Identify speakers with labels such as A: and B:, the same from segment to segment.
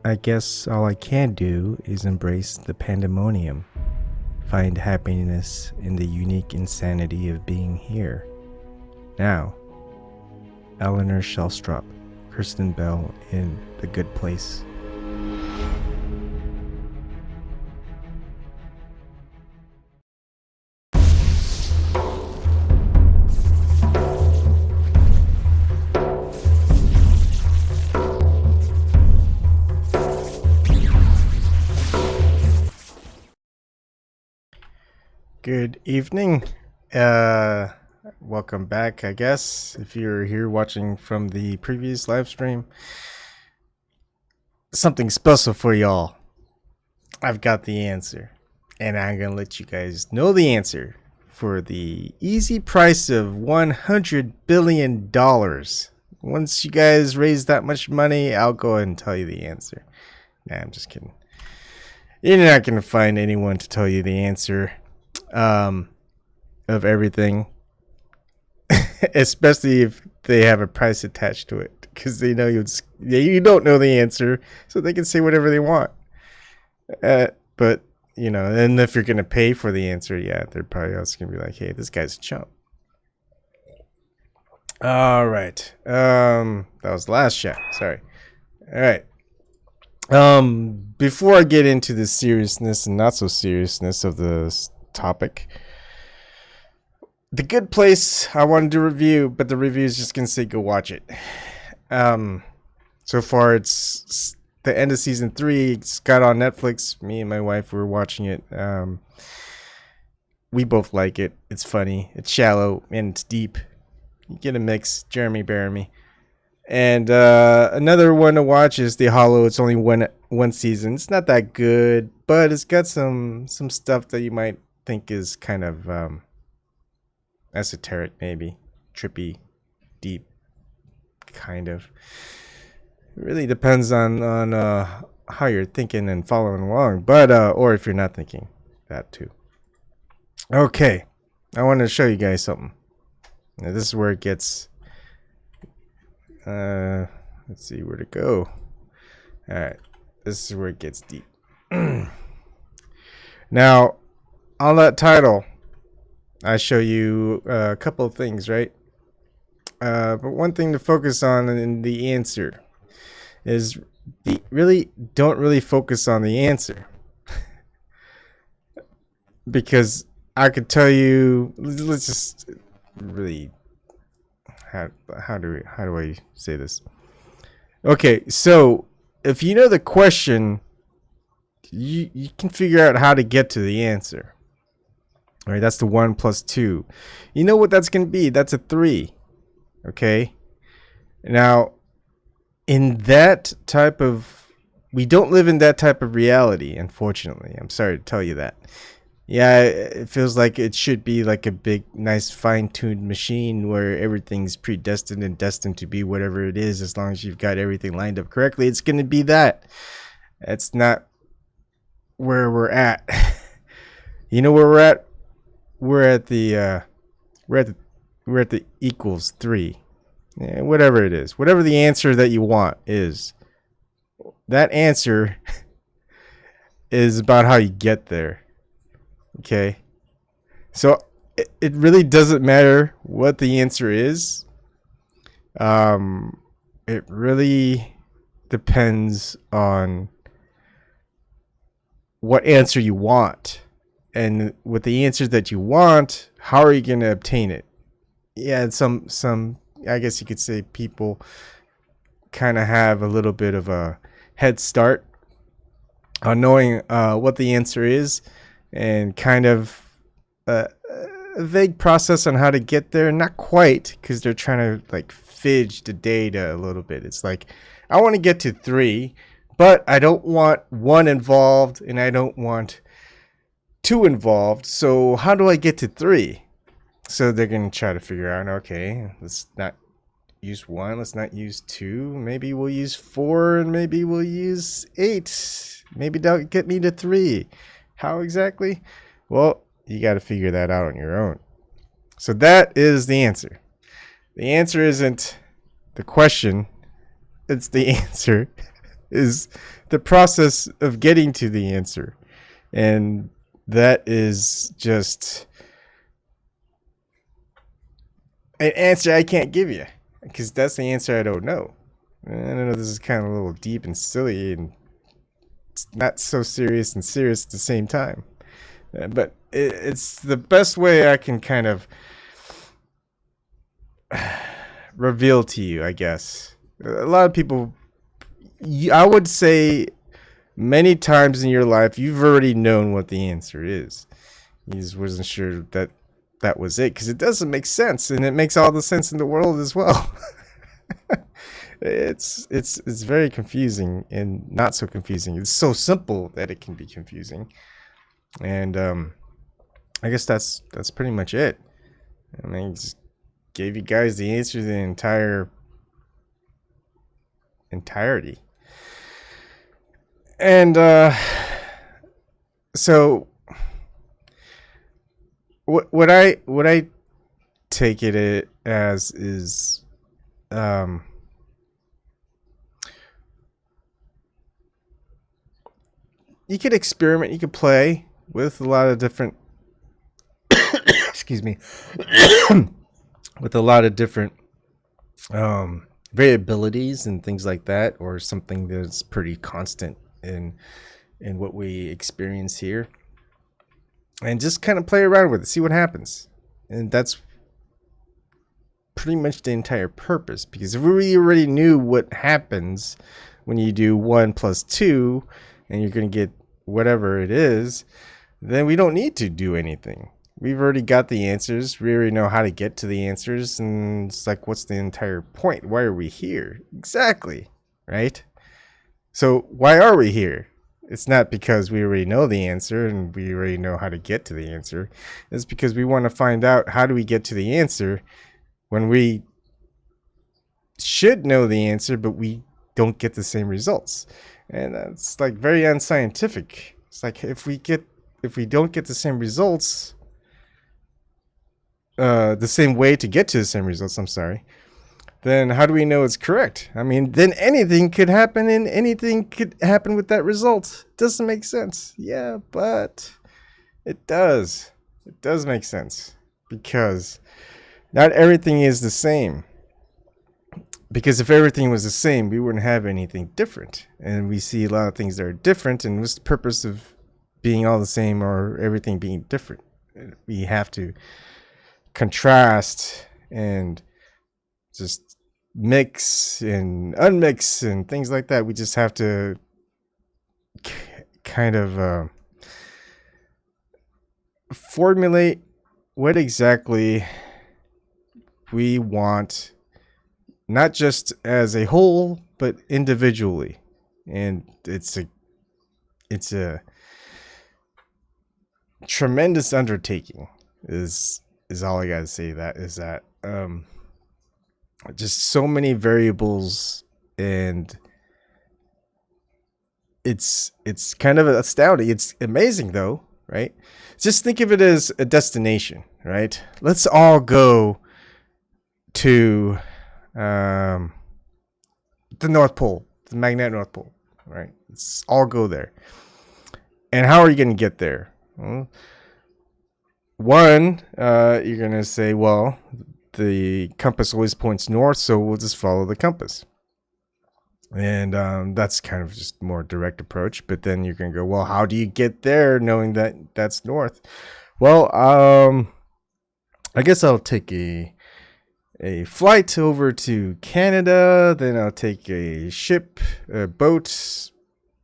A: I guess all I can do is embrace the pandemonium. Find happiness in the unique insanity of being here. Now, Eleanor Shellstrop, Kirsten Bell in The Good Place. Good evening. Welcome back, I guess, if you're here watching from the previous live stream. Something special for y'all. I've got the answer, and I'm gonna let you guys know the answer for the easy price of $100 billion. Once you guys raise that much money, I'll go ahead and tell you the answer. Nah, I'm just kidding. You're not gonna find anyone to tell you the answer of everything, especially if they have a price attached to it, because they know you don't know the answer, so they can say whatever they want. But you know, and if you're gonna pay for the answer, yeah, they're probably also gonna be like, "Hey, this guy's a chump." All right, that was the last shot. Sorry. All right. Before I get into the seriousness and not so seriousness of the topic, The Good Place, I wanted to review, but the review is just gonna say go watch it. So far it's the end of season 3. It's got on Netflix. Me and my wife were watching it. We both like it. It's funny, it's shallow, and it's deep. You get a mix. Jeremy Bearimy. And another one to watch is The Hollow. It's only one season. It's not that good, but it's got some stuff that you might think is kind of esoteric, maybe trippy, deep, kind of. It really depends on how you're thinking and following along, but or if you're not thinking, that too. Okay, I want to show you guys something. Now, this is where it gets. Let's see where to go. All right, this is where it gets deep. Now, on that title, I show you a couple of things, right? But one thing to focus on in the answer is don't really focus on the answer. Because I could tell you, let's just really, how do I say this? Okay, so if you know the question, you can figure out how to get to the answer. All right, that's the 1 plus 2. You know what that's going to be? That's a 3. Okay. Now, in that type of, we don't live in that type of reality, unfortunately. I'm sorry to tell you that. Yeah, it feels like it should be like a big, nice, fine-tuned machine where everything's predestined and destined to be whatever it is. As long as you've got everything lined up correctly, it's going to be that. That's not where we're at. You know where we're at? We're at the equals 3. Yeah, whatever it is, whatever the answer that you want is, that answer is about how you get there. Okay, so it really doesn't matter what the answer is. It really depends on what answer you want, and with the answer that you want, how are you going to obtain it? Yeah, some I guess you could say people kind of have a little bit of a head start on knowing what the answer is, and kind of a vague process on how to get there. Not quite, because they're trying to like fidge the data a little bit. It's like, I want to get to 3, but I don't want 1 involved and I don't want 2 involved. So how do I get to 3? So they're going to try to figure out, okay, let's not use 1, let's not use 2, maybe we'll use 4, and maybe we'll use 8. Maybe that'll get me to 3. How exactly? Well, you got to figure that out on your own. So that is the answer. The answer isn't the question, it's the answer. is the process of getting to the answer. And that is just an answer I can't give you, because that's the answer I don't know. I don't know, this is kind of a little deep and silly, and it's not so serious and serious at the same time. But it's the best way I can kind of reveal to you, I guess. A lot of people, I would say many times in your life, you've already known what the answer is. You just wasn't sure that that was it, because it doesn't make sense, and it makes all the sense in the world as well. It's very confusing, and not so confusing. It's so simple that it can be confusing. And I guess that's pretty much it. I mean, just gave you guys the answer to the entirety. And so what I take it as is you could experiment, you could play with a lot of different excuse me with a lot of different variabilities and things like that, or something that's pretty constant in what we experience here, and just kind of play around with it, see what happens. And that's pretty much the entire purpose, because if we already knew what happens when you do 1 + 2 and you're going to get whatever it is, then we don't need to do anything. We've already got the answers. We already know how to get to the answers. And it's like, what's the entire point? Why are we here? Exactly. Right? So why are we here? It's not because we already know the answer and we already know how to get to the answer. It's because we want to find out, how do we get to the answer when we should know the answer, but we don't get the same results. And that's like very unscientific. It's like, if we don't get the same results, the same way to get to the same results, then how do we know it's correct? I mean, then anything could happen, and anything could happen with that result. Doesn't make sense. Yeah, but it does. It does make sense, because not everything is the same. Because if everything was the same, we wouldn't have anything different. And we see a lot of things that are different. And what's the purpose of being all the same, or everything being different? We have to contrast and just mix and unmix and things like that. We just have to kind of formulate what exactly we want, not just as a whole, but individually. And it's a tremendous undertaking, is all I gotta say. That is that just so many variables, and it's kind of astounding. It's amazing though, right? Just think of it as a destination, right? Let's all go to the North Pole, the magnetic North Pole, right? Let's all go there. And how are you going to get there? Well, one, you're going to say, well, the compass always points north, so we'll just follow the compass. And that's kind of just more direct approach. But then you're going to go, well, how do you get there knowing that that's north? Well, I guess I'll take a flight over to Canada, then I'll take a boat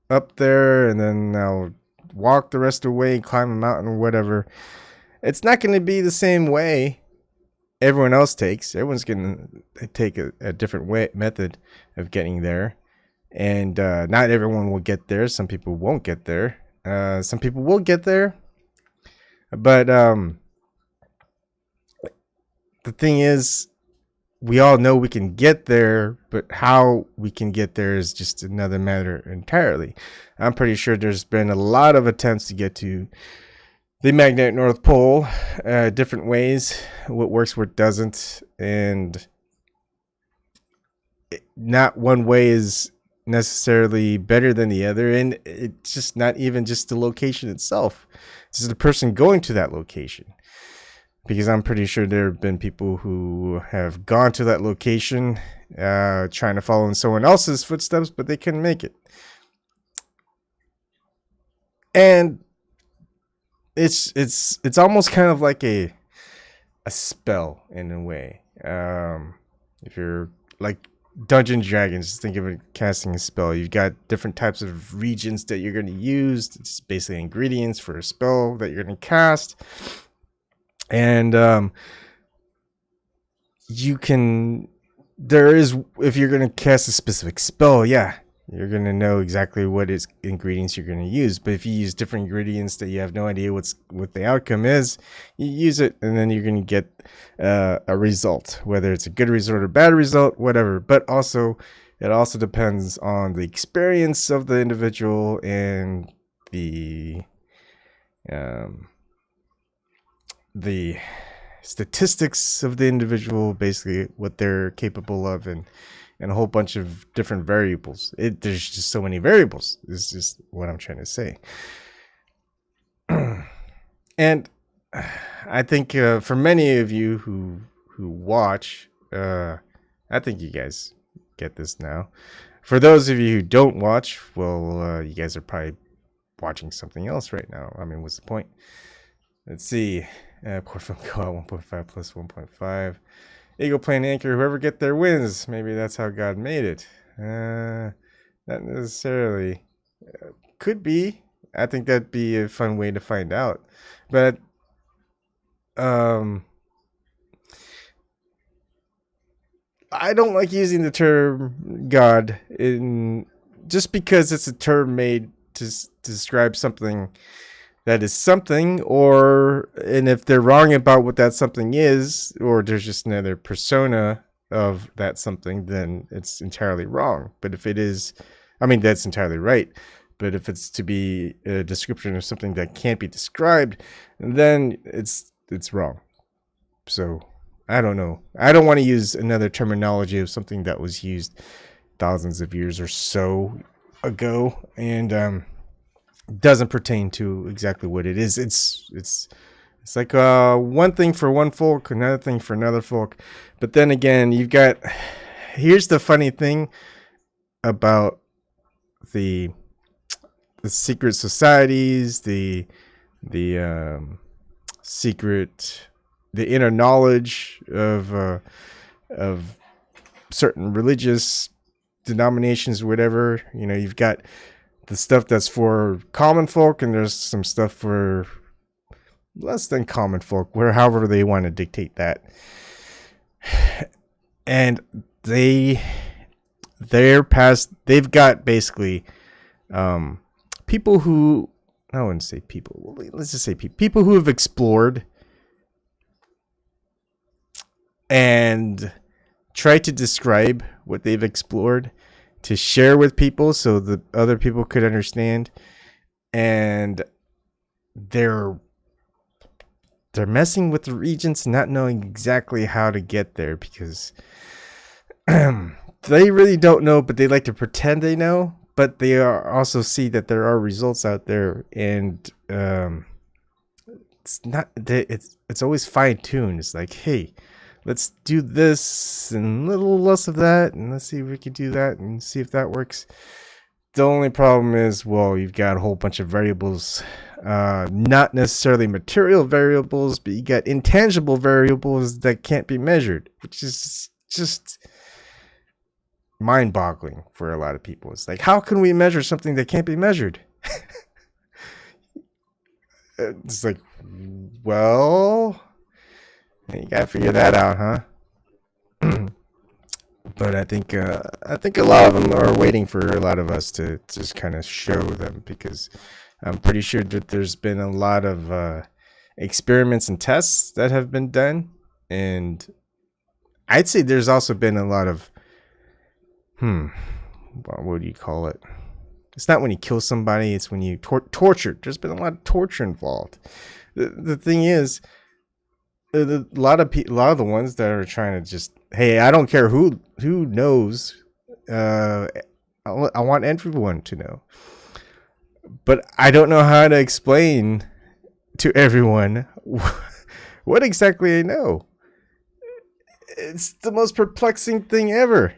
A: up there, and then I'll walk the rest of the way, climb a mountain or whatever. It's not going to be the same way everyone else takes. Everyone's going to take a different method of getting there. And not everyone will get there. Some people won't get there. Some people will get there. But the thing is, we all know we can get there, but how we can get there is just another matter entirely. I'm pretty sure there's been a lot of attempts to get to the magnetic North Pole, different ways, what works, what doesn't, and not one way is necessarily better than the other, and it's just not even just the location itself. It's just the person going to that location. Because I'm pretty sure there have been people who have gone to that location trying to follow in someone else's footsteps, but they couldn't make it. And it's almost kind of like a spell in a way. If you're like Dungeons & Dragons, think of it casting a spell. You've got different types of regions that you're going to use. It's basically ingredients for a spell that you're going to cast. And you can, if you're going to cast a specific spell, yeah, you're going to know exactly what ingredients you're going to use. But if you use different ingredients that you have no idea what the outcome is, you use it and then you're going to get a result, whether it's a good result or bad result, whatever. But also, it also depends on the experience of the individual and the statistics of the individual, basically what they're capable of, and a whole bunch of different variables. There's just so many variables. This is just what I'm trying to say. And I think for many of you who watch, I think you guys get this now. For those of you who don't watch, well, you guys are probably watching something else right now. I mean, what's the point? Let's see. Port from go at 1.5 plus 1.5. Eagle plane anchor. Whoever get there wins. Maybe that's how God made it. Not necessarily. Could be. I think that'd be a fun way to find out. But I don't like using the term God just because it's a term made to describe something that is something, and if they're wrong about what that something is, or there's just another persona of that something, then it's entirely wrong. But if it is, I mean, that's entirely right. But if it's to be a description of something that can't be described, then it's wrong. So I don't know. I don't want to use another terminology of something that was used thousands of years or so ago, and doesn't pertain to exactly what it is. It's like one thing for one folk, another thing for another folk. But then again, here's the funny thing about the secret societies, the inner knowledge of certain religious denominations, whatever. You know, you've got the stuff that's for common folk, and there's some stuff for less than common folk, however they want to dictate that. And they've got basically people who, I wouldn't say people, let's just say people who have explored and tried to describe what they've explored to share with people so that other people could understand. And they're messing with the regions, not knowing exactly how to get there, because they really don't know, but they like to pretend they know. But they also see that there are results out there, and it's always fine-tuned. It's like, hey, let's do this and a little less of that, and let's see if we can do that and see if that works. The only problem is, well, you've got a whole bunch of variables, not necessarily material variables, but you got intangible variables that can't be measured, which is just mind-boggling for a lot of people. It's like, how can we measure something that can't be measured? It's like, well, you gotta figure that out, huh? But I think a lot of them are waiting for a lot of us to just kind of show them, because I'm pretty sure that there's been a lot of experiments and tests that have been done, and I'd say there's also been a lot of what do you call it? It's not when you kill somebody, it's when you torture. There's been a lot of torture involved. The thing is, a lot of the ones that are trying to just, hey, I don't care who knows I want everyone to know. But I don't know how to explain to everyone what exactly I know. It's the most perplexing thing ever.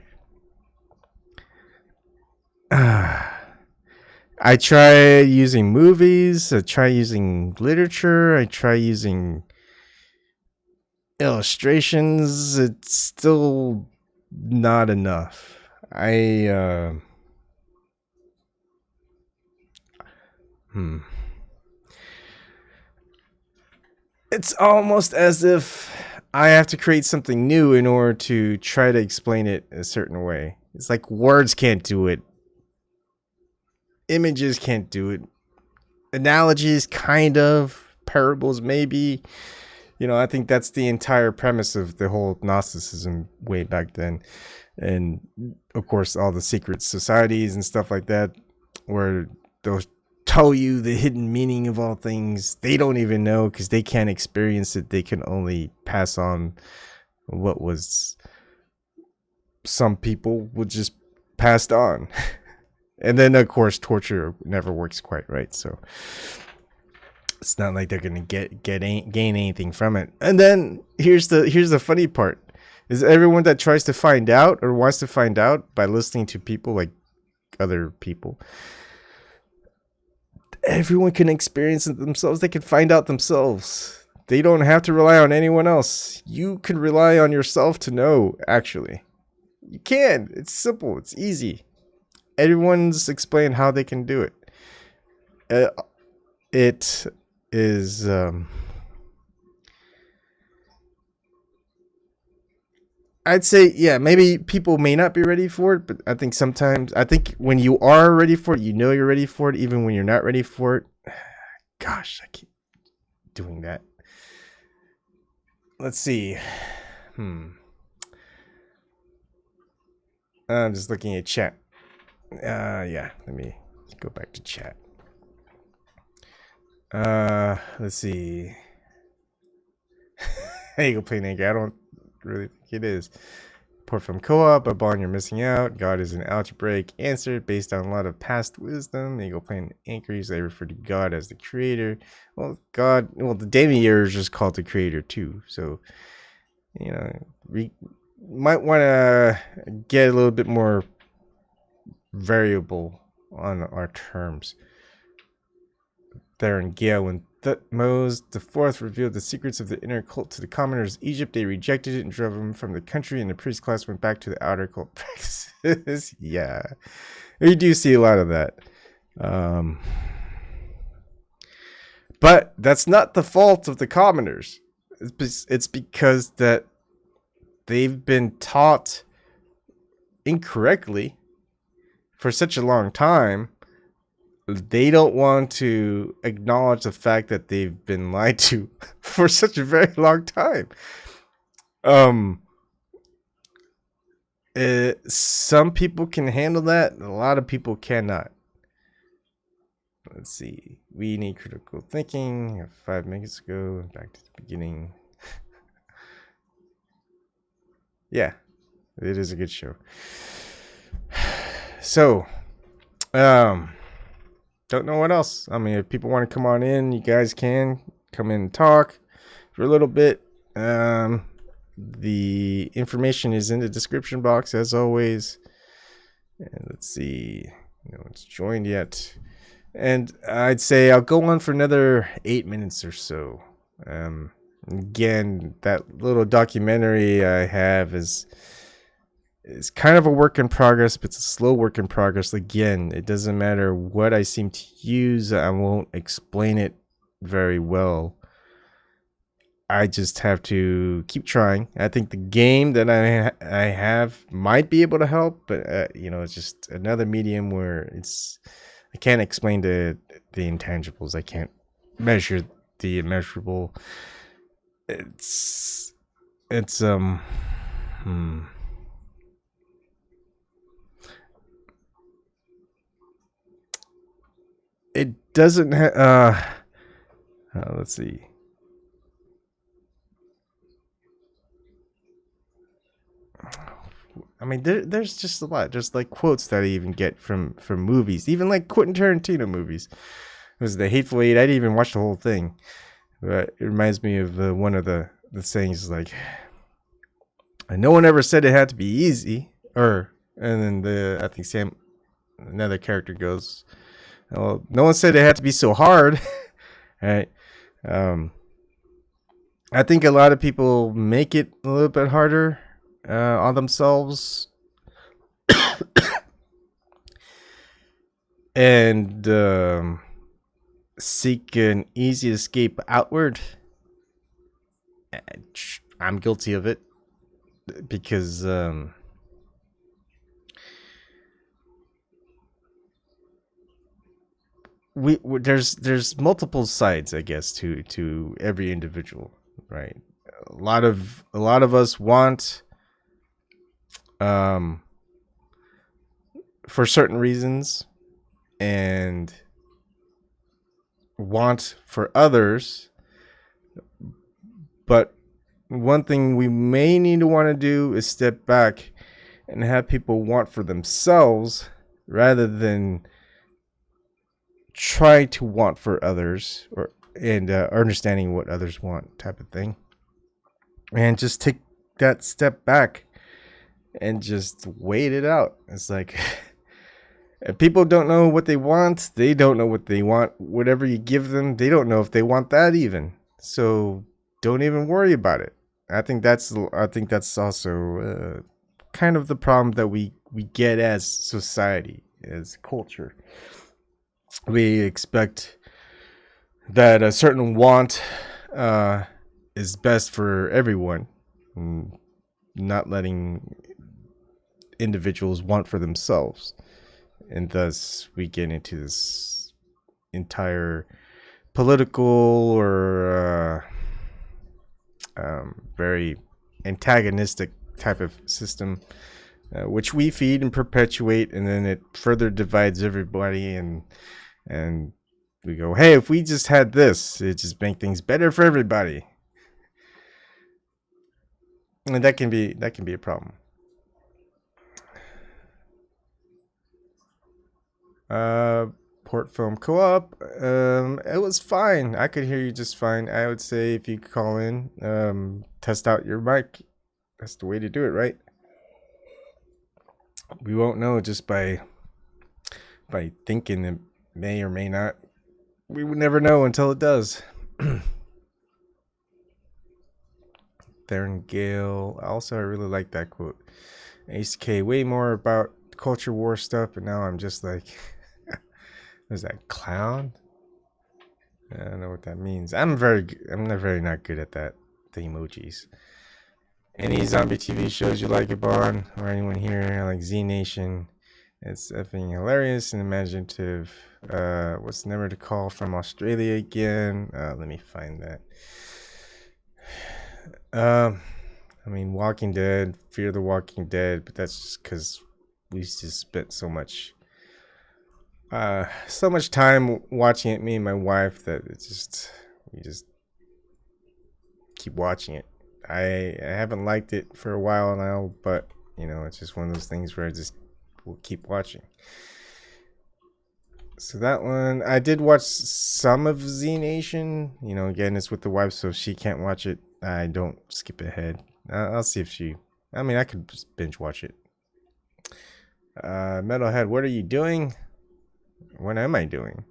A: I try using movies, I try using literature, I try using illustrations. It's still not enough. It's almost as if I have to create something new in order to try to explain it a certain way. It's like words can't do it. Images can't do it. Analogies, kind of. Parables, maybe. I think that's the entire premise of the whole Gnosticism way back then. And, of course, all the secret societies and stuff like that, where they'll tell you the hidden meaning of all things. They don't even know because they can't experience it. They can only pass on what was some people would just passed on. And then, of course, torture never works quite right. So it's not like they're gonna gain anything from it. And then here's the funny part: is everyone that tries to find out or wants to find out by listening to people like other people, everyone can experience it themselves. They can find out themselves. They don't have to rely on anyone else. You can rely on yourself to know. Actually, you can. It's simple. It's easy. Everyone's explained how they can do it. It is I'd say, yeah, maybe people may not be ready for it, but I think when you are ready for it, you're ready for it, even when you're not ready for it. Gosh, I keep doing that. Let's see. I'm just looking at chat. Yeah, let me go back to chat. Let's see. Hey, you go play Nakarada. I don't really think it is. Report from co-op, a bond you're missing out. God is an algebraic answer based on a lot of past wisdom. You go play an anchors. They refer to God as the creator. Well, the demiurge is just called the creator too. So, we might want to get a little bit more variable on our terms. There in Gale, when Thutmose the Fourth revealed the secrets of the inner cult to the commoners of Egypt, they rejected it and drove them from the country, and the priest class went back to the outer cult practices. Yeah, we do see a lot of that. But that's not the fault of the commoners. It's because that they've been taught incorrectly for such a long time. They don't want to acknowledge the fact that they've been lied to for such a very long time. Some people can handle that. A lot of people cannot. Let's see. We need critical thinking. 5 minutes ago. Back to the beginning. Yeah, it is a good show. So, don't know what else. I mean, if people want to come on in, you guys can come in and talk for a little bit. The information is in the description box as always. And let's see. No one's joined yet. And I'd say I'll go on for another 8 minutes or so. Again, that little documentary I have is kind of a work in progress, but it's a slow work in progress. Again, it doesn't matter what I seem to use. I won't explain it very well. I just have to keep trying. I think the game that I have might be able to help, but it's just another medium where I can't explain the intangibles. I can't measure the immeasurable. It doesn't let's see. I mean, there's just a lot. There's like quotes that I even get from movies, even like Quentin Tarantino movies. It was The Hateful Eight. I didn't even watch the whole thing, but it reminds me of one of the sayings like, "And no one ever said it had to be easy," and then I think another character goes, "Well, no one said it had to be so hard." Right? I think a lot of people make it a little bit harder on themselves, and seek an easy escape outward. I'm guilty of it because there's multiple sides, I guess, to every individual, right? A lot of us want for certain reasons, and want for others. But one thing we may need to want to do is step back and have people want for themselves rather than try to want for others, and understanding what others want, type of thing. And just take that step back and just wait it out. It's like, if people don't know what they want, they don't know what they want. Whatever you give them, they don't know if they want that even. So don't even worry about it. I think that's also kind of the problem that we get as society, as culture. We expect that a certain want is best for everyone, not letting individuals want for themselves. And thus we get into this entire political or very antagonistic type of system, which we feed and perpetuate, and then it further divides everybody. And we go, hey, if we just had this, it just make things better for everybody. And that can be a problem. Port Film Co-op. It was fine. I could hear you just fine. I would say if you call in, test out your mic. That's the way to do it, right? We won't know just by thinking it may or may not. We would never know until it does. Theron Gale. Also, I really like that quote. I used to care way more about culture war stuff, but now I'm just like, is that clown? I don't know what that means. I'm not very not good at that. The emojis. Any zombie TV shows you like, Yvonne, or anyone here, like Z Nation? It's effing hilarious and imaginative. What's Never to Call from Australia again? Let me find that. I mean, Walking Dead, Fear the Walking Dead, but that's just because we just spent so much time watching it, me and my wife, that we just keep watching it. I haven't liked it for a while now, but it's just one of those things where I just will keep watching. So that one, I did watch some of Z Nation. Again, it's with the wife, so if she can't watch it, I don't skip ahead. I'll see if I could just binge watch it. Metalhead, what are you doing? What am I doing?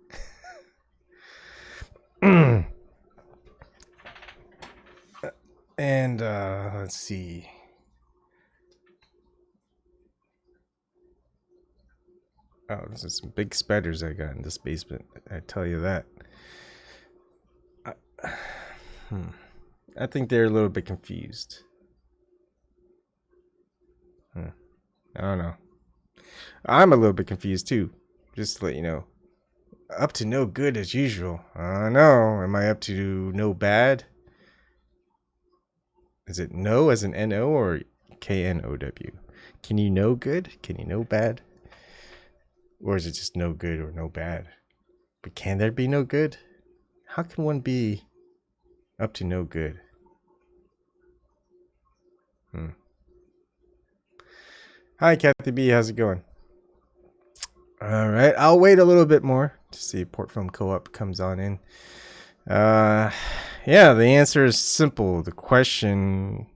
A: And let's see. Oh, this is some big spiders I got in this basement. I tell you that. I think they're a little bit confused. I don't know. I'm a little bit confused too. Just to let you know. Up to no good as usual. I don't know. Am I up to no bad? Is it no as an N-O or K-N-O-W? Can you know good? Can you know bad? Or is it just no good or no bad? But can there be no good? How can one be up to no good? Hi, Kathy B. How's it going? All right. I'll wait a little bit more to see if Portfilm Co-op comes on in. Yeah, the answer is simple. The question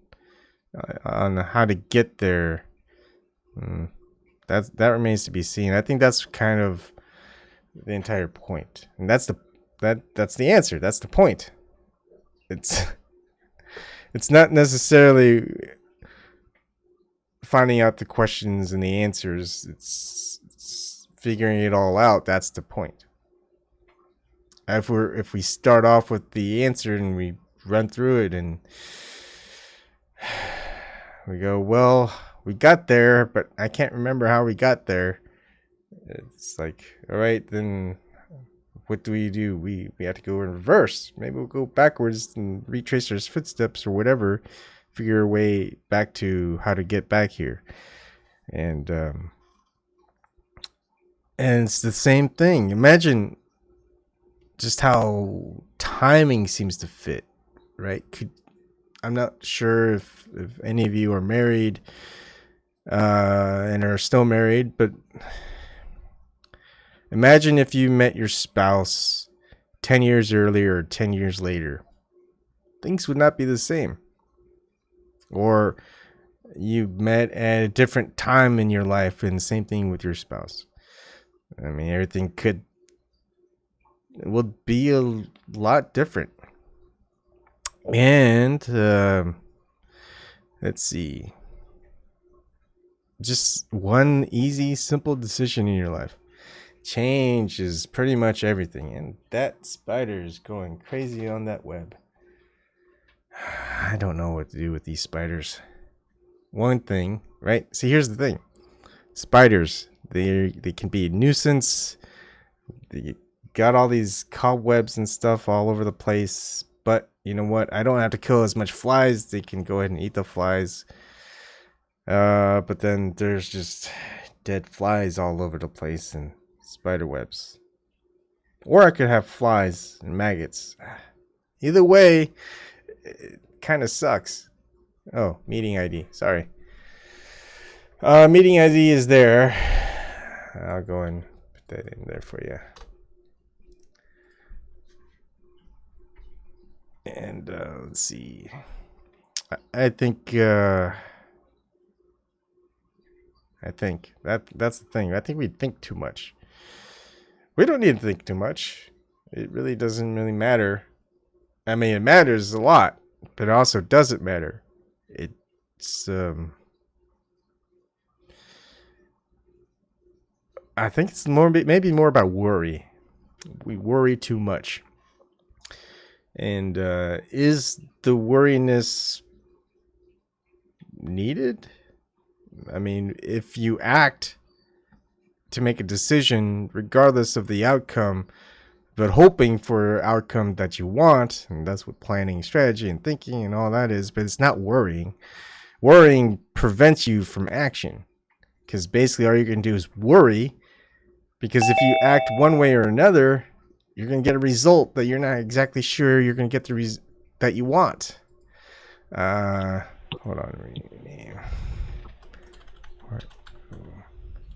A: on how to get there, that remains to be seen. I think that's kind of the entire point, and that's the answer. That's the point. It's not necessarily finding out the questions and the answers. It's figuring it all out. That's the point. If we start off with the answer and we run through it and we go, well, we got there, but I can't remember how we got there. It's like, all right, then what do? We have to go in reverse. Maybe we'll go backwards and retrace our footsteps or whatever, figure a way back to how to get back here. And it's the same thing. Imagine just how timing seems to fit, right? I'm not sure if any of you are married and are still married, but imagine if you met your spouse 10 years earlier or 10 years later. Things would not be the same. Or you met at a different time in your life, and same thing with your spouse. I mean, everything will be a lot different. And let's see. Just one easy, simple decision in your life changes pretty much everything. And that spider is going crazy on that web. I don't know what to do with these spiders. One thing, right? See, here's the thing. Spiders, they can be a nuisance. They got all these cobwebs and stuff all over the place. But you know what? I don't have to kill as much flies. They can go ahead and eat the flies. But then there's just dead flies all over the place and spider webs. Or I could have flies and maggots. Either way, it kind of sucks. Oh, meeting ID. Sorry. Meeting ID is there. I'll go and put that in there for you. And let's see. I think that's the thing. I think we think too much. We don't need to think too much. It really doesn't really matter. I mean, it matters a lot, but it also doesn't matter. It's I think it's maybe more about worry. We worry too much. And is the worriness needed? I mean, if you act to make a decision, regardless of the outcome, but hoping for an outcome that you want, and that's what planning, strategy, and thinking and all that is, but it's not worrying. Worrying prevents you from action. Because basically all you're going to do is worry, because if you act one way or another, you're going to get a result that you're not exactly sure you're going to get the that you want. Hold on.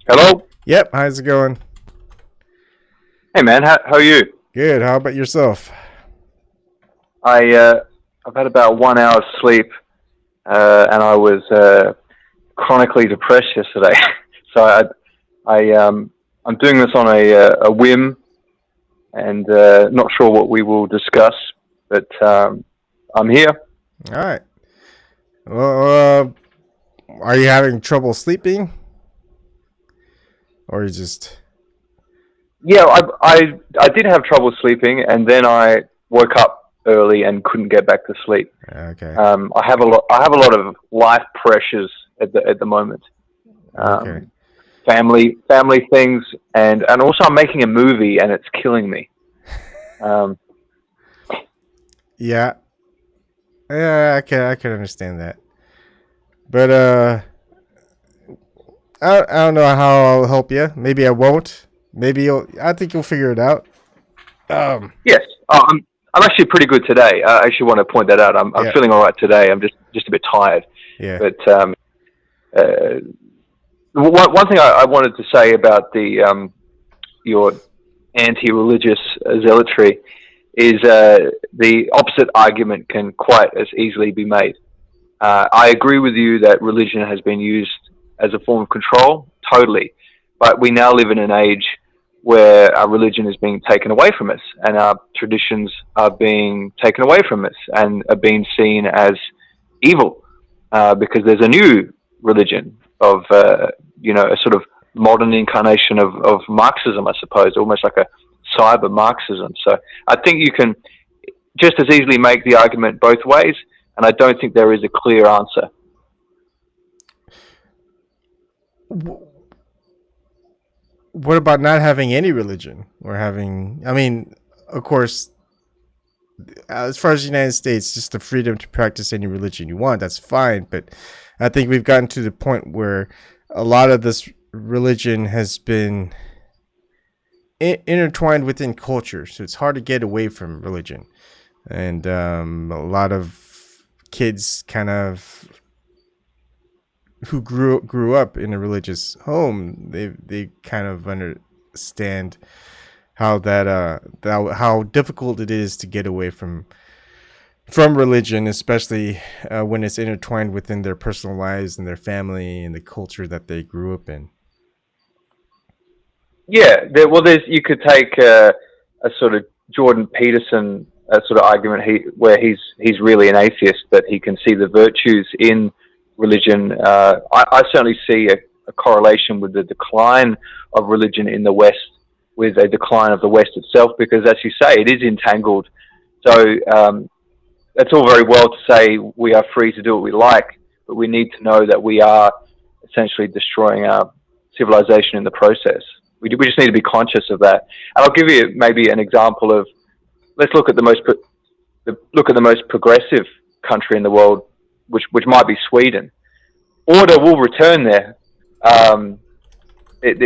B: Hello?
A: Yep, how's it going?
B: Hey man, how are you?
A: Good, how about yourself?
B: I've had about 1 hour's sleep, and I was chronically depressed yesterday. So I'm doing this on a whim, and not sure what we will discuss, but I'm here.
A: All right. Well, are you having trouble sleeping? Or you just...
B: Yeah, I did have trouble sleeping, and then I woke up early and couldn't get back to sleep.
A: Okay.
B: I have a lot of life pressures at the moment.
A: Okay.
B: Family things, and also I'm making a movie, and it's killing me.
A: Yeah, I can understand that, but I don't know how I'll help you. Maybe I won't. Maybe I think you'll figure it out.
B: Yes, I'm actually pretty good today. I actually want to point that out. I'm feeling all right today. I'm just a bit tired.
A: Yeah.
B: But One thing I wanted to say about the your anti-religious zealotry is the opposite argument can quite as easily be made. I agree with you that religion has been used as a form of control, totally. But we now live in an age where our religion is being taken away from us and our traditions are being taken away from us and are being seen as evil because there's a new religion of, a sort of modern incarnation of Marxism, I suppose, almost like a cyber Marxism. So I think you can just as easily make the argument both ways, and I don't think there is a clear answer.
A: What about not having any religion or having? I mean, of course, as far as the United States, just the freedom to practice any religion you want, that's fine. But I think we've gotten to the point where a lot of this religion has been intertwined within culture, so it's hard to get away from religion. And a lot of kids kind of who grew up in a religious home, they kind of understand how how difficult it is to get away from religion, especially when it's intertwined within their personal lives and their family and the culture that they grew up in.
B: Yeah, you could take a sort of Jordan Peterson sort of argument where he's really an atheist, but he can see the virtues in religion. I certainly see a correlation with the decline of religion in the West with a decline of the West itself, because as you say, it is entangled. So it's all very well to say we are free to do what we like, but we need to know that we are essentially destroying our civilization in the process. We just need to be conscious of that. And I'll give you maybe an example of, let's look at the most progressive country in the world, which might be Sweden. Order will return there. They're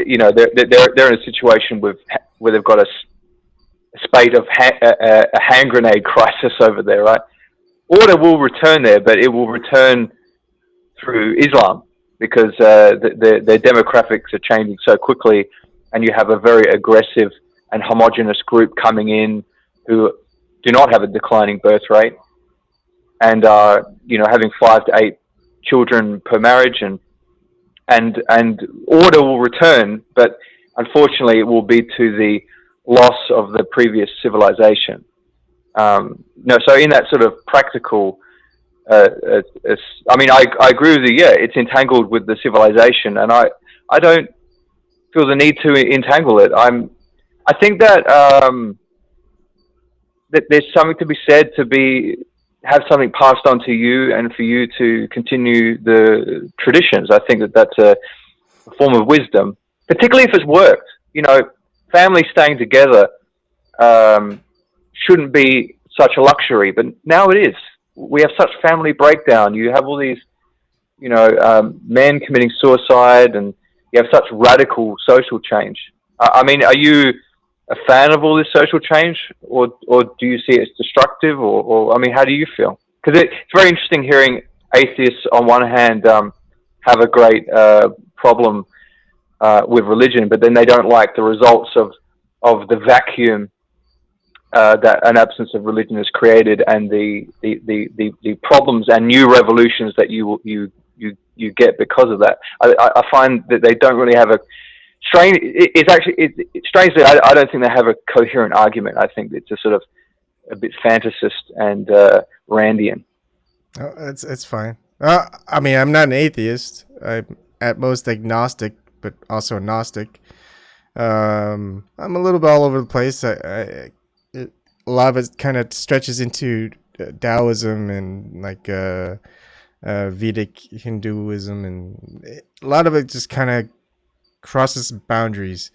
B: in a situation where they've got a spate of a hand grenade crisis over there, right? Order will return there, but it will return through Islam, because their demographics are changing so quickly, and you have a very aggressive and homogenous group coming in who do not have a declining birth rate and are, having 5 to 8 children per marriage, and order will return, but unfortunately it will be to the loss of the previous civilization. So in that sort of practical, I agree with you. Yeah, it's entangled with the civilization, and I don't feel the need to entangle it. I think that that there's something to be said have something passed on to you and for you to continue the traditions. I think that's a form of wisdom, particularly if it's worked. Families staying together shouldn't be such a luxury, but now it is. We have such family breakdown. You have all these, men committing suicide, and you have such radical social change. Are you a fan of all this social change, or do you see it as destructive, or how do you feel? Because it's very interesting hearing atheists on one hand have a great problem with religion, but then they don't like the results of the vacuum that an absence of religion has created, and the problems and new revolutions that you get because of that. I find that they don't really have a strangely, I don't think they have a coherent argument. I think it's a bit fantasist and Randian.
A: Oh, it's fine. I'm not an atheist. I'm at most agnostic, but also a Gnostic. I'm a little bit all over the place. A lot of it kind of stretches into Taoism and Vedic Hinduism, and a lot of it just kind of crosses boundaries.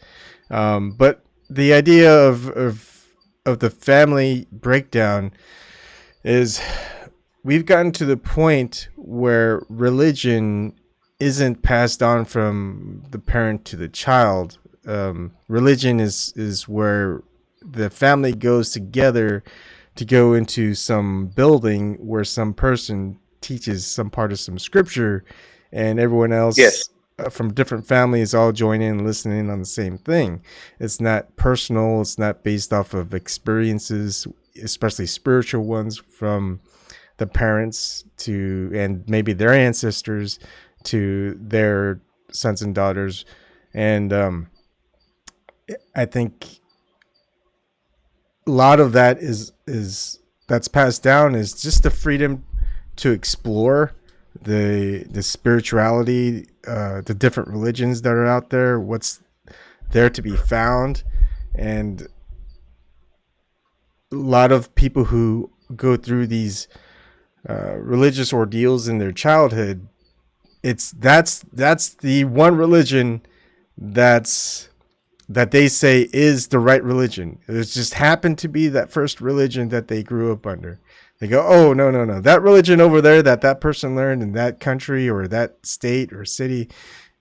A: But the idea of the family breakdown is, we've gotten to the point where religion isn't passed on from the parent to the child. Religion is where the family goes together to go into some building where some person teaches some part of some scripture, and everyone else
B: Yes.
A: from different families all join in and listen in on the same thing. It's not personal. It's not based off of experiences, especially spiritual ones from the parents to, and maybe their ancestors to their sons and daughters. And I think a lot of that is that's passed down is just the freedom to explore the spirituality, the different religions that are out there, what's there to be found. And a lot of people who go through these religious ordeals in their childhood, that's the one religion that they say is the right religion. It just happened to be that first religion that they grew up under. They go, oh, no. That religion over there that person learned in that country or that state or city,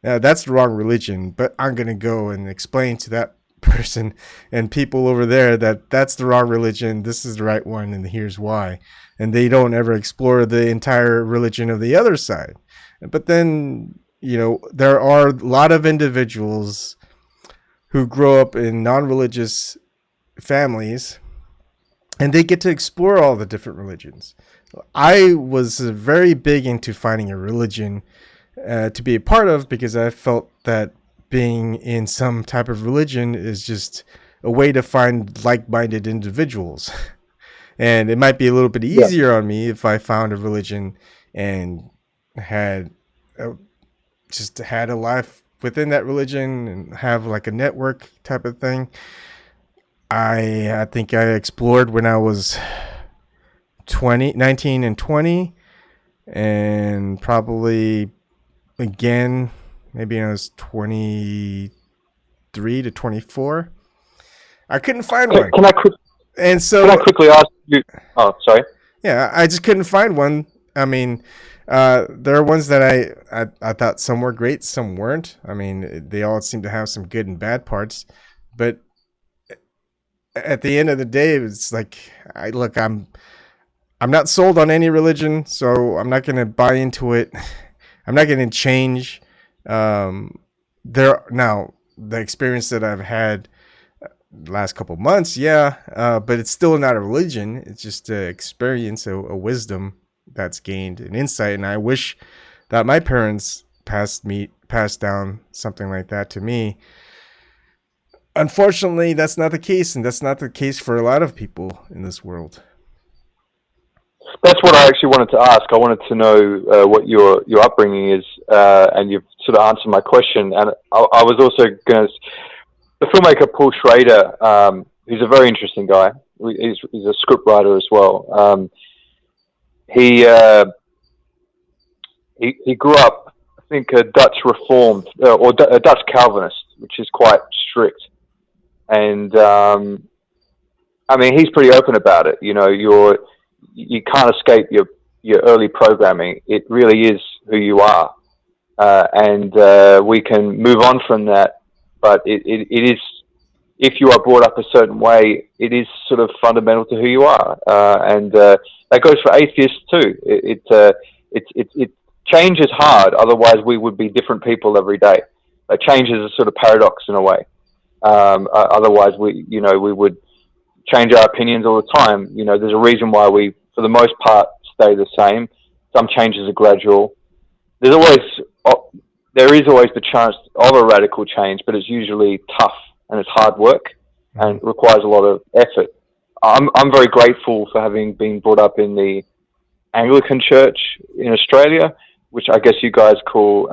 A: that's the wrong religion. But I'm going to go and explain to that person and people over there that that's the wrong religion. This is the right one, and here's why. And they don't ever explore the entire religion of the other side. But then, there are a lot of individuals who grow up in non-religious families, and they get to explore all the different religions. I was very big into finding a religion to be a part of, because I felt that being in some type of religion is just a way to find like-minded individuals. And it might be a little bit easier on me if I found a religion and had a life within that religion and have like a network type of thing. I think I explored when I was 19 and 20, and probably again maybe when I was 23 to 24. I couldn't find one. Can I
B: quickly ask you? Oh, sorry.
A: Yeah, I just couldn't find one. I mean, there are ones that I thought some were great, some weren't. I mean, they all seem to have some good and bad parts, but at the end of the day, it's like, I'm not sold on any religion, so I'm not going to buy into it. I'm not going to change. Now, the experience that I've had the last couple of months, but it's still not a religion. It's just an experience, a wisdom that's gained, an insight. And I wish that my parents passed down something like that to me. Unfortunately, that's not the case, and that's not the case for a lot of people in this world.
B: That's what I actually wanted to ask. I wanted to know what your upbringing is, and you've sort of answered my question. And I was also going to... The filmmaker Paul Schrader, who's a very interesting guy. He's a script writer as well. He grew up, I think, a Dutch Reformed or a Dutch Calvinist, which is quite strict. And I mean, he's pretty open about it. You can't escape your early programming. It really is who you are, and we can move on from that. But it is, if you are brought up a certain way, it is sort of fundamental to who you are, and that goes for atheists too. It change is hard. Otherwise, we would be different people every day. Change is a sort of paradox in a way. Otherwise, we would change our opinions all the time. There's a reason why we, for the most part, stay the same. Some changes are gradual. There is always the chance of a radical change, but it's usually tough and it's hard work and requires a lot of effort. I'm very grateful for having been brought up in the Anglican Church in Australia, which I guess you guys call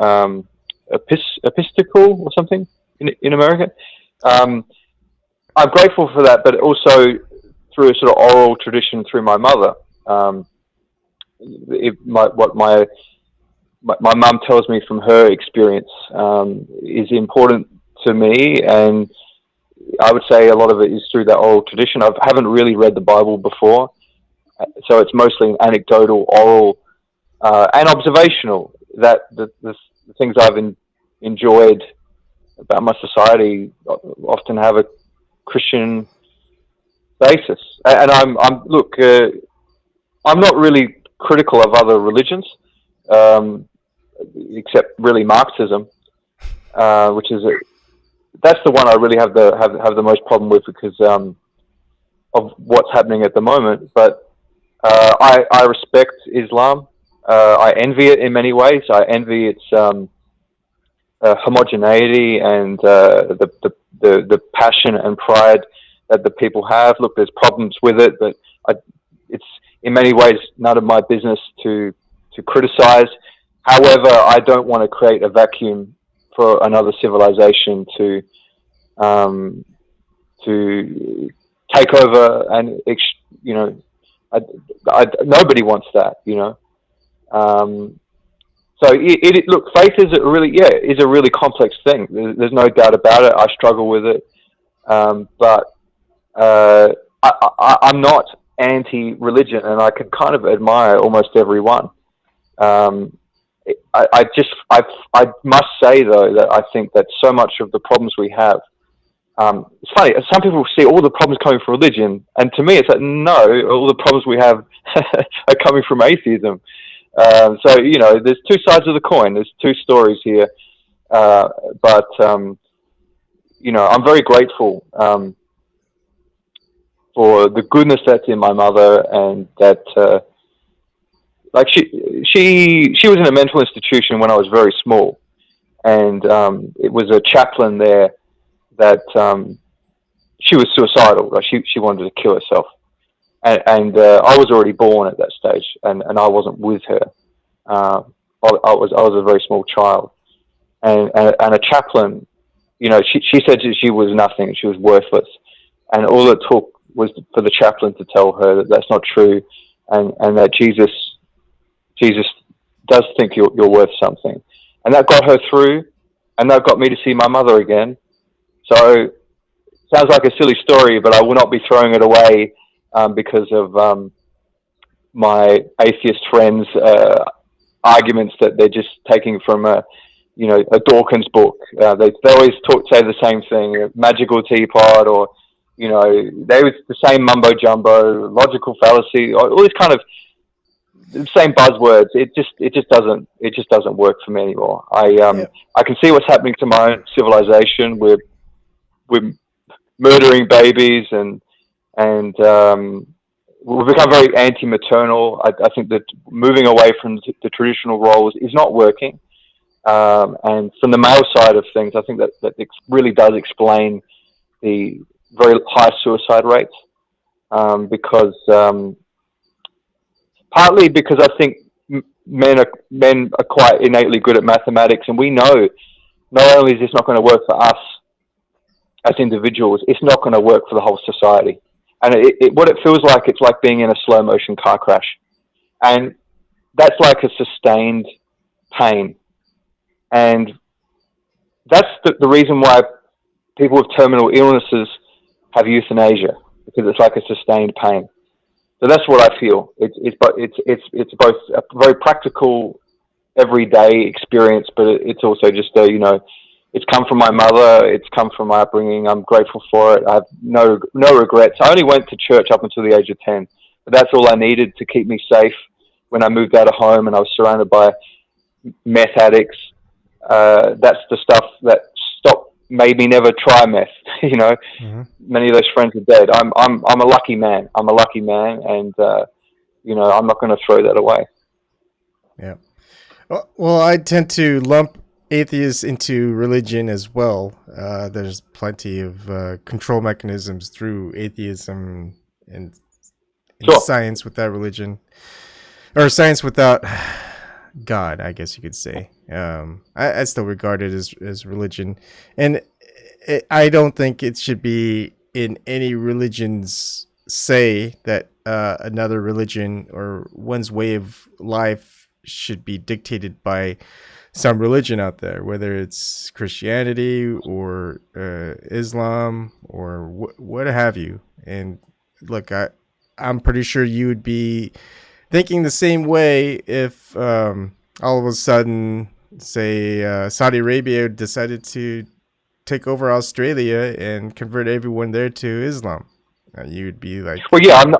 B: Episcopal or something in America. I'm grateful for that, but also through a sort of oral tradition through my mother. What my mum tells me from her experience is important to me, and I would say a lot of it is through that oral tradition. I haven't really read the Bible before, so it's mostly anecdotal, oral, and observational. That the things I've enjoyed about my society often have a Christian basis, and I'm not really critical of other religions, except really Marxism. which is that's the one I really have the most problem with because of what's happening at the moment. But I respect Islam. I envy it in many ways. I envy its homogeneity and the passion and pride that the people have. Look, there's problems with it, but it's in many ways none of my business to criticize. However, I don't want to create a vacuum for another civilization to take over, and nobody wants that, So look, faith is a really complex thing. There's no doubt about it. I struggle with it, but I'm not anti-religion, and I can kind of admire almost everyone. I must say though that I think that so much of the problems we have, it's funny. Some people see all the problems coming from religion, and to me, it's like no, all the problems we have are coming from atheism. So there's two sides of the coin. There's two stories here, but I'm very grateful for the goodness that's in my mother, and that she was in a mental institution when I was very small, and it was a chaplain there that she was suicidal. Like she wanted to kill herself. And I was already born at that stage, and I wasn't with her. I was a very small child, and a chaplain, she said she was nothing, she was worthless, and all it took was for the chaplain to tell her that that's not true, and that Jesus does think you're worth something, and that got her through, and that got me to see my mother again. So sounds like a silly story, but I will not be throwing it away. Because of my atheist friends' arguments that they're just taking from a Dawkins book. They always say the same thing: a magical teapot, or they was the same mumbo jumbo, logical fallacy, all these kind of the same buzzwords. It just doesn't work for me anymore. I can see what's happening to my own civilization. We're murdering babies and we've become very anti-maternal. I think that moving away from the traditional roles is not working. And from the male side of things, I think that it really does explain the very high suicide rates. Partly because I think men are quite innately good at mathematics, and we know not only is this not going to work for us as individuals, it's not going to work for the whole society. And what it feels like, it's like being in a slow motion car crash. And that's like a sustained pain. And that's the reason why people with terminal illnesses have euthanasia, because it's like a sustained pain. So that's what I feel. It's both a very practical, everyday experience, but it's also just it's come from my mother. It's come from my upbringing. I'm grateful for it. I have no regrets. I only went to church up until the age of 10, but that's all I needed to keep me safe when I moved out of home and I was surrounded by meth addicts. That's the stuff that made me never try meth.
A: Mm-hmm.
B: Many of those friends are dead. I'm a lucky man. I'm a lucky man, and I'm not going to throw that away.
A: Yeah. Well, I tend to lump atheists into religion as well. There's plenty of control mechanisms through atheism and
B: Sure.
A: Science without religion, or science without God, I guess you could say. I still regard it as religion, and I don't think it should be in any religion's say that another religion or one's way of life should be dictated by some religion out there, whether it's Christianity or Islam or what have you. And look, I'm pretty sure you would be thinking the same way if all of a sudden, say, Saudi Arabia decided to take over Australia and convert everyone there to Islam. You'd be like,
B: well, yeah, I'm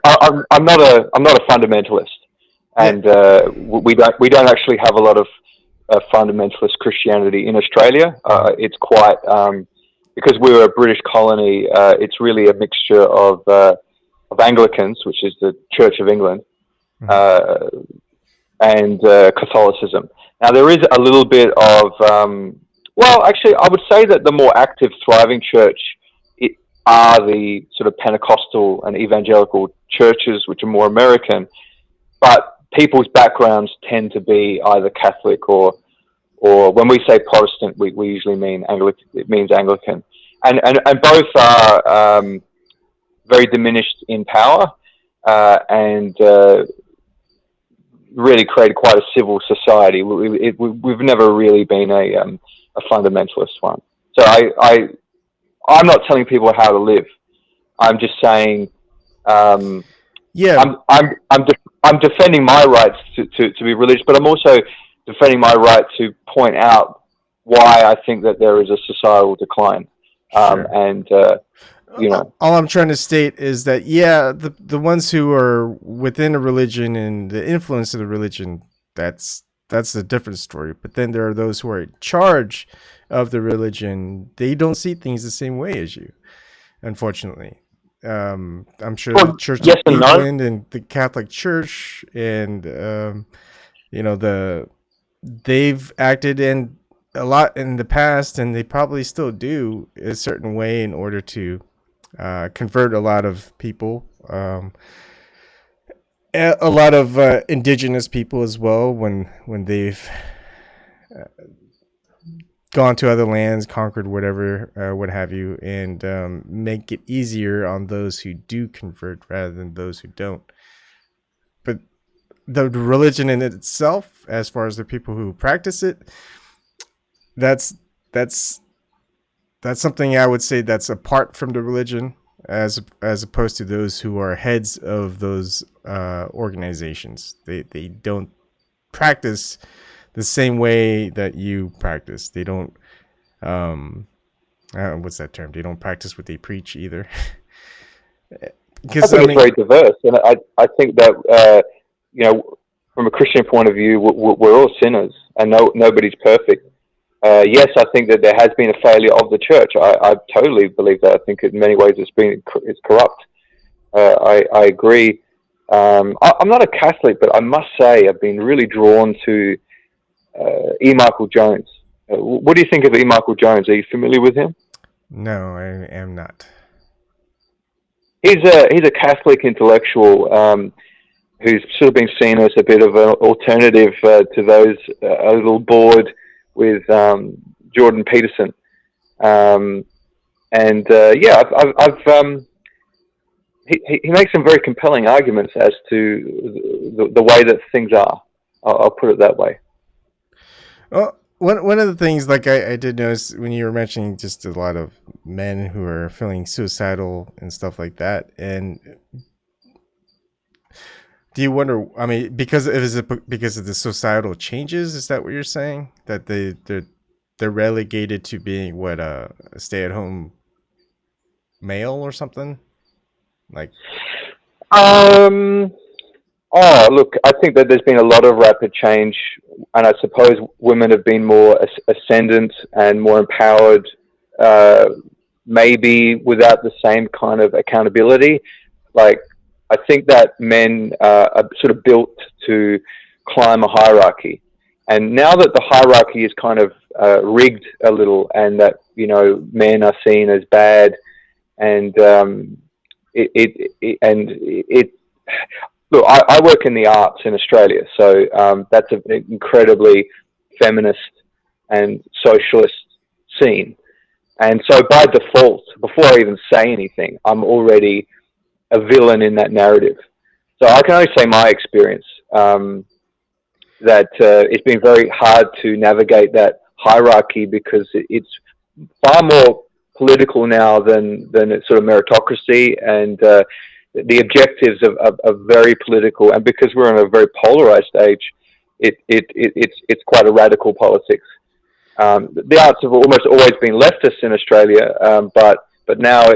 B: not a fundamentalist, and we don't actually have a lot of fundamentalist Christianity in Australia. It's quite because we were a British colony. It's really a mixture of Anglicans, which is the Church of England, and Catholicism. Now there is a little bit of well, actually, I would say that the more active, thriving church are the sort of Pentecostal and evangelical churches, which are more American, but people's backgrounds tend to be either Catholic or when we say Protestant, we usually mean Anglican. It means Anglican, and both are very diminished in power and really created quite a civil society. We've never really been a fundamentalist one. So I'm not telling people how to live. I'm just saying, I'm defending my rights to be religious, but I'm also defending my right to point out why I think that there is a societal decline.
A: Sure.
B: And you know,
A: all I'm trying to state is that the ones who are within a religion and the influence of the religion, that's a different story. But then there are those who are in charge of the religion. They don't see things the same way as you, unfortunately. I'm sure the Church of England and the Catholic Church and they've acted in a lot in the past, and they probably still do a certain way in order to convert a lot of people, a lot of indigenous people as well, when they've gone to other lands, conquered whatever, what have you, and make it easier on those who do convert rather than those who don't. But the religion in itself, as far as the people who practice it, that's something I would say that's apart from the religion, as opposed to those who are heads of those organizations. They don't practice the same way that you practice. They don't what's that term? They don't practice what they preach either.
B: Because it's very diverse, and I think that from a Christian point of view, we're all sinners, and nobody's perfect. Yes, I think that there has been a failure of the church. I totally believe that. I think in many ways it's corrupt. I agree. I'm not a Catholic, but I must say I've been really drawn to E. Michael Jones. What do you think of E. Michael Jones? Are you familiar with him?
A: No, I am not.
B: He's a Catholic intellectual who's sort of been seen as a bit of an alternative to those a little bored with Jordan Peterson, he makes some very compelling arguments as to the way that things are. I'll put it that way.
A: Well, one of the things, like I did notice when you were mentioning just a lot of men who are feeling suicidal and stuff like that, and do you wonder? I mean, because of the societal changes, is that what you're saying? That they're relegated to being what a stay-at-home male or something? Like,
B: oh, look, I think that there's been a lot of rapid change, and I suppose women have been more ascendant and more empowered, maybe without the same kind of accountability. Like, I think that men are sort of built to climb a hierarchy. And now that the hierarchy is kind of rigged a little, and that, men are seen as bad, and look, I work in the arts in Australia, so that's an incredibly feminist and socialist scene. And so by default, before I even say anything, I'm already a villain in that narrative. So I can only say my experience, that it's been very hard to navigate that hierarchy, because it's far more political now than it's sort of meritocracy, and the objectives are very political, and because we're in a very polarized age, it's quite a radical politics. The arts have almost always been leftist in Australia, but now,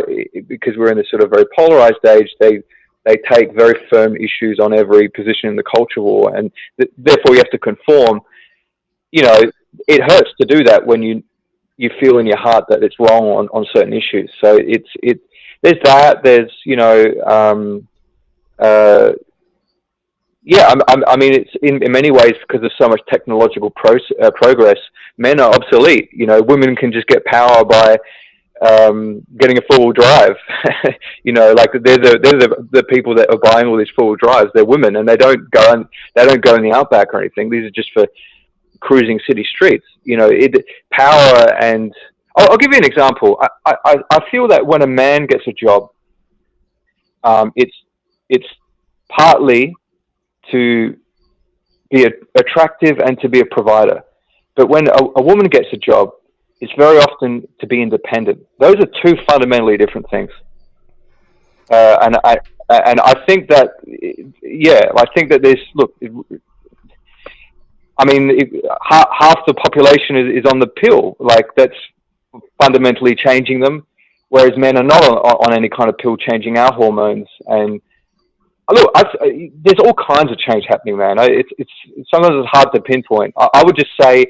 B: because we're in this sort of very polarized age, they take very firm issues on every position in the culture war, and therefore you have to conform. you know, it hurts to do that when you feel in your heart that it's wrong on certain issues. So there's that. There's, you know, yeah, I mean, it's in many ways because of so much technological progress. Men are obsolete. You know, women can just get power by getting a four-wheel drive. You know, like they're the people that are buying all these four-wheel drives. They're women, and they don't go in the outback or anything. These are just for cruising city streets. You know, power and I'll give you an example. I feel that when a man gets a job, it's partly to be attractive and to be a provider. But when a woman gets a job, it's very often to be independent. Those are two fundamentally different things. And I think that, yeah, I think that there's, look, I mean, half the population is on the pill. Like, that's fundamentally changing them, whereas men are not on any kind of pill changing our hormones. And look, there's all kinds of change happening, man. It's sometimes it's hard to pinpoint. I would just say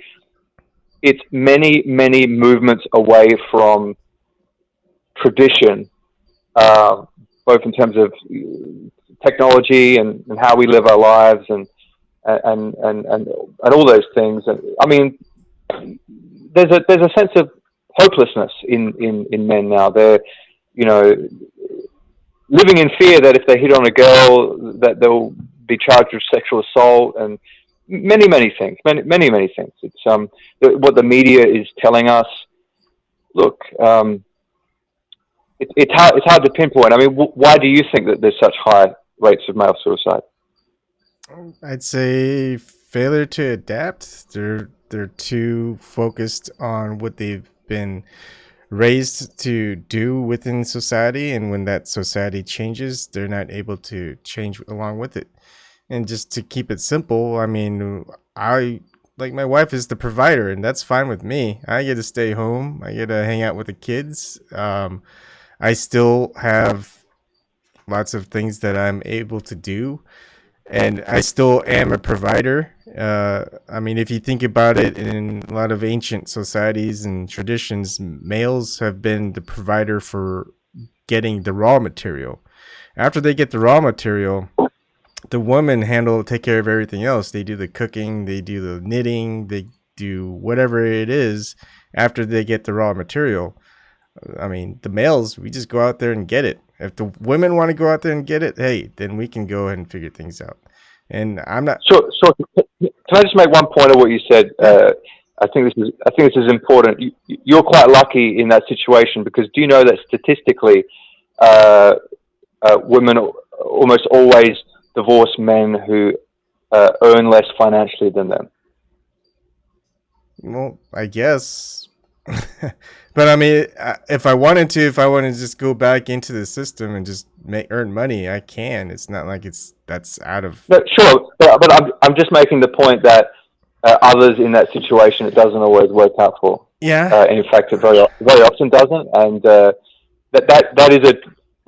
B: it's many movements away from tradition, both in terms of technology and how we live our lives and all those things. And I mean, there's a sense of hopelessness in men now. They're, you know, living in fear that if they hit on a girl, that they'll be charged with sexual assault and many things. Many things. It's what the media is telling us. Look, it's hard to pinpoint. I mean, why do you think that there's such high rates of male suicide?
A: I'd say failure to adapt. They're too focused on what they've been raised to do within society, and when that society changes, they're not able to change along with it. And just to keep it simple, I mean, my wife is the provider, and that's fine with me. I get to stay home. I get to hang out with the kids. I still have lots of things that I'm able to do, and I still am a provider. I mean, if you think about it, in a lot of ancient societies and traditions, males have been the provider for getting the raw material. After they get the raw material, the women take care of everything else. They do the cooking, they do the knitting, they do whatever it is after they get the raw material. I mean, the males, we just go out there and get it. If the women want to go out there and get it, hey, then we can go ahead and figure things out. And I'm not
B: sure. Can I just make one point of what you said? I think this is important. You're quite lucky in that situation, because do you know that statistically, women almost always divorce men who earn less financially than them?
A: Well, I guess. But I mean, if I wanted to just go back into the system and just earn money, I can. It's not like that's out of.
B: No, sure, but I'm just making the point that others in that situation, it doesn't always work out for.
A: Yeah.
B: In fact, it very often doesn't, and that is a.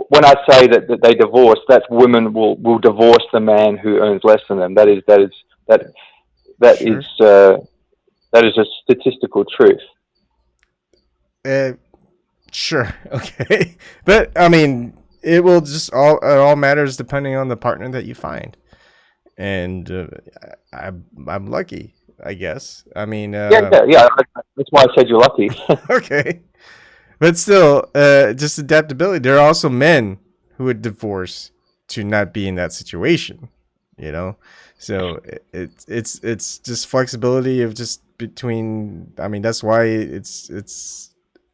B: When I say that they divorce, that's women will divorce the man who earns less than them. That is a statistical truth.
A: Sure. Okay. But I mean, it all matters depending on the partner that you find. And I'm lucky, I guess. I mean,
B: yeah. That's why I said you're lucky.
A: Okay. But still, just adaptability. There are also men who would divorce to not be in that situation, you know? So it's just flexibility of just between, I mean, that's why it's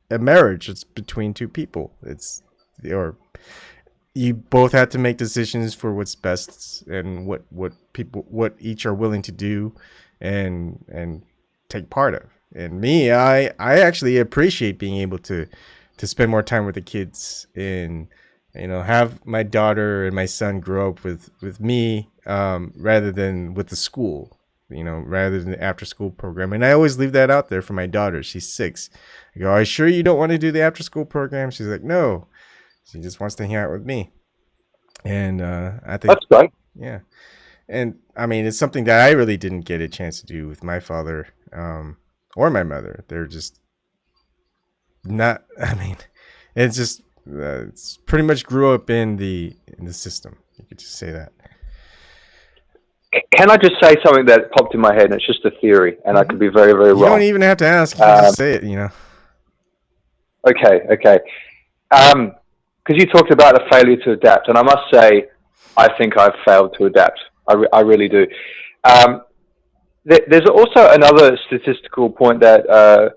A: a marriage. It's between two people. Or you both have to make decisions for what's best and what each are willing to do and take part of. And me, I actually appreciate being able to spend more time with the kids and, you know, have my daughter and my son grow up with me, rather than with the school, you know, rather than the after school program. And I always leave that out there for my daughter. She's 6. I go, "Are you sure you don't want to do the after school program?" She's like, "No." She just wants to hang out with me. And I think
B: that's great.
A: Yeah. And I mean, it's something that I really didn't get a chance to do with my father. or my mother. They're just not. I mean, it's just it's pretty much grew up in the system. You could just say that.
B: Can I just say something that popped in my head, and it's just a theory, and I could be very, very wrong.
A: You don't even have to ask. You can just say it,
B: Okay. Because you talked about a failure to adapt, and I must say, I think I've failed to adapt. I really do. There's also another statistical point that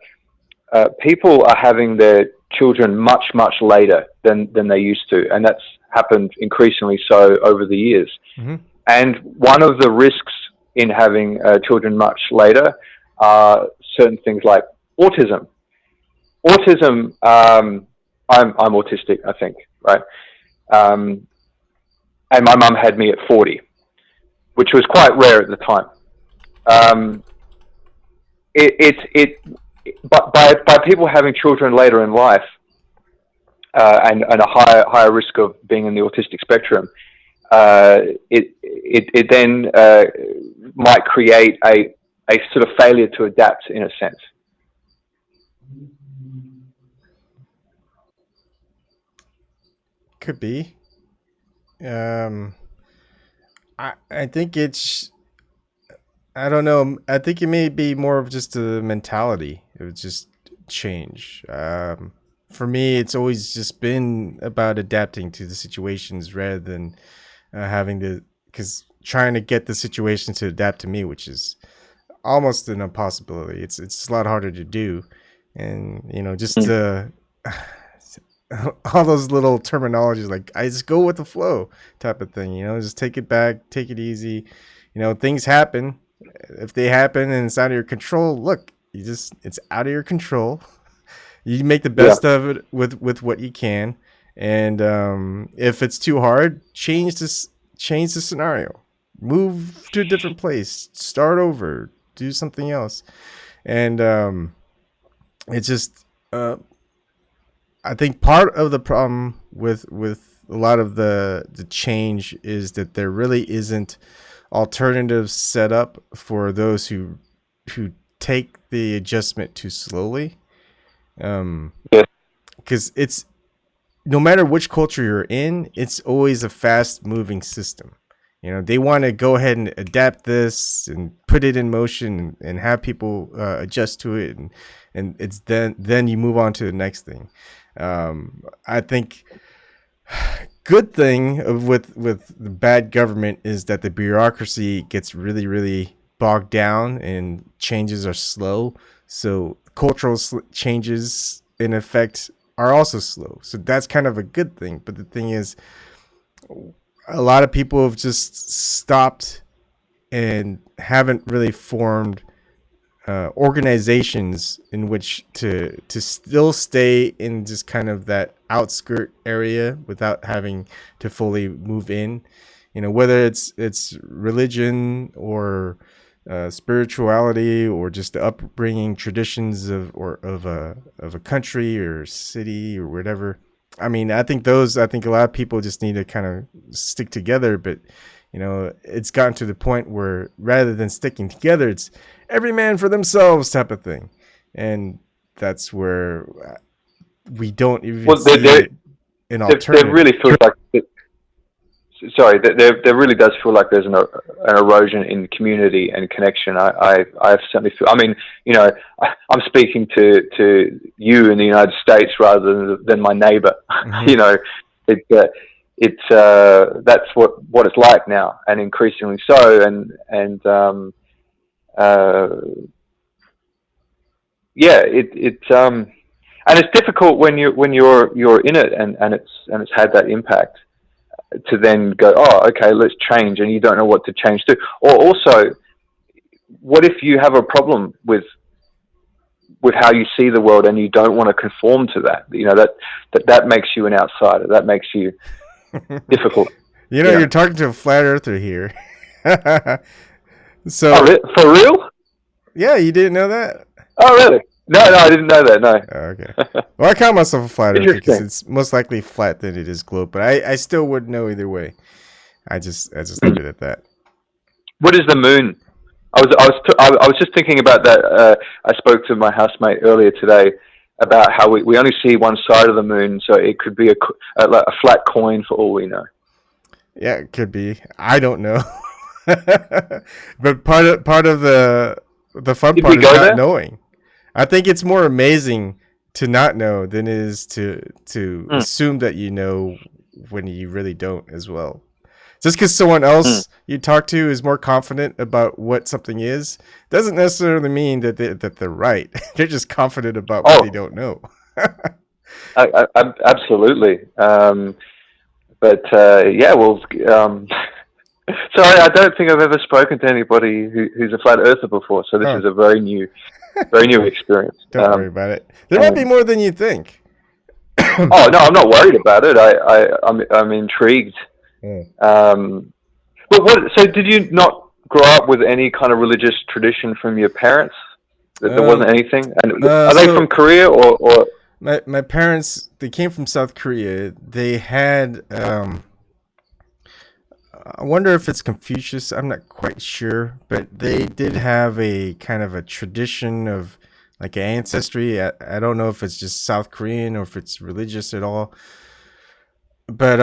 B: people are having their children much, much later than they used to, and that's happened increasingly so over the years.
A: Mm-hmm.
B: And one of the risks in having children much later are certain things like autism. Autism, I'm autistic, I think, right? And my mum had me at 40, which was quite rare at the time. But by people having children later in life and a higher risk of being in the autistic spectrum, it then might create a sort of failure to adapt in a sense.
A: Could be. I think it's. I don't know. I think it may be more of just a mentality. It would just change. For me, it's always just been about adapting to the situations rather than having to, because trying to get the situation to adapt to me, which is almost an impossibility. It's a lot harder to do, and just all those little terminologies like I just go with the flow type of thing. Just take it back, take it easy. Things happen. If they happen and it's out of your control, look, it's out of your control. You make the best of it with what you can. And if it's too hard, change the scenario, move to a different place, start over, do something else. And it's just I think part of the problem with a lot of the change is that there really isn't alternatives set up for those who take the adjustment too slowly. Because it's, no matter which culture you're in, it's always a fast moving system. They want to go ahead and adapt this and put it in motion and have people adjust to it, and it's then you move on to the next thing. I think good thing with the bad government is that the bureaucracy gets really, really bogged down and changes are slow. So cultural changes in effect are also slow. So that's kind of a good thing. But the thing is, a lot of people have just stopped and haven't really formed organizations in which to still stay in just kind of that outskirt area without having to fully move in. Whether it's religion or spirituality or just the upbringing traditions of a country or city or whatever. I mean, I think a lot of people just need to kind of stick together, but it's gotten to the point where rather than sticking together, it's every man for themselves type of thing. And that's where we don't even see an alternative.
B: There really feels like there really does feel like there's an erosion in community and connection. I certainly feel. I mean, I'm speaking to you in the United States rather than my neighbor. Mm-hmm. It's that's what it's like now, and increasingly so. And it's difficult when you're in it and it's had that impact to then go, oh, okay, let's change, and you don't know what to change to. Or also, what if you have a problem with how you see the world and you don't want to conform to that? That makes you an outsider. That makes you difficult.
A: You're talking to a flat earther here. So
B: for real?
A: Yeah, you didn't know that?
B: Oh, really? No, I didn't know that. No.
A: Okay. Well, I count myself a flat earther because it's most likely flat than it is globe, but I still wouldn't know either way. I just leave it at that.
B: What is the moon? I was just thinking about that. I spoke to my housemate earlier today about how we only see one side of the moon, so it could be like a flat coin for all we know.
A: Yeah, it could be. I don't know. But part of the fun
B: Did
A: part
B: we
A: is
B: go
A: not
B: there?
A: knowing. I think it's more amazing to not know than it is to
B: Mm,
A: assume that you know when you really don't as well. Just because someone
B: mm.
A: else you talk to is more confident about what something is doesn't necessarily mean that they're right. They're just confident about what they
B: Oh,
A: don't know.
B: absolutely. But yeah, well, sorry, I don't think I've ever spoken to anybody who's a flat earther before, so this
A: Oh,
B: is a very new experience.
A: don't worry about it. There might be
B: And
A: more than you think.
B: oh no, I'm not worried about it. I'm intrigued.
A: Mm.
B: Um, but what? So did you not grow up with any kind of religious tradition from your parents? That there wasn't
A: Um,
B: anything. And are they from
A: so
B: Korea or?
A: my parents, they came from South Korea. They had I wonder if it's Confucius. I'm not quite sure, but they did have a kind of a tradition of like an ancestry. I don't know if it's just South Korean or if it's religious at all. But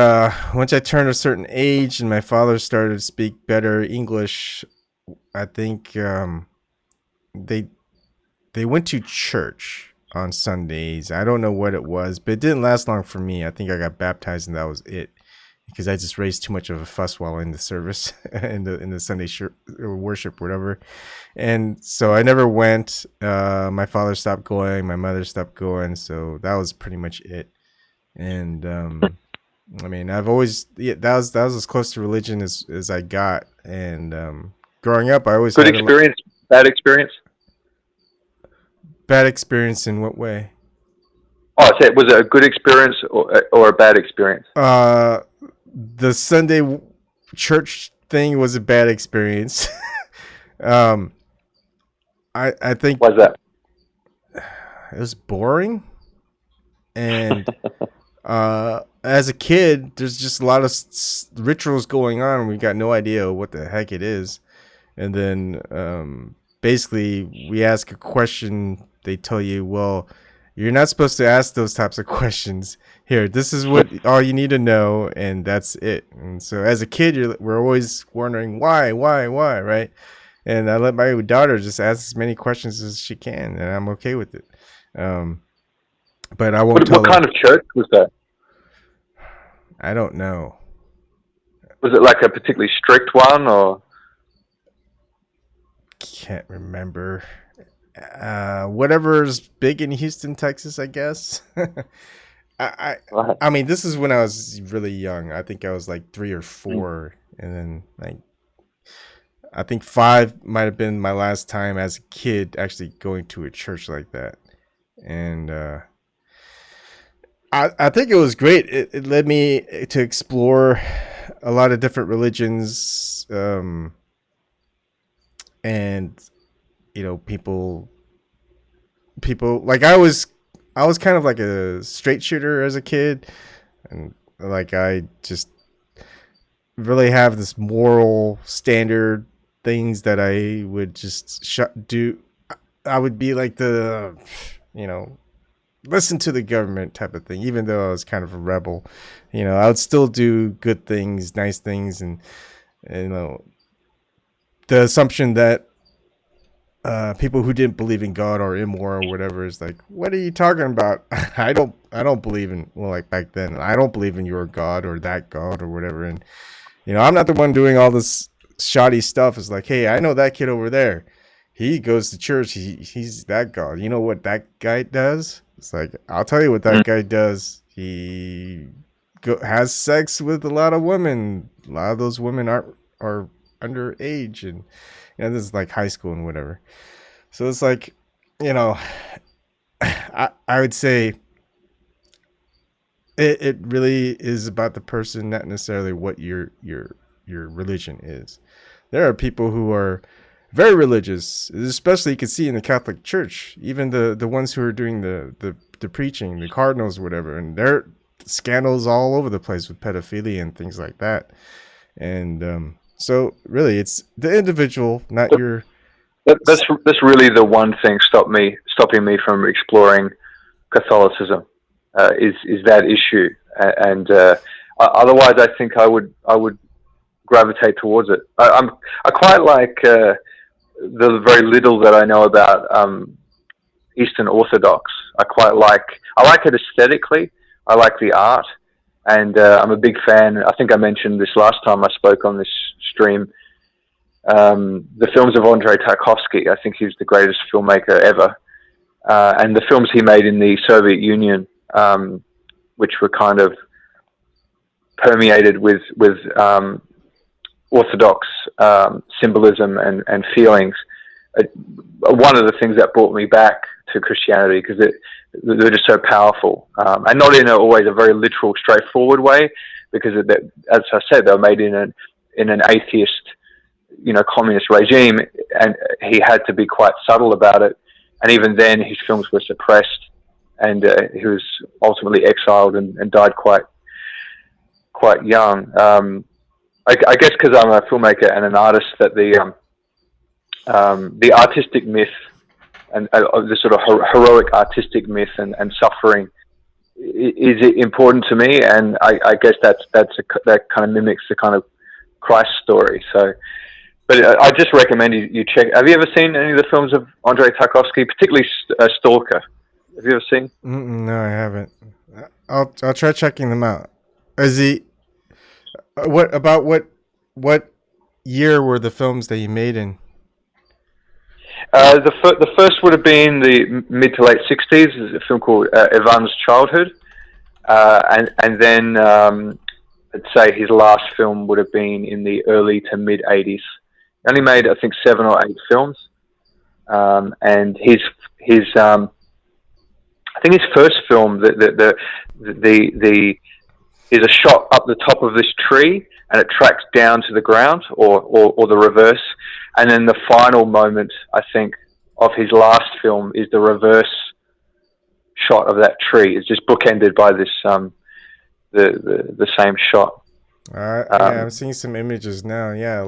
A: once I turned a certain age and my father started to speak better English, I think they they went to church on Sundays. I don't know what it was, but it didn't last long for me. I think I got baptized and that was it because I just raised too much of a fuss while in the service in the Sunday worship, whatever. And so I never went. My father stopped going. My mother stopped going. So that was pretty much it. And I mean, I've always that was as close to religion as I got. And growing up, I always
B: Good
A: had a
B: experience, bad experience?
A: bad experience. In what way?
B: Oh, I said, was it a good experience or a bad experience?
A: The Sunday church thing was a bad experience. um, I think
B: Why's that?
A: it was boring, and as a kid, there's just a lot of rituals going on, and we got no idea what the heck it is. And then basically, we ask a question, they tell you, well, you're not supposed to ask those types of questions. Here, this is what all you need to know, and that's it. And so, as a kid, we're always wondering why, right? And I let my daughter just ask as many questions as she can, and I'm okay with it. Um, but I won't tell
B: What
A: her.
B: kind of church was that?
A: I don't know.
B: Was it like a particularly strict one or?
A: Can't remember. Whatever's big in Houston, Texas, I guess. I I mean, this is when I was really young. I think I was like 3 or 4, and then like I think 5 might have been my last time as a kid actually going to a church like that. And I think it was great. It led me to explore a lot of different religions, and people like I was kind of like a straight shooter as a kid, and like I just really have this moral standard things that I would just do. I would be like the you know listen to the government type of thing, even though I was kind of a rebel. I would still do good things, nice things, and the assumption that people who didn't believe in God or immoral or whatever is like, what are you talking about? I don't believe in, well, like back then, I don't believe in your God or that God or whatever. And I'm not the one doing all this shoddy stuff. It's like, hey, I know that kid over there. He goes to church. He's that God. You know what that guy does? It's like, I'll tell you what that guy does. He has sex with a lot of women. A lot of those women are underage, and this is like high school and whatever. So it's like, I would say it really is about the person, not necessarily what your religion is. There are people who are very religious, especially you can see in the Catholic Church, even the ones who are doing the preaching, the cardinals, whatever, and there are scandals all over the place with pedophilia and things like that. And so really, it's the individual, not
B: But
A: your
B: That's really the one thing stopping me from exploring Catholicism, is that issue, and otherwise I think I would gravitate towards it. I quite like the very little that I know about Eastern Orthodox. I like it aesthetically. I like the art, and I'm a big fan. I think I mentioned this last time I spoke on this stream. The films of Andrei Tarkovsky. I think he's the greatest filmmaker ever, and the films he made in the Soviet Union, which were kind of permeated with Orthodox symbolism and feelings. One of the things that brought me back to Christianity, because they're just so powerful, and not in always a very literal, straightforward way, because as I said, they were made in an atheist, communist regime, and he had to be quite subtle about it. And even then, his films were suppressed, and he was ultimately exiled and died quite young. I guess because I'm a filmmaker and an artist, that the artistic myth and the sort of heroic artistic myth and suffering is important to me, and I guess that kind of mimics the kind of Christ story. So, but I just recommend you check. Have you ever seen any of the films of Andrei Tarkovsky, particularly Stalker? Have you ever seen?
A: No, I haven't. I'll try checking them out. Is he? What year were the films that he made in?
B: The first would have been the mid to late 60s. It's a film called Ivan's Childhood, and then I'd say his last film would have been in the early to mid 80s. He only made, I think, 7 or 8 films, and his I think his first film, is a shot up the top of this tree, and it tracks down to the ground, or the reverse. And then the final moment, I think, of his last film is the reverse shot of that tree. It's just bookended by this the same shot.
A: Yeah, I'm seeing some images now. Yeah, a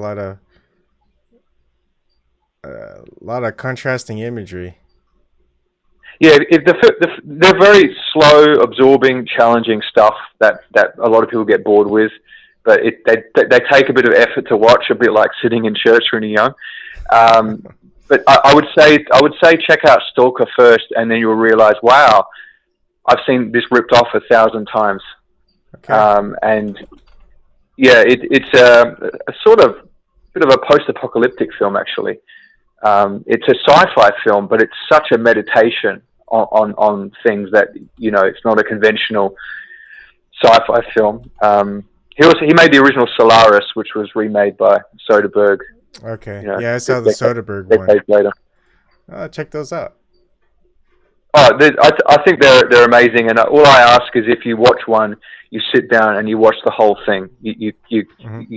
A: lot of contrasting imagery.
B: Yeah, they're very slow, absorbing, challenging stuff that a lot of people get bored with. But they take a bit of effort to watch, a bit like sitting in church when you're young. But I would say check out Stalker first, and then you'll realize, wow, I've seen this ripped off 1,000 times. Okay. And yeah, it's a sort of bit of a post-apocalyptic film, actually. It's a sci-fi film, but it's such a meditation on things that, it's not a conventional sci-fi film. He made the original Solaris, which was remade by Soderbergh.
A: Okay. I saw the Soderbergh one.
B: Decades later.
A: Check those out.
B: Oh, I think they're amazing, and all I ask is if you watch one, you sit down and you watch the whole thing. You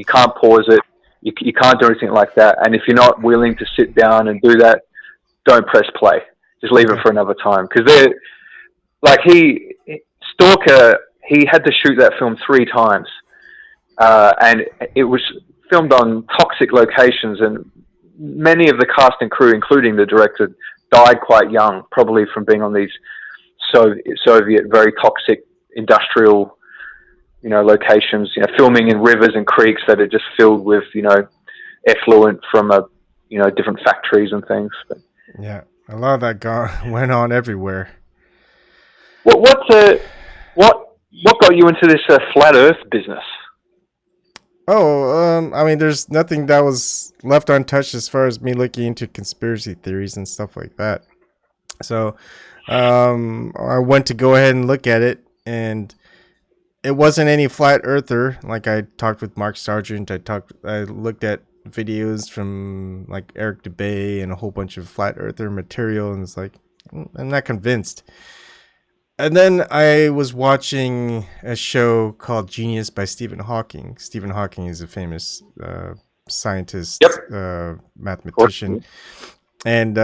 B: can't pause it. You can't do anything like that. And if you're not willing to sit down and do that, don't press play. Just leave it for another time. Because Stalker, he had to shoot that film 3 times. And it was filmed on toxic locations, and many of the cast and crew, including the director, died quite young, probably from being on these Soviet, very toxic industrial, locations, filming in rivers and creeks that are just filled with, effluent from different factories and things. But,
A: yeah, a lot of that went on everywhere.
B: What got you into this flat Earth business?
A: There's nothing that was left untouched as far as me looking into conspiracy theories and stuff like that. So, I went to go ahead and look at it, and it wasn't any flat earther. Like, I talked with Mark Sargent. I looked at videos from like Eric DeBay and a whole bunch of flat earther material, and it's like, I'm not convinced. And then I was watching a show called Genius by Stephen Hawking. Stephen Hawking is a famous scientist, mathematician. And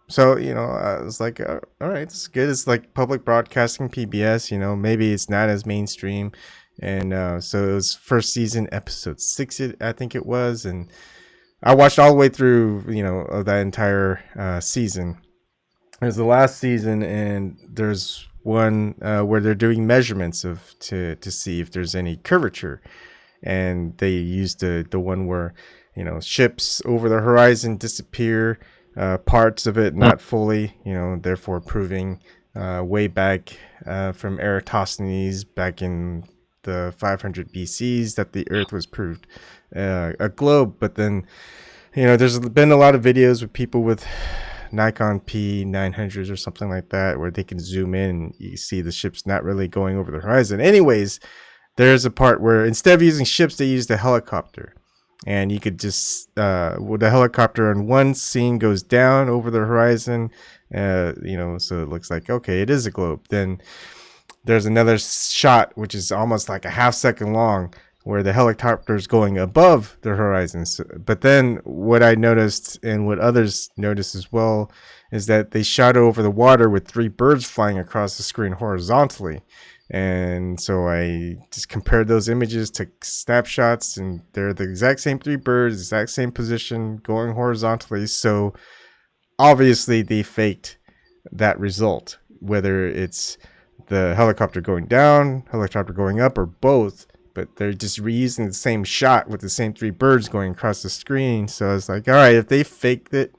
A: so, I was like, all right, this is good. It's like public broadcasting, PBS, maybe it's not as mainstream. And so it was first season, episode 6, I think it was. And I watched all the way through, of that entire season. There's the last season, and there's one where they're doing measurements to see if there's any curvature, and they used the one where ships over the horizon disappear, parts of it not fully, therefore proving way back from Eratosthenes back in the 500 BCs that the Earth was proved a globe. But then there's been a lot of videos with people with Nikon P900s or something like that where they can zoom in and you see the ships not really going over the horizon. Anyways, there's a part where instead of using ships, they used a helicopter. And you could just, with the helicopter in one scene goes down over the horizon, so it looks like, okay, it is a globe. Then there's another shot, which is almost like a half second long, where the helicopter is going above the horizon. But then what I noticed, and what others noticed as well, is that they shot over the water with 3 birds flying across the screen horizontally. And so I just compared those images, took snapshots, and they're the exact same 3 birds, exact same position, going horizontally. So obviously they faked that result, whether it's the helicopter going down, helicopter going up, or both. But they're just reusing the same shot with the same 3 birds going across the screen. So I was like, all right, if they faked it,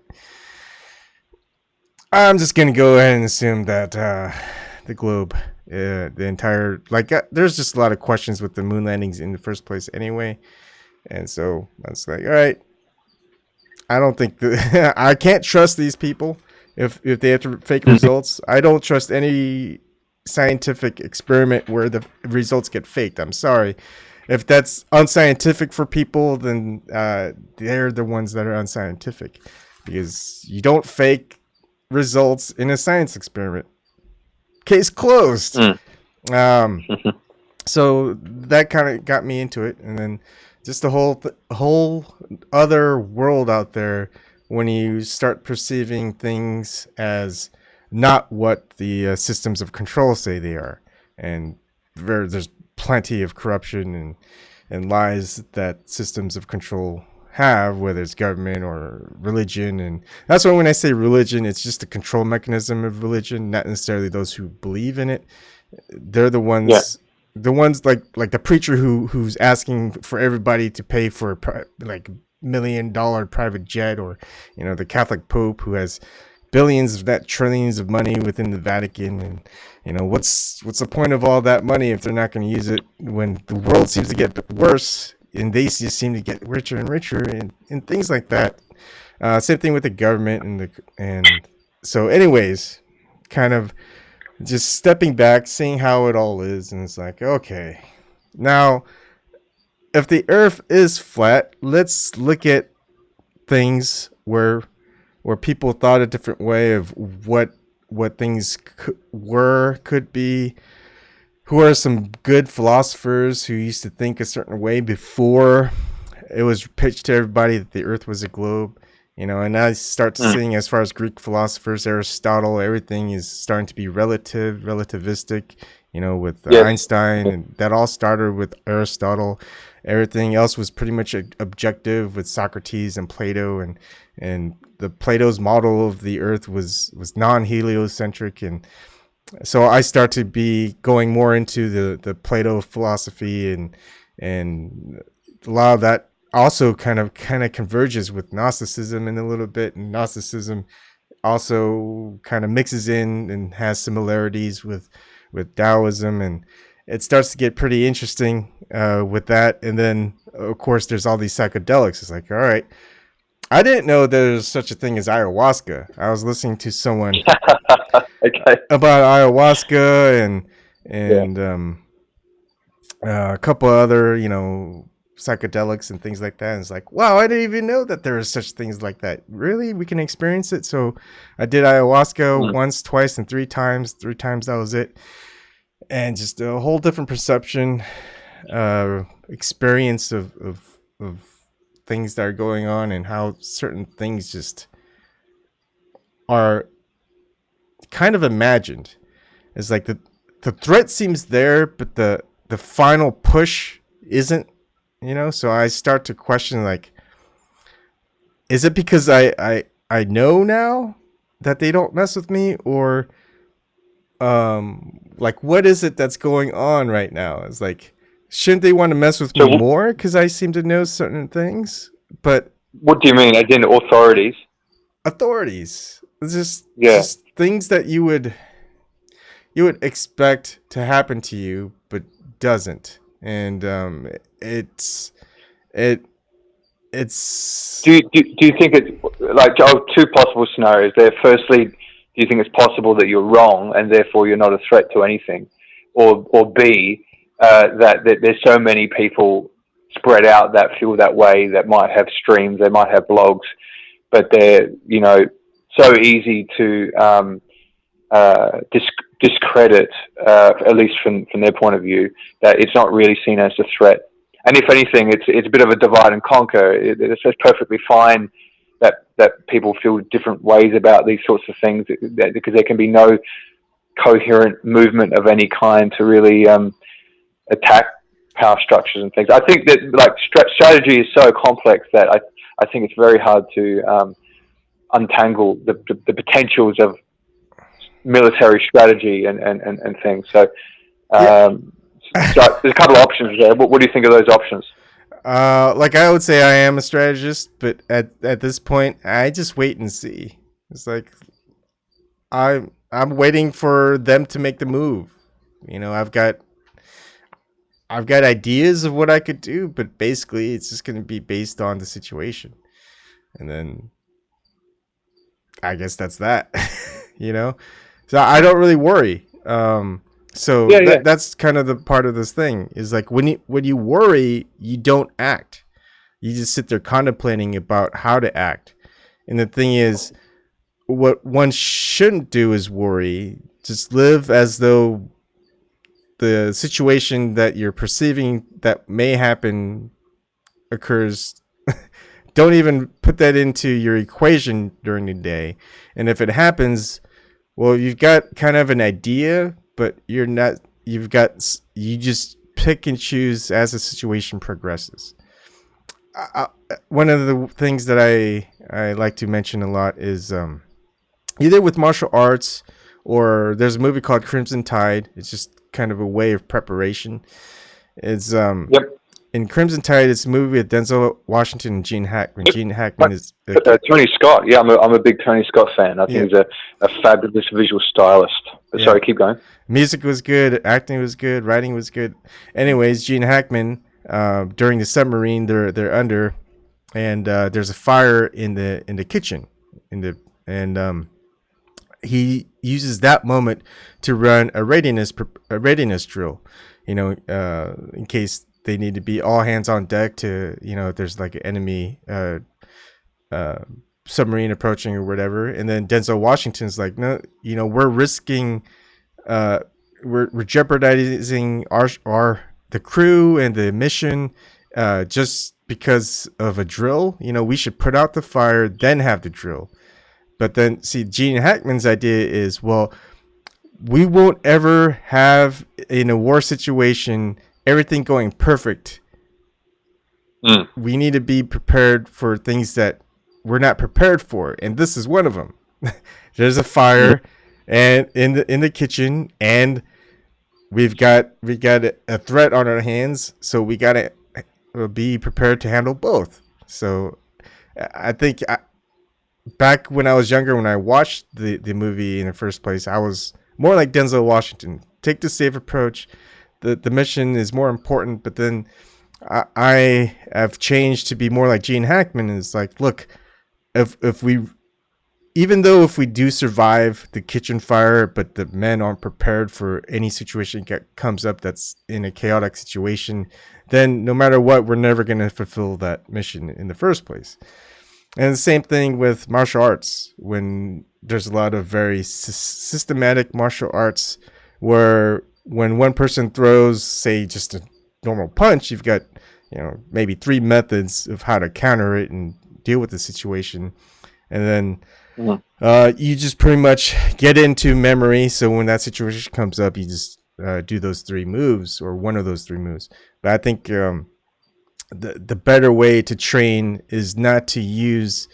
A: I'm just going to go ahead and assume that the globe, the entire, there's just a lot of questions with the moon landings in the first place anyway. And so I was like, all right, I don't think I can't trust these people if they have to fake results. I don't trust any scientific experiment where the results get faked. I'm sorry. If that's unscientific for people, then they're the ones that are unscientific, because you don't fake results in a science experiment. Case closed. So that kind of got me into it, and then just the whole other world out there when you start perceiving things as not what the systems of control say they are, and there's plenty of corruption and lies that systems of control have, whether it's government or religion. And that's why when I say religion, it's just a control mechanism of religion, not necessarily those who believe in it. They're the ones, like the preacher who's asking for everybody to pay for like $1 million private jet, or the Catholic Pope who has billions, if not trillions, of money within the Vatican. And what's the point of all that money if they're not going to use it when the world seems to get worse and they just seem to get richer and richer, and things like that. Same thing with the government and so anyways, kind of just stepping back, seeing how it all is, and it's like, okay, now if the Earth is flat, let's look at things where people thought a different way of what things could be. Who are some good philosophers who used to think a certain way before it was pitched to everybody that the Earth was a globe? And I start seeing, as far as Greek philosophers, Aristotle, everything is starting to be relativistic, with Einstein, and that all started with Aristotle. Everything else was pretty much objective with Socrates and Plato, and the Plato's model of the Earth was non-heliocentric. And so I start to be going more into the Plato philosophy, and a lot of that also kind of converges with Gnosticism in a little bit, and Gnosticism also kind of mixes in and has similarities with Taoism, and it starts to get pretty interesting with that. And then of course there's all these psychedelics. It's like, all right, I didn't know there's such a thing as ayahuasca. I was listening to someone about ayahuasca and a couple other psychedelics and things like that. And it's like, wow, I didn't even know that there was such things like that. Really, we can experience it. So I did ayahuasca once, twice, and 3 times. 3 times, that was it. And just a whole different perception, experience of things that are going on, and how certain things just are kind of imagined. It's like the threat seems there, but the final push isn't. So I start to question, like, is it because I know now that they don't mess with me, or like what is it that's going on right now? It's like, shouldn't they want to mess with
B: So,
A: me more because I seem to know certain things? But
B: what do you mean? As in authorities?
A: authorities, it's
B: Yeah.
A: just things that you would expect to happen to you, but doesn't. And it's it it's
B: Do you think it's like two possible scenarios there? Firstly, do you think it's possible that you're wrong and therefore you're not a threat to anything, or B, that there's so many people spread out that feel that way, that might have streams, they might have blogs, but they're so easy to discredit, at least from their point of view, that it's not really seen as a threat. And if anything, it's a bit of a divide and conquer. It's just perfectly fine that people feel different ways about these sorts of things, because there can be no coherent movement of any kind to really attack power structures and things. I think that like strategy is so complex that I think it's very hard to untangle the potentials of military strategy and things. So,
A: yeah.
B: so there's a couple of options there. What do you think of those options?
A: Like I would say I am a strategist, but at this point I just wait and see. It's like I'm waiting for them to make the move. I've got ideas of what I could do, but basically it's just going to be based on the situation. And then I guess that's that. So I don't really worry. So that's kind of the part of this thing, is like when you worry, you don't act. You just sit there contemplating about how to act. And the thing is, what one shouldn't do is worry. Just live as though the situation that you're perceiving that may happen occurs. Don't even put that into your equation during the day. And if it happens, well, you've got kind of an idea, but you're not. You just pick and choose as the situation progresses. One of the things that I like to mention a lot is either with martial arts, or there's a movie called Crimson Tide. It's just kind of a way of preparation. It's in Crimson Tide, it's a movie with Denzel Washington and Gene Hackman. Gene Hackman is
B: Tony Scott. Yeah, I'm a big Tony Scott fan. I think he's a fabulous visual stylist. But sorry, keep going.
A: Music was good, acting was good, writing was good. Anyways, Gene Hackman, during the submarine, they're under, and there's a fire in the kitchen, and he uses that moment to run a readiness drill, in case they need to be all hands on deck to, if there's like an enemy submarine approaching or whatever. And then Denzel Washington's like, no, we're risking, we're jeopardizing the crew and the mission just because of a drill. We should put out the fire, then have the drill. But then, see, Gene Hackman's idea is, well, we won't ever have, in a war situation, everything going perfect. We need to be prepared for things that we're not prepared for, and this is one of them. There's a fire, and in the kitchen, and we've got a threat on our hands, so we gotta be prepared to handle both. So I think back when I was younger, when I watched the movie in the first place, I was more like Denzel Washington. Take the safe approach. The mission is more important, but then I have changed to be more like Gene Hackman. It's like, look, if we do survive the kitchen fire, but the men aren't prepared for any situation that comes up that's in a chaotic situation, then no matter what, we're never going to fulfill that mission in the first place. And the same thing with martial arts, when there's a lot of very systematic martial arts where when one person throws, say, just a normal punch, you've got, maybe 3 methods of how to counter it and deal with the situation. And then you just pretty much get into memory. So when that situation comes up, you just do those 3 moves, or one of those 3 moves. But I think the better way to train is not to use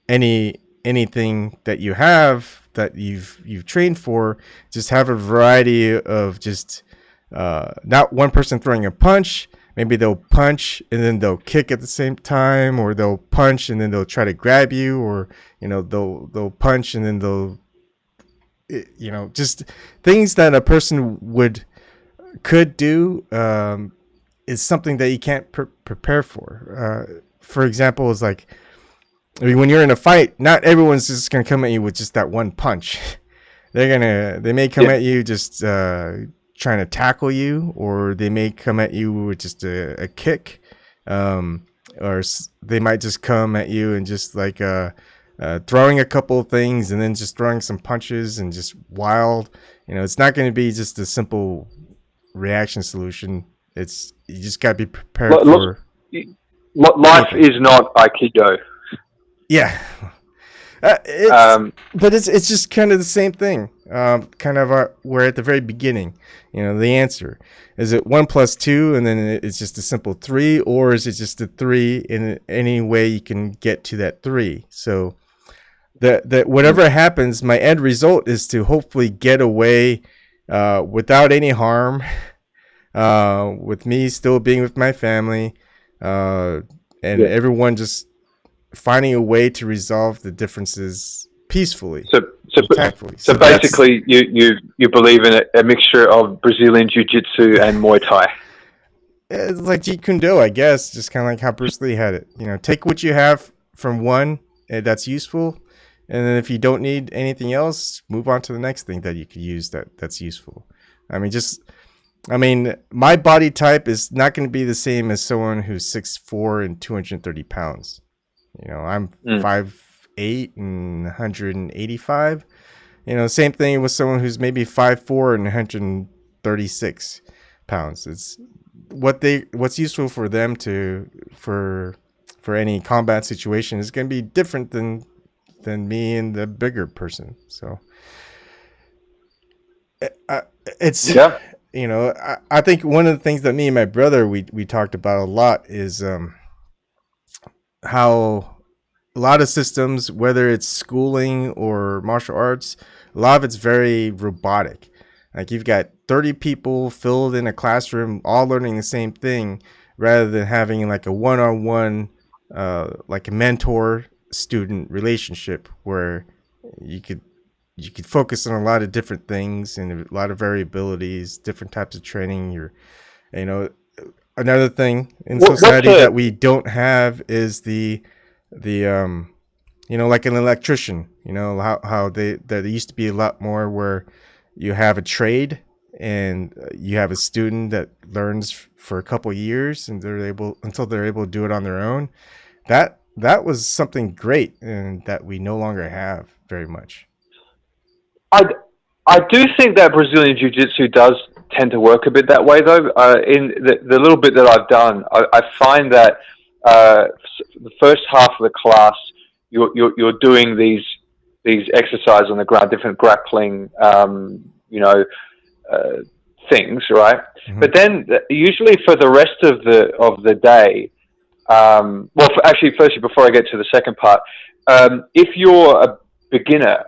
A: anything that you have that you've trained for. Just have a variety of just not one person throwing a punch. Maybe they'll punch and then they'll kick at the same time, or they'll punch and then they'll try to grab you, or they'll punch and then they'll just things that a person could do is something that you can't prepare for. For example, is like, I mean, when you're in a fight, not everyone's just gonna come at you with just that one punch. They may come at you just trying to tackle you, or they may come at you with just a kick, or they might just come at you and just like throwing a couple of things and then just throwing some punches and just wild. It's not going to be just a simple reaction solution. You just got to be prepared for.
B: Life is not Aikido.
A: Yeah. But it's just kind of the same thing. We're at the very beginning. The answer is it 1 + 2, and then it's just a simple 3, or is it just a 3 in any way you can get to that 3? So that whatever happens, my end result is to hopefully get away without any harm, with me still being with my family, and everyone just finding a way to resolve the differences peacefully.
B: So basically, you believe in a mixture of Brazilian Jiu-Jitsu and Muay Thai.
A: It's like Jeet Kune Do, I guess, just kind of like how Bruce Lee had it. Take what you have from one that's useful, and then if you don't need anything else, move on to the next thing that you could use that's useful. I mean, my body type is not going to be the same as someone who's 6'4" and 230 pounds. I'm 5'8" and 185. Same thing with someone who's maybe 5'4" and 136 pounds. It's what's useful for them for any combat situation is going to be different than me and the bigger person. So it's I think one of the things that me and my brother we talked about a lot is how a lot of systems, whether it's schooling or martial arts, a lot of it's very robotic. Like you've got 30 people filled in a classroom all learning the same thing, rather than having like a one-on-one like a mentor student relationship where you could focus on a lot of different things and a lot of variabilities, different types of training. Another thing in society that we don't have is the like an electrician. How there used to be a lot more where you have a trade and you have a student that learns for a couple years and until they're able to do it on their own. That was something great, and that we no longer have very much.
B: I do think that Brazilian Jiu-Jitsu does tend to work a bit that way, though. In the little bit that I've done, I find that the first half of the class, you're doing these exercises on the ground, different grappling, things, right? Mm-hmm. But then usually for the rest of the day, firstly, before I get to the second part, if you're a beginner,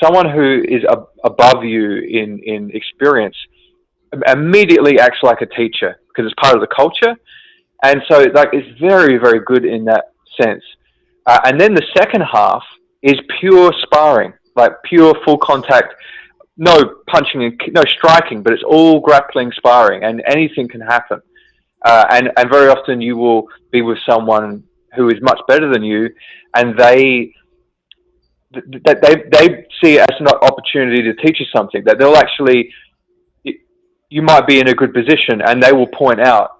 B: someone who is above you in experience, immediately acts like a teacher because it's part of the culture, and so it's very, very good in that sense. And then the second half is pure sparring, like pure full contact, no punching and no striking, but it's all grappling sparring, and anything can happen. And very often you will be with someone who is much better than you, and they see it as an opportunity to teach you something, that they'll actually, you might be in a good position and they will point out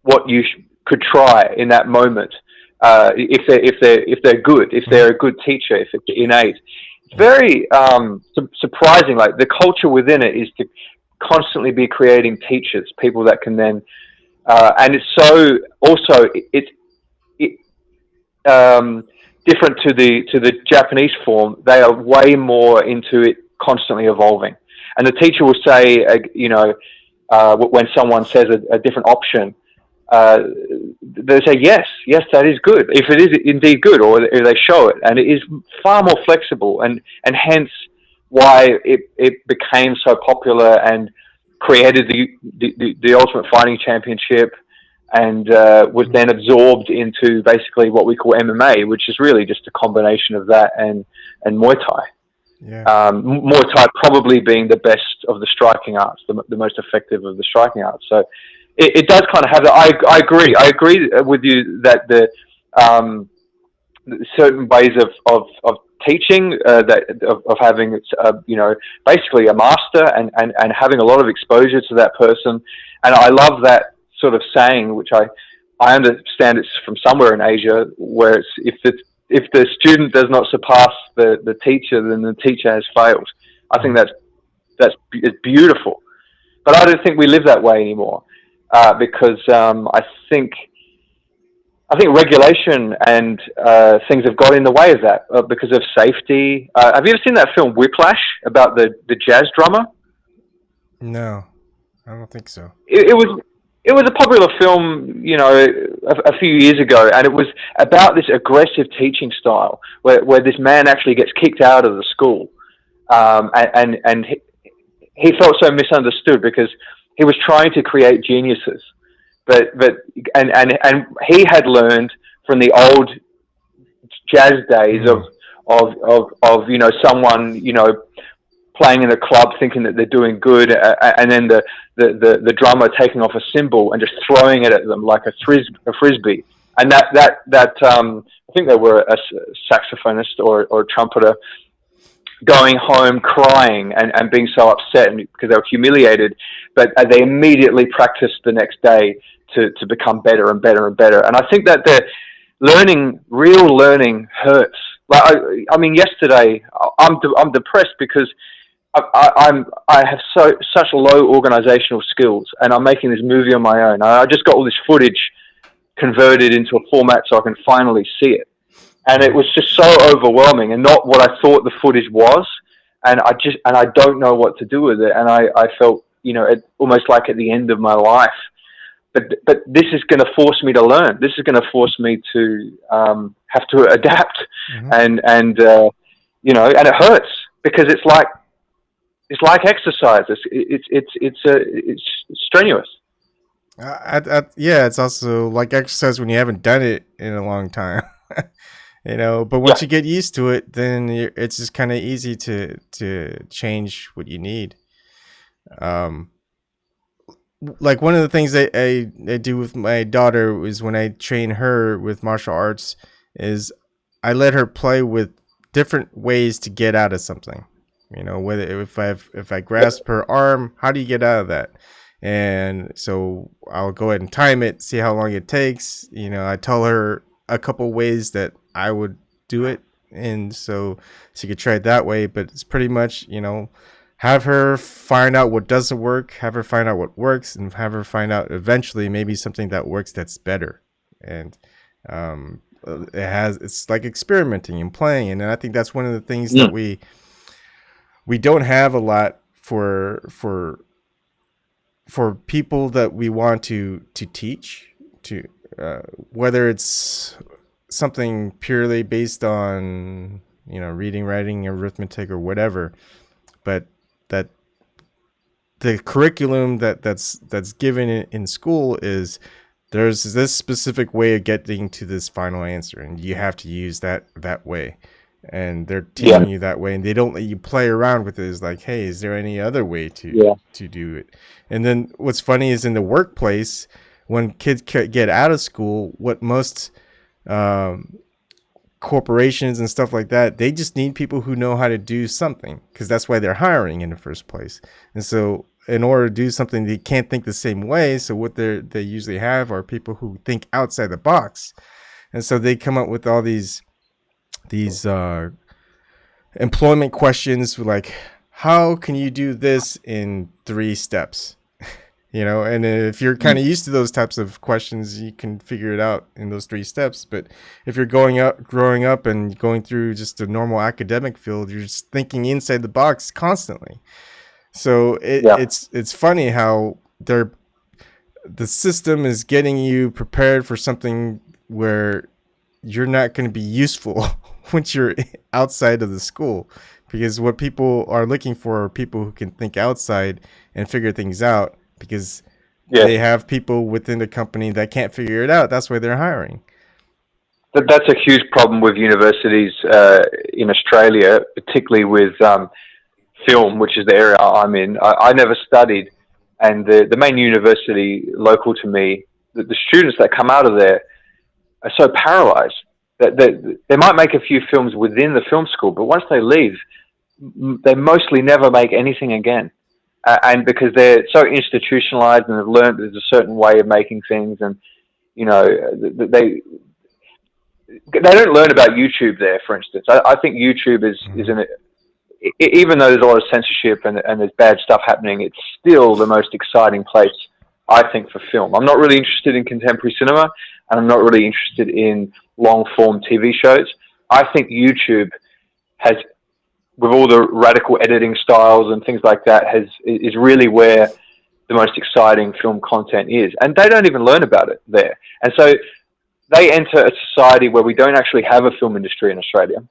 B: what you could try in that moment. If they're good, if they're a good teacher, if it's innate. It's very surprising. Like the culture within it is to constantly be creating teachers, people that can then, and it's so also it's different to the Japanese form. They are way more into it, constantly evolving. And the teacher will say, when someone says a different option, they say yes, that is good. If it is indeed good, or they show it, and it is far more flexible, and hence why it became so popular and created the Ultimate Fighting Championship, and was then absorbed into basically what we call MMA, which is really just a combination of that and Muay Thai.
A: Yeah.
B: Muay Thai probably being the best of the striking arts, the most effective of the striking arts. So it does kind of have that. I agree with you that the certain ways of teaching, of having basically a master and having a lot of exposure to that person. And I love that sort of saying, which I understand it's from somewhere in Asia, where it's if the student does not surpass the teacher, then the teacher has failed. I think it's beautiful, but I don't think we live that way anymore, because I think regulation and things have got in the way of that, because of safety. Have you ever seen that film Whiplash about the jazz drummer?
A: No, I don't think so.
B: It was a popular film, a few years ago, and it was about this aggressive teaching style where this man actually gets kicked out of the school, and he felt so misunderstood because he was trying to create geniuses, but he had learned from the old jazz days of someone playing in a club thinking that they're doing good, and then the drummer taking off a cymbal and just throwing it at them like a frisbee. And that I think they were a saxophonist or a trumpeter going home crying and being so upset because they were humiliated, but they immediately practiced the next day to become better and better and better. And I think that the real learning hurts. Like I mean, yesterday I'm depressed because I have such low organizational skills, and I'm making this movie on my own. I just got all this footage converted into a format so I can finally see it, and it was just so overwhelming and not what I thought the footage was, and I don't know what to do with it, and I felt almost like at the end of my life. But this is going to force me to learn. This is going to force me to have to adapt, and it hurts because it's like exercise. It's strenuous.
A: Yeah, it's also like exercise when you haven't done it in a long time. But once you get used to it, then it's just kind of easy to change what you need. Like one of the things I do with my daughter is when I train her with martial arts is I let her play with different ways to get out of something. Whether if I grasp her arm, how do you get out of that? And so I'll go ahead and time it, see how long it takes. I tell her a couple ways that I would do it, and so she could try it that way. But it's pretty much, have her find out what doesn't work, have her find out what works, and have her find out eventually maybe something that works that's better. And it's like experimenting and playing, and I think that's one of the things that we don't have a lot for people that we want to teach, to whether it's something purely based on reading, writing, arithmetic, or whatever, but that the curriculum that's given in school is there's this specific way of getting to this final answer, and you have to use that way. And they're teaching you that way, and they don't let you play around with it. It's like, hey, is there any other way to do it? And then what's funny is in the workplace, when kids get out of school, what most corporations and stuff like that, they just need people who know how to do something, because that's why they're hiring in the first place. And so in order to do something, they can't think the same way. So what they usually have are people who think outside the box. And so they come up with all these employment questions, like, how can you do this in 3 steps? And if you're kind of used to those types of questions, you can figure it out in those 3 steps. But if you're growing up and going through just a normal academic field, you're just thinking inside the box constantly. So it's funny how they're the system is getting you prepared for something where you're not going to be useful once you're outside of the school, because what people are looking for are people who can think outside and figure things out, because
B: Yes.
A: they have people within the company that can't figure it out. That's why they're hiring.
B: That's a huge problem with universities in Australia, particularly with film, which is the area I'm in. I never studied, and the main university local to me, the students that come out of there are so paralyzed that they might make a few films within the film school, but once they leave, they mostly never make anything again. And because they're so institutionalized and have learned there's a certain way of making things, and you know, they don't learn about YouTube there, for instance. I think YouTube is even though there's a lot of censorship and there's bad stuff happening, it's still the most exciting place, I think, for film. I'm not really interested in contemporary cinema, and I'm not really interested in long-form TV shows. I think YouTube has, with all the radical editing styles and things like that, is really where the most exciting film content is. And they don't even learn about it there. And so they enter a society where we don't actually have a film industry in Australia.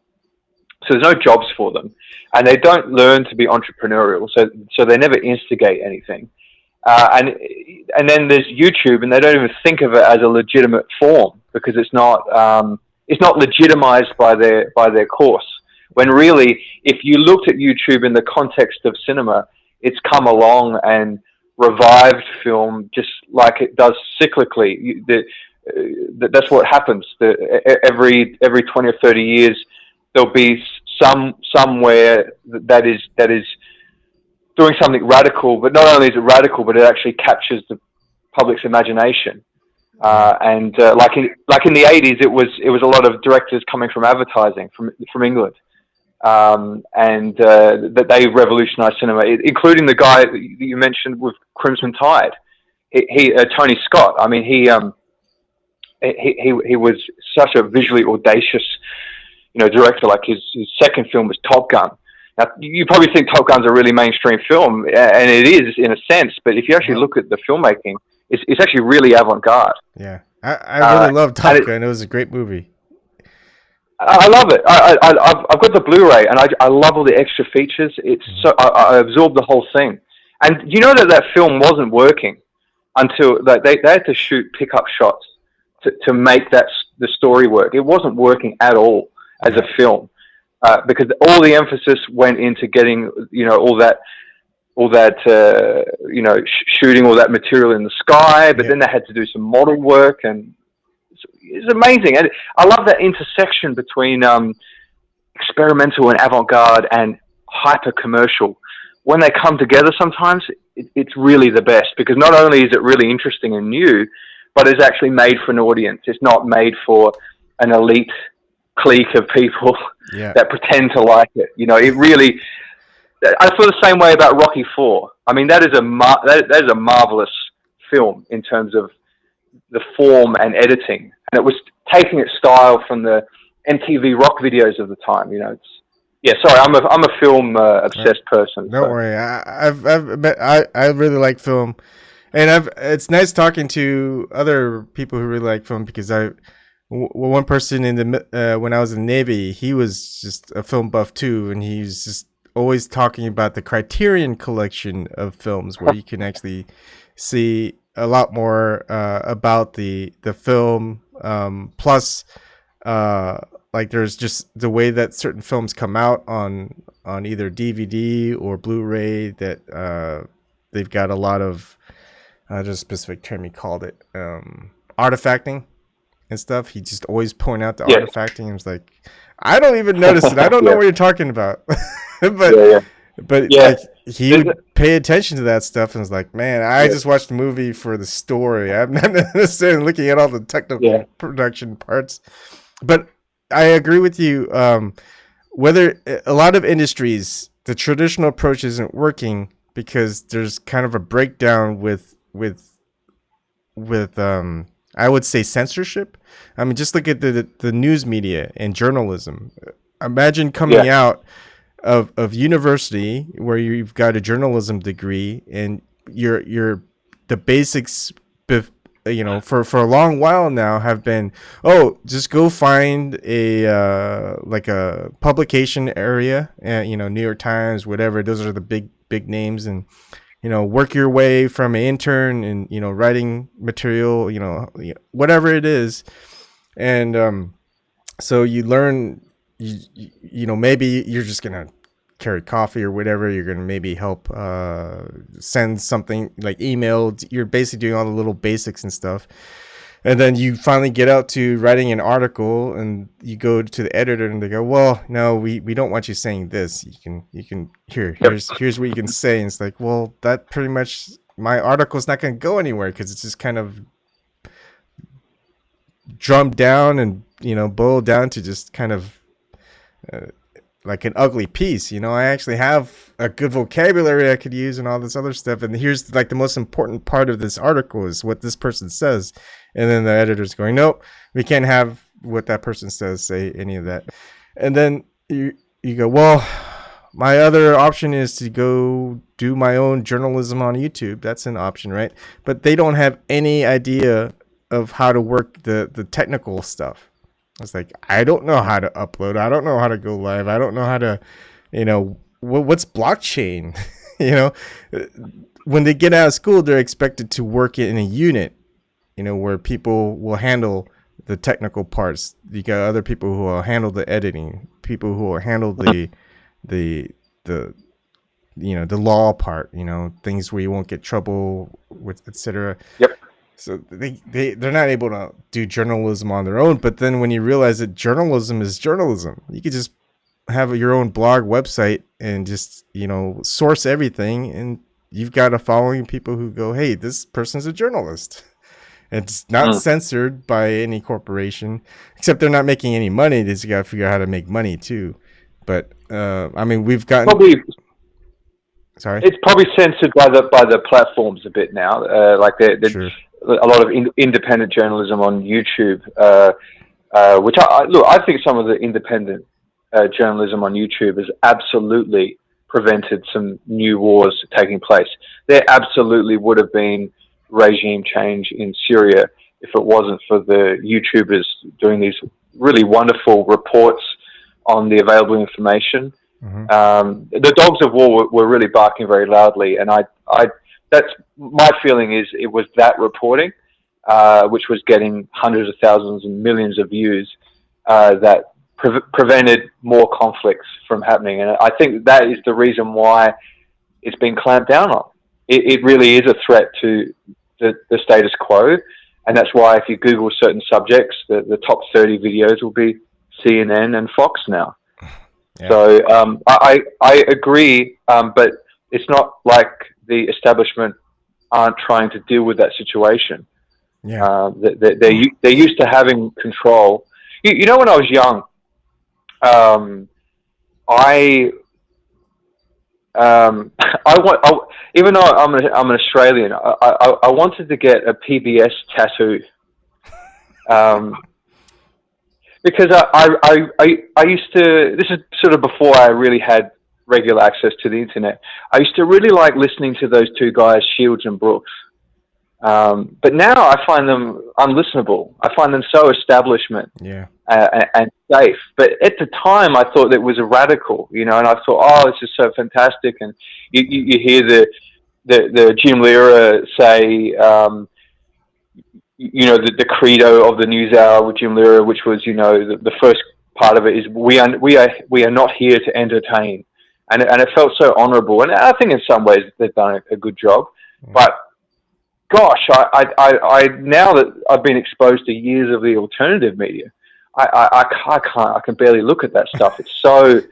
B: So there's no jobs for them. And they don't learn to be entrepreneurial. So they never instigate anything. And then there's YouTube, and they don't even think of it as a legitimate form, because it's not legitimized by their course. When really, if you looked at YouTube in the context of cinema, it's come along and revived film just like it does cyclically. That's what happens. Every 20 or 30 years, there'll be somewhere that is doing something radical. But not only is it radical, but it actually captures the public's imagination. Like in the 80s, it was a lot of directors coming from advertising from England. That they revolutionized cinema, including the guy that you mentioned with Crimson Tide. He Tony Scott. I mean, he was such a visually audacious, director. Like his second film was Top Gun. Now, you probably think Top Gun's a really mainstream film, and it is in a sense. But if you actually look at the filmmaking, it's actually really avant-garde.
A: Yeah, I really love Top Gun. It was a great movie.
B: I love it. I've got the Blu-ray, and I love all the extra features. It's so I absorbed the whole thing. And you know that film wasn't working until they had to shoot pickup shots to make the story work. It wasn't working at all as a film because all the emphasis went into getting all that shooting all that material in the sky. But then they had to do some model work, and it's amazing. And I love that intersection between experimental and avant-garde and hyper commercial. When they come together, sometimes it's really the best, because not only is it really interesting and new, but it's actually made for an audience. It's not made for an elite clique of people that pretend to like it. It really. I feel the same way about Rocky IV. I mean, that is a marvelous film in terms of the form and editing, and it was taking its style from the MTV rock videos of the time. Sorry, I'm a film obsessed person.
A: Don't worry, I really like film, and it's nice talking to other people who really like film, because one person in the when I was in the Navy, he was just a film buff too, and he's just always talking about the Criterion collection of films, where you can actually see a lot more about the film, plus like there's just the way that certain films come out on either DVD or Blu-ray, that they've got a lot of just a specific term he called it, artifacting and stuff. He just always point out the artifacting, and it's like, I don't even notice it. I don't know what you're talking about. But like, he would pay attention to that stuff, and was like, man, I just watched the movie for the story. I'm not necessarily looking at all the technical production parts. But I agree with you. Whether a lot of industries, the traditional approach isn't working, because there's kind of a breakdown with I would say censorship. I mean, just look at the news media and journalism. Imagine coming out of university where you've got a journalism degree, and the basics for a long while now have been, oh, just go find a like a publication area, and New York Times, whatever. Those are the big names, and work your way from an intern and writing material, whatever it is, and so you learn, maybe you're just gonna carry coffee or whatever. You're gonna maybe help send something like email. You're basically doing all the little basics and stuff, and then you finally get out to writing an article, and you go to the editor, and they go, well, no, we don't want you saying this. You can here's what you can say. And it's like, well, that pretty much, my article's not gonna go anywhere, because it's just kind of drummed down and boiled down to just kind of like an ugly piece. I actually have a good vocabulary I could use and all this other stuff, and here's like the most important part of this article is what this person says, and then the editor's going, nope, we can't have what that person says say any of that. And then you go, well, my other option is to go do my own journalism on YouTube. That's an option, right? But they don't have any idea of how to work the technical stuff. It's like, I don't know how to upload. I don't know how to go live. I don't know how to, what's blockchain? When they get out of school, they're expected to work in a unit, where people will handle the technical parts. You got other people who will handle the editing, people who will handle the law part, things where you won't get trouble with, etc.
B: Yep.
A: So they're not able to do journalism on their own. But then when you realize that journalism is journalism, you could just have your own blog website and just, source everything. And you've got a following people who go, hey, this person's a journalist. It's not censored by any corporation, except they're not making any money. They just got to figure out how to make money too. But we've gotten Sorry,
B: it's probably censored by the platforms a bit now.
A: Sure.
B: A lot of independent journalism on YouTube, which I think some of the independent journalism on YouTube has absolutely prevented some new wars taking place. There absolutely would have been regime change in Syria if it wasn't for the YouTubers doing these really wonderful reports on the available information. Mm-hmm. The dogs of war were really barking very loudly, and that's my feeling is it was that reporting, which was getting hundreds of thousands and millions of views, that prevented more conflicts from happening. And I think that is the reason why it's been clamped down on. It really is a threat to the status quo. And that's why if you Google certain subjects, the top 30 videos will be CNN and Fox now. Yeah. So I agree, but it's not like the establishment aren't trying to deal with that situation.
A: Yeah.
B: They're used to having control. You know, when I was young, even though I'm an Australian, I wanted to get a PBS tattoo. Because I used to, this is sort of before I really had regular access to the internet, I used to really like listening to those two guys, Shields and Brooks. But now I find them unlistenable. I find them so establishment and safe. But at the time, I thought it was a radical, and I thought, oh, this is so fantastic. And you hear the Jim LBRY say, the credo of the NewsHour with Jim LBRY, which was, the first part of it is we are not here to entertain, and it felt so honourable. And I think in some ways they've done a good job, but gosh, I now that I've been exposed to years of the alternative media, I can barely look at that stuff. It's so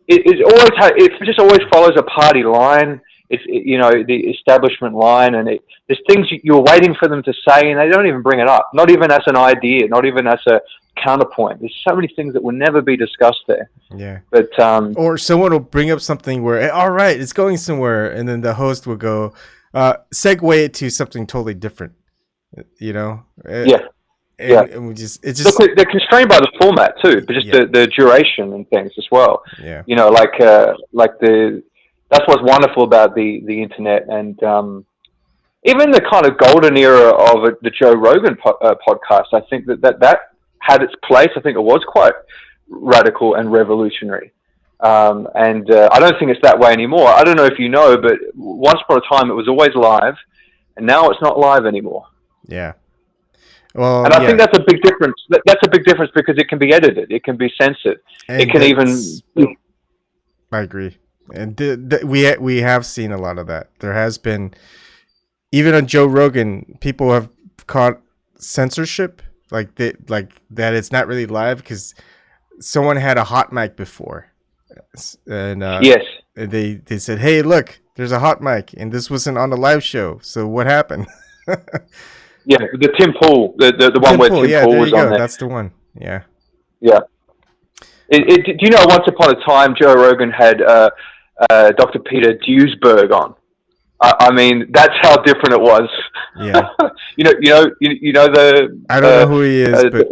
B: it just always follows a party line. It's the establishment line, and there's things you're waiting for them to say, and they don't even bring it up. Not even as an idea, not even as a counterpoint. There's so many things that will never be discussed there.
A: Yeah.
B: But
A: or someone will bring up something where, all right, it's going somewhere, and then the host will go, segue it to something totally different.
B: Yeah.
A: And we just
B: look, they're constrained by the format too, but just the duration and things as well.
A: Yeah.
B: That's what's wonderful about the internet, and even the kind of golden era of the Joe Rogan podcast, I think that had its place. I think it was quite radical and revolutionary. And I don't think it's that way anymore. I don't know if you know, but once upon a time it was always live, and now it's not live anymore.
A: Yeah. Well,
B: and I think that's a big difference. That's a big difference because it can be edited, it can be censored,
A: and
B: it can even.
A: I agree, and we have seen a lot of that. There has been, even on Joe Rogan, people have caught censorship, like that. It's not really live because someone had a hot mic before, and
B: yes,
A: they said, "Hey, look, there's a hot mic, and this wasn't on the live show. So what happened?"
B: Yeah, the Tim Pool, the one where Tim Pool was on there.
A: That's the one. Yeah.
B: Yeah. Do you know, once upon a time, Joe Rogan had Dr. Peter Duesberg on. I mean, that's how different it was.
A: Yeah.
B: you know the.
A: I don't know who he is, but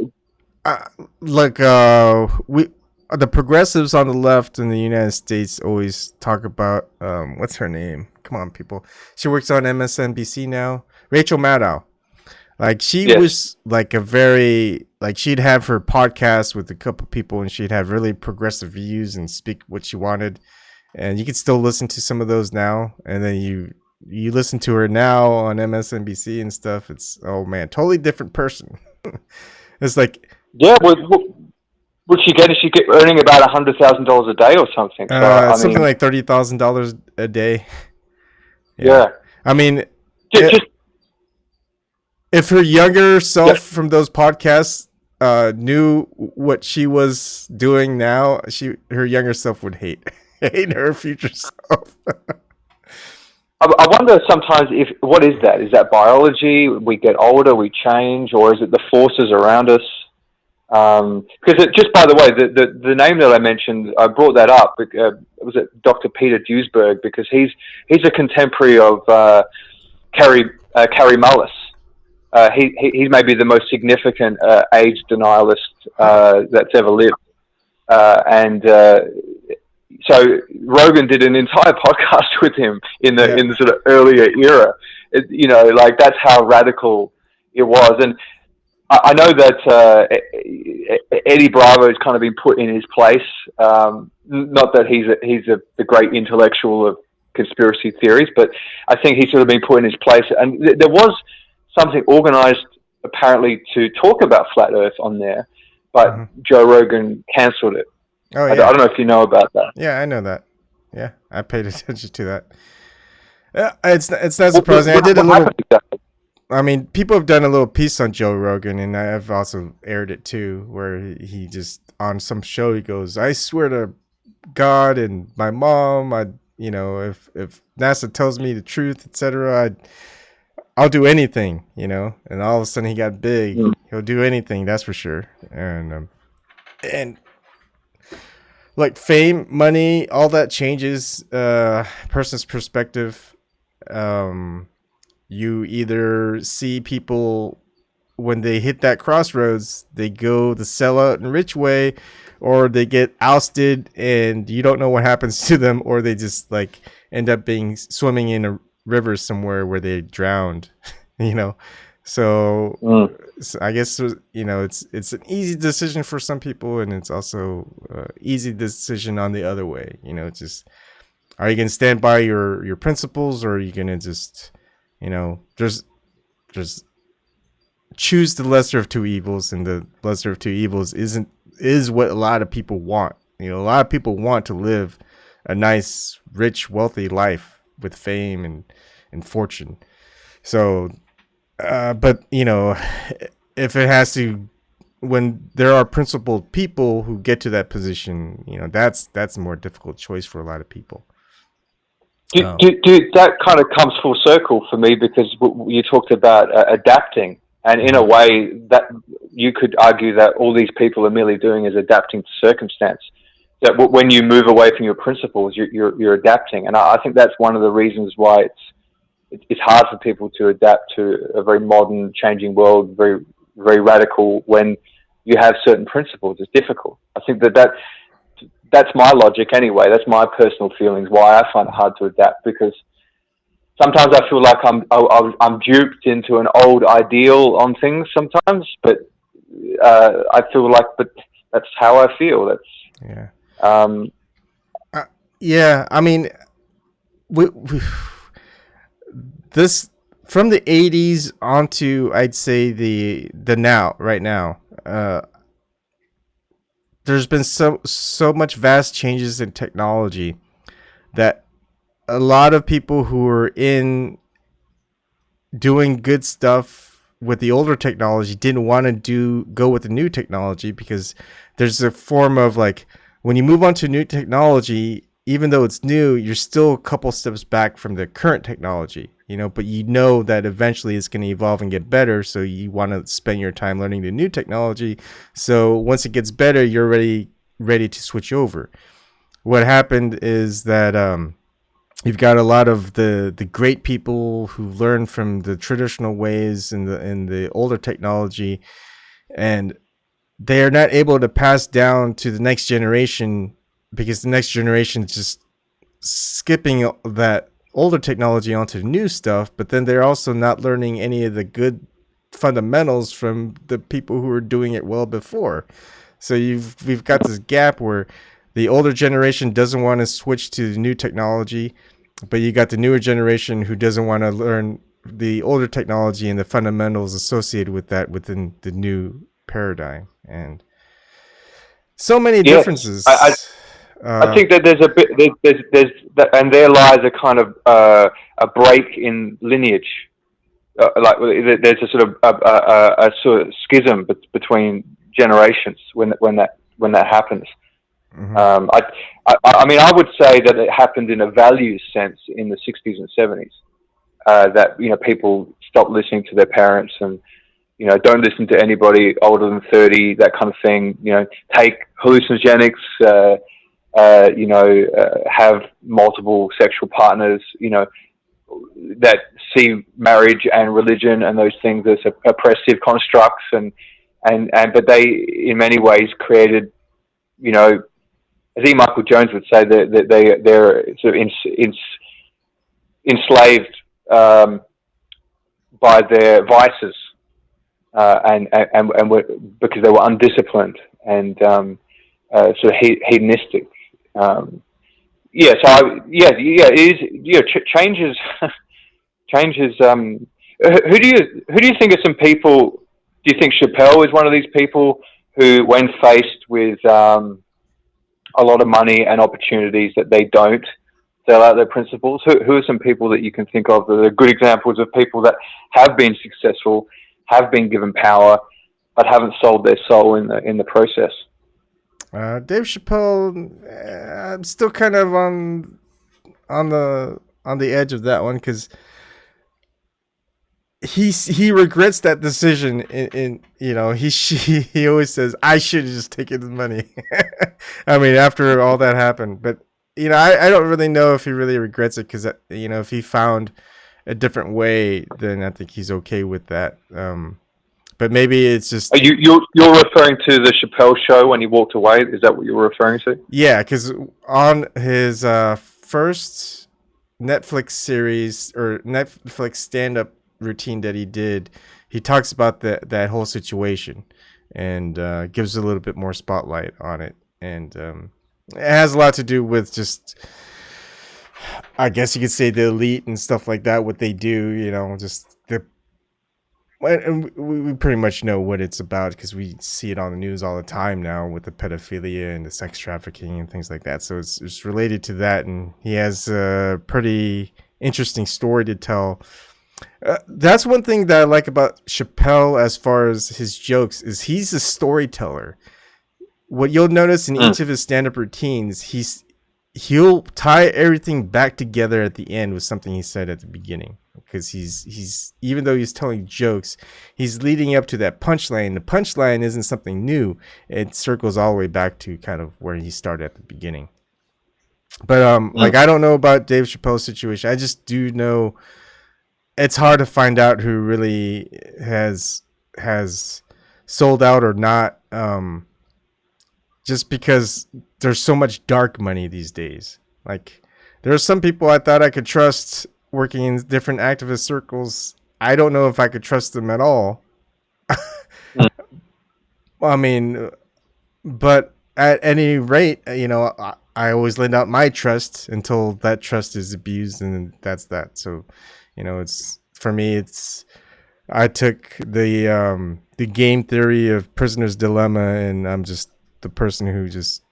A: the progressives on the left in the United States always talk about what's her name? Come on, people. She works on MSNBC now. Rachel Maddow. Like she was like she'd have her podcast with a couple people and she'd have really progressive views and speak what she wanted. And you can still listen to some of those now. And then you listen to her now on MSNBC and stuff. It's, oh man, totally different person. It's like,
B: yeah, would she get? Is she earning about $100,000 a day or something? So,
A: something like $30,000 a day.
B: Yeah.
A: I mean,
B: just
A: if her younger self from those podcasts knew what she was doing now, her younger self would hate her future self.
B: I wonder sometimes what is that? Is that biology? We get older, we change, or is it the forces around us? Because just by the way, the name that I mentioned, I brought that up. Was it Dr. Peter Duesberg? Because he's a contemporary of Kary Mullis. He's maybe the most significant age denialist that's ever lived, and so Rogan did an entire podcast with him in the sort of earlier era. That's how radical it was, and I know that Eddie Bravo has kind of been put in his place. Not that he's the great intellectual of conspiracy theories, but I think he's sort of been put in his place, and there was something organized apparently to talk about flat Earth on there, but Joe Rogan canceled it.
A: Oh, yeah.
B: I don't know if you know about that.
A: Yeah, I know that. Yeah, I paid attention to that. It's not surprising. I mean, people have done a little piece on Joe Rogan, and I've also aired it too, where he just on some show he goes, "I swear to God and my mom, if NASA tells me the truth, etc., I'll do anything, And all of a sudden he got big. He'll do anything, that's for sure. And like fame, money, all that changes person's perspective. You either see people when they hit that crossroads, they go the sellout and rich way, or they get ousted and you don't know what happens to them, or they just like end up swimming in a river somewhere where they drowned, So I guess it's an easy decision for some people, and it's also easy decision on the other way. Just are you gonna stand by your principles, or are you gonna just just choose the lesser of two evils? And the lesser of two evils is what a lot of people want. A lot of people want to live a nice, rich, wealthy life with fame and fortune. So, but if it has to, when there are principled people who get to that position, that's a more difficult choice for a lot of people.
B: That kind of comes full circle for me, because you talked about adapting, and in a way that you could argue that all these people are merely doing is adapting to circumstance. That when you move away from your principles, you're adapting, and I think that's one of the reasons why it's hard for people to adapt to a very modern, changing world, very, very radical. When you have certain principles, it's difficult. I think that's my logic anyway. That's my personal feelings why I find it hard to adapt, because sometimes I feel like I'm duped into an old ideal on things sometimes, but I feel like, but that's how I feel.
A: Yeah.
B: Um,
A: Yeah. I mean, we this from the 80s onto, I'd say, the now, right now. There's been so much vast changes in technology that a lot of people who are in doing good stuff with the older technology didn't want to go with the new technology, because there's a form of, like, when you move on to new technology, even though it's new, you're still a couple steps back from the current technology, but you know that eventually it's going to evolve and get better. So you want to spend your time learning the new technology. So once it gets better, you're ready to switch over. What happened is that, you've got a lot of the great people who learn from the traditional ways in the older technology, and they are not able to pass down to the next generation, because the next generation is just skipping that older technology onto the new stuff. But then they're also not learning any of the good fundamentals from the people who were doing it well before. So we've got this gap where the older generation doesn't want to switch to the new technology, but you got the newer generation who doesn't want to learn the older technology and the fundamentals associated with that within the new paradigm. And so many differences.
B: I think that there's that, and there lies a kind of a break in lineage. Like there's a sort of a sort of schism between generations when that happens.
A: Mm-hmm.
B: I mean, I would say that it happened in a values sense in the 60s and 70s. That people stopped listening to their parents and don't listen to anybody older than 30. That kind of thing. Take hallucinogenics. Have multiple sexual partners. That see marriage and religion and those things as oppressive constructs, but they in many ways created, as E. Michael Jones would say, that they're sort of enslaved by their vices, and because they were undisciplined and sort of hedonistic. It is. Changes. Changes. Who do you think are some people? Do you think Chappelle is one of these people who, when faced with a lot of money and opportunities, that they don't sell out their principles? Who are some people that you can think of that are good examples of people that have been successful, have been given power, but haven't sold their soul in the process?
A: Dave Chappelle, I'm still kind of on the edge of that one, because he regrets that decision. He always says, I should have just taken the money. I mean, after all that happened. But I don't really know if he really regrets it, because if he found a different way, then I think he's okay with that. But maybe it's just...
B: You're referring to the Chappelle show when he walked away? Is that what you were referring to?
A: Yeah, because on his first Netflix series or Netflix stand-up routine that he did, he talks about that whole situation and gives a little bit more spotlight on it. And it has a lot to do with just, I guess you could say, the elite and stuff like that, what they do, just and we pretty much know what it's about, because we see it on the news all the time now with the pedophilia and the sex trafficking and things like that. So it's related to that, and he has a pretty interesting story to tell. That's one thing that I like about Chappelle as far as his jokes, is he's a storyteller. What you'll notice in each of his stand-up routines, he'll tie everything back together at the end with something he said at the beginning. Because he's even though he's telling jokes, he's leading up to that punchline. The punchline isn't something new; it circles all the way back to kind of where he started at the beginning. But I don't know about Dave Chappelle's situation. I just do know it's hard to find out who really has sold out or not. Just because there's so much dark money these days. Like, there are some people I thought I could trust working in different activist circles, I don't know if I could trust them at all. I mean, but at any rate, I always lend out my trust until that trust is abused, and that's that. So, it's for me. It's I took the game theory of prisoner's dilemma, and I'm just the person who just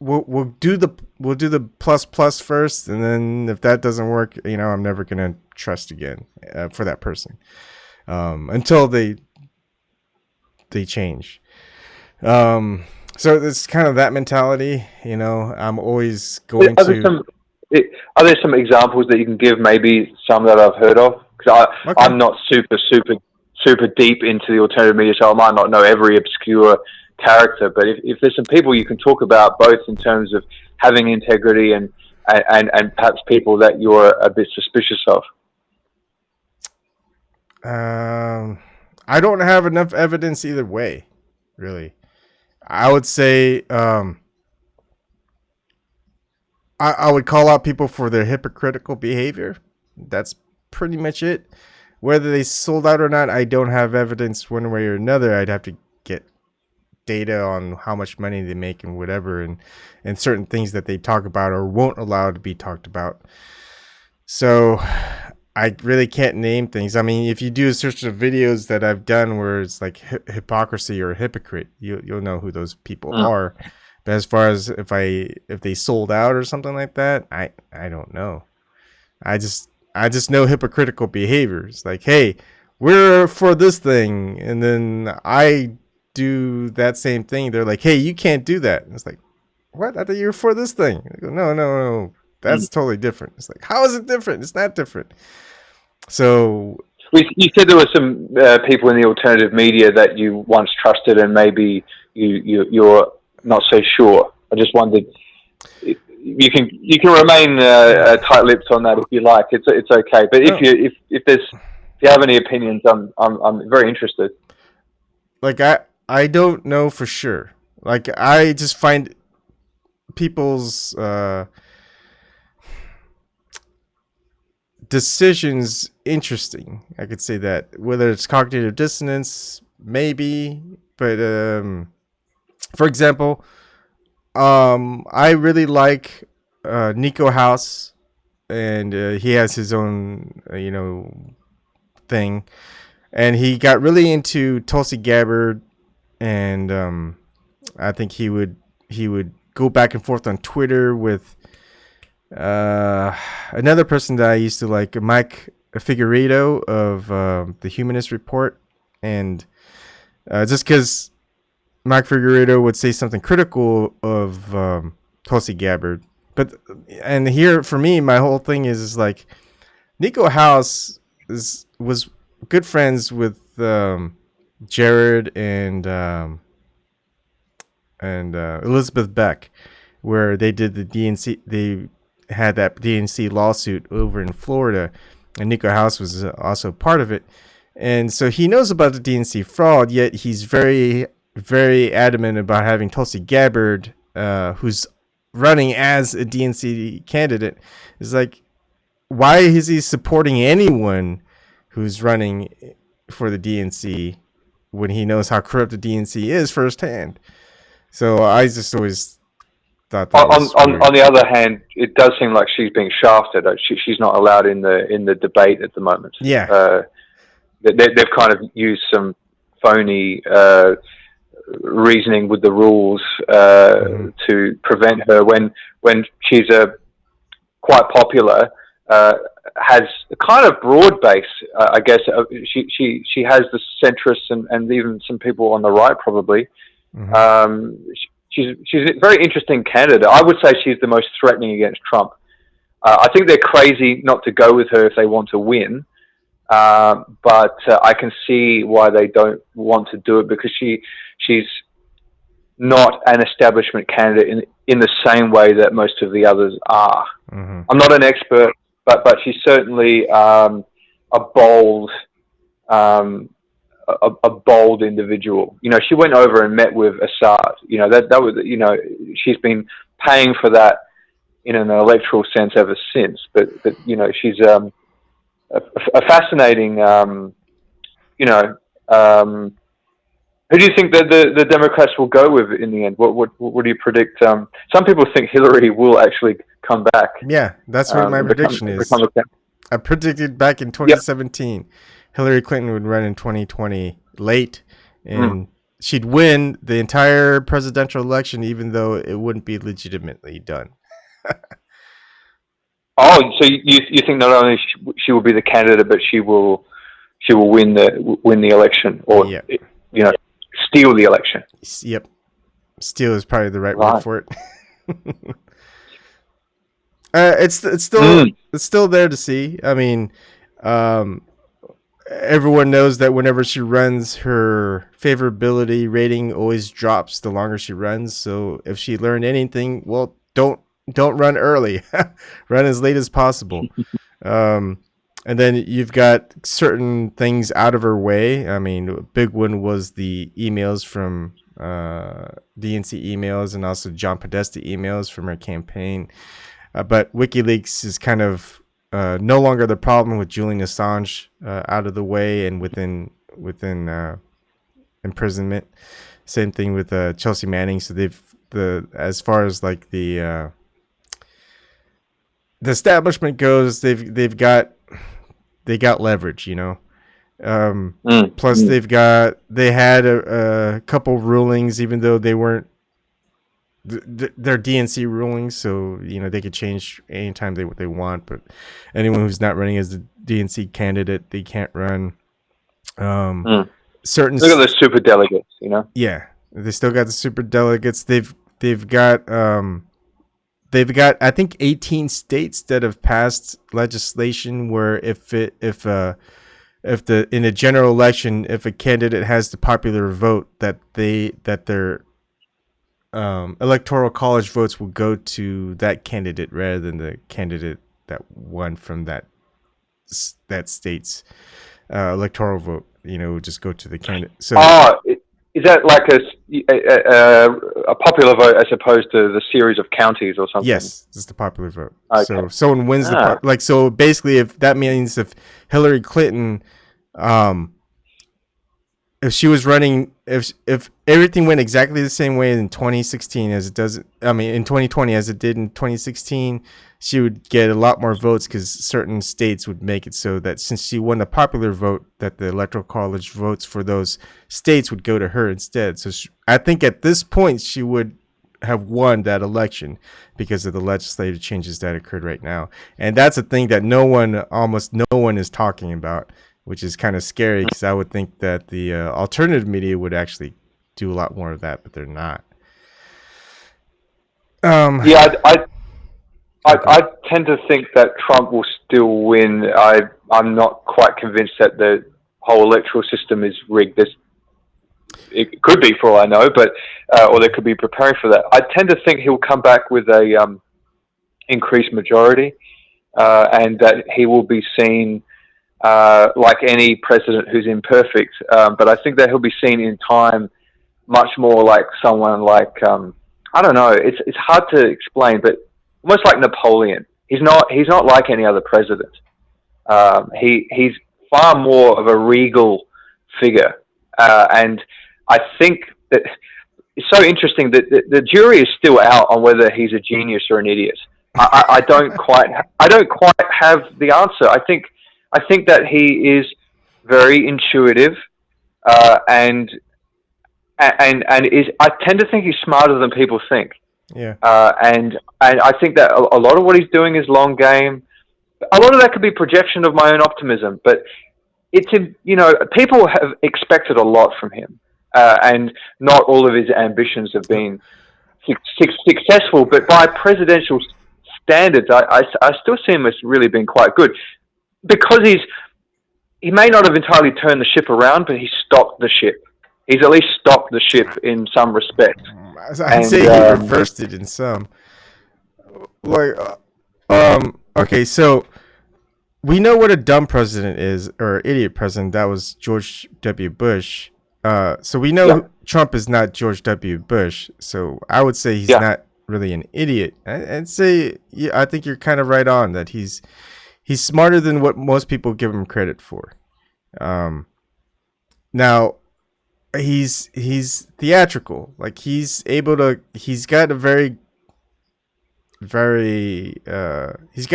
A: we'll do the plus first, and then if that doesn't work, I'm never gonna trust again for that person until they change. So it's kind of that mentality, I'm always going to.
B: Are there some examples that you can give? Maybe some that I've heard of, because I'm not super deep into the alternative media, so I might not know every obscure character. But if there's some people you can talk about, both in terms of having integrity and perhaps people that you're a bit suspicious of.
A: I don't have enough evidence either way, really. I would say I would call out people for their hypocritical behavior. That's pretty much it. Whether they sold out or not, I don't have evidence one way or another. I'd have to get data on how much money they make and whatever, and certain things that they talk about or won't allow to be talked about. So I really can't name things. I mean, if you do a search of videos that I've done where it's like hypocrisy or hypocrite, you'll know who those people are. But as far as if they sold out or something like that, I don't know. I just know hypocritical behaviors. Like, hey, we're for this thing, and then I do that same thing. They're like, hey, you can't do that. And it's like, what? I thought you were for this thing. I go, no. That's totally different. It's like, how is it different? It's not different. So
B: you said there were some people in the alternative media that you once trusted, and maybe you're not so sure. I just wondered. You can remain tight-lipped on that if you like. It's okay. But if you have any opinions, I'm very interested.
A: Like I don't know for sure. Like I just find people's decisions interesting. I could say that, whether it's cognitive dissonance, maybe, but for example, I really like Nico House, and he has his own thing, and he got really into Tulsi Gabbard, and I think he would go back and forth on Twitter with another person that I used to like, Mike Figueredo of the Humanist Report, and just because Mike Figueredo would say something critical of Tulsi Gabbard, and here for me, my whole thing is like Nico House was good friends with Jared and Elizabeth Beck, where they did the DNC. They had that DNC lawsuit over in Florida, and Nico House was also part of it. And so he knows about the DNC fraud, yet he's very, very adamant about having Tulsi Gabbard, who's running as a DNC candidate. It's like, why is he supporting anyone who's running for the DNC when he knows how corrupt the DNC is firsthand? So I just always thought that
B: on the other hand, it does seem like she's being shafted. She's not allowed in the debate at the moment.
A: Yeah.
B: They've kind of used some phony reasoning with the rules to prevent her, when she's a quite popular, has a kind of broad base. I guess she has the centrists and even some people on the right probably. She's a very interesting candidate. I would say she's the most threatening against Trump. I think they're crazy not to go with her if they want to win. But I can see why they don't want to do it, because she's not an establishment candidate in the same way that most of the others are. I'm not an expert, but she's certainly a bold individual. She went over and met with Assad. That was, she's been paying for that in an electoral sense ever since. But you know, she's a fascinating. You know, who do you think that the Democrats will go with in the end? What do you predict? Some people think Hillary will actually come back.
A: Yeah, that's what my prediction is. I predicted back in 2017, Hillary Clinton would run in 2020 late, and she'd win the entire presidential election, even though it wouldn't be legitimately done.
B: Oh, so you think not only she will be the candidate, but she will win the election, or you know, steal the election.
A: Yep, steal is probably the right word for it. It's still there to see. I mean, everyone knows that whenever she runs, her favorability rating always drops the longer she runs. So if she learned anything, well, don't run early. Run as late as possible. And then you've got certain things out of her way. I mean, a big one was the emails from DNC emails, and also John Podesta emails from her campaign. But WikiLeaks is kind of no longer the problem, with Julian Assange out of the way and within imprisonment. Same thing with Chelsea Manning. So as far as like the establishment goes, they got leverage, you know. Plus they had a couple rulings, even though they weren't. They're DNC rulings, so you know they could change anytime they want. But anyone who's not running as the DNC candidate, they can't run. Certain
B: look at the super delegates, you know.
A: Yeah, they still got the super delegates. They've got I think 18 states that have passed legislation where if in a general election, if a candidate has the popular vote, that their electoral college votes will go to that candidate rather than the candidate that won from that state's electoral vote. You know, just go to the candidate. So,
B: is that like a popular vote as opposed to the series of counties or something?
A: Yes, it's the popular vote.
B: Okay.
A: So if someone wins so basically, if that means if Hillary Clinton, if she was running, if everything went exactly the same way in 2016 as it does, in 2020 as it did in 2016, she would get a lot more votes because certain states would make it so that since she won the popular vote, that the electoral college votes for those states would go to her instead. So I think at this point she would have won that election because of the legislative changes that occurred right now. And that's a thing that almost no one is talking about, which is kind of scary because I would think that the alternative media would actually do a lot more of that, but they're not.
B: I tend to think that Trump will still win. I'm not quite convinced that the whole electoral system is rigged. It could be, for all I know, but or they could be preparing for that. I tend to think he'll come back with a increased majority, and that he will be seen like any president who's imperfect. But I think that he'll be seen in time much more like someone like I don't know. It's hard to explain, but almost like Napoleon. He's not like any other president. He's far more of a regal figure, and I think that it's so interesting that the jury is still out on whether he's a genius or an idiot. I don't quite have the answer. I think that he is very intuitive, and is. I tend to think he's smarter than people think.
A: Yeah.
B: And I think that a lot of what he's doing is long game. A lot of that could be projection of my own optimism, but people have expected a lot from him, and not all of his ambitions have been successful. But by presidential standards, I still see him as really being quite good, because he may not have entirely turned the ship around, but he stopped the ship. He's at least stopped the ship in some respect.
A: I'd say he reversed it in some. Okay, so we know what a dumb president is, or idiot president. That was George W. Bush. So we know Trump is not George W. Bush. So I would say he's not really an idiot. I'd say, yeah, I think you're kind of right on that he's smarter than what most people give him credit for. Now he's theatrical. Like he's got a he's got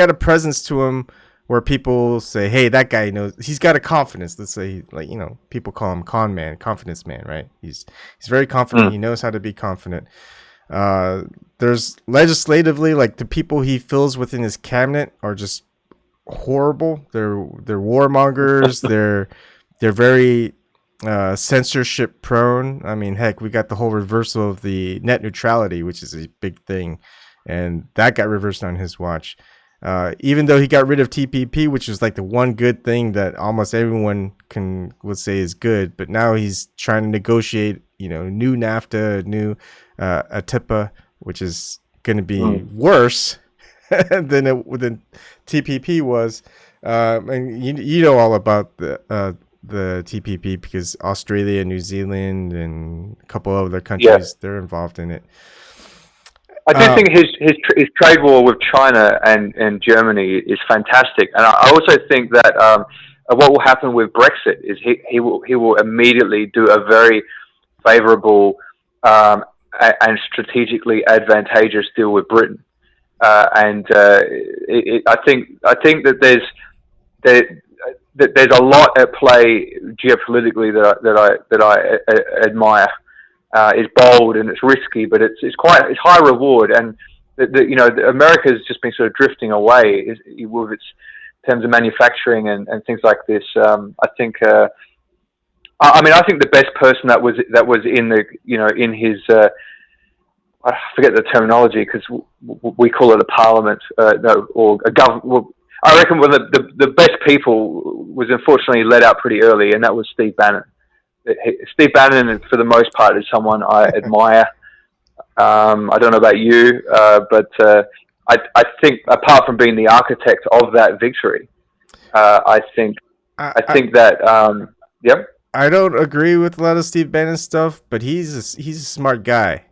A: a presence to him where people say, hey, that guy knows. He's got a confidence. Let's say, like, people call him con man, confidence man, right? He's very confident. He knows how to be confident. There's legislatively, like, the people he fills within his cabinet are just horrible. They're warmongers. they're very censorship prone. I mean, heck, we got the whole reversal of the net neutrality, which is a big thing, and that got reversed on his watch. Even though he got rid of TPP, which was like the one good thing that almost everyone would say is good, but now he's trying to negotiate, new NAFTA, new ATIPA, which is going to be worse than TPP was. And you know all about the TPP because Australia, New Zealand, and a couple of other countries, they're involved in it.
B: I do think his trade war with China and Germany is fantastic, and I also think that what will happen with Brexit is he will immediately do a very favourable and strategically advantageous deal with Britain, and I think that there's a lot at play geopolitically that I admire. It's bold and it's risky, but it's high reward. And America's just been sort of drifting away with its terms of manufacturing and things like this. I think the best person that was in the in his I forget the terminology because we call it a parliament or a government. Well, I reckon one of the best people was unfortunately let out pretty early, and that was Steve Bannon. Steve Bannon, for the most part, is someone I admire. I don't know about you, but I think, apart from being the architect of that victory, I think that. Yep. I
A: don't agree with a lot of Steve Bannon stuff, but he's a smart guy.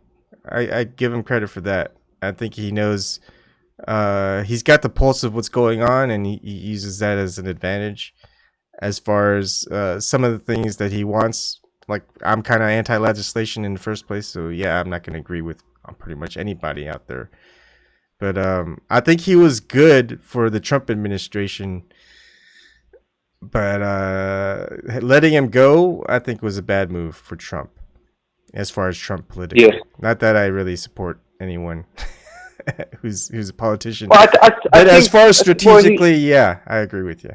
A: I give him credit for that. I think he knows. He's got the pulse of what's going on, and he uses that as an advantage. As far as some of the things that he wants, like, I'm kind of anti-legislation in the first place, so yeah, I'm not going to agree with pretty much anybody out there. But I think he was good for the Trump administration, but letting him go, I think, was a bad move for Trump, as far as Trump politically. Yeah. Not that I really support anyone who's a politician. Well, but as far as strategically, yeah, I agree with you.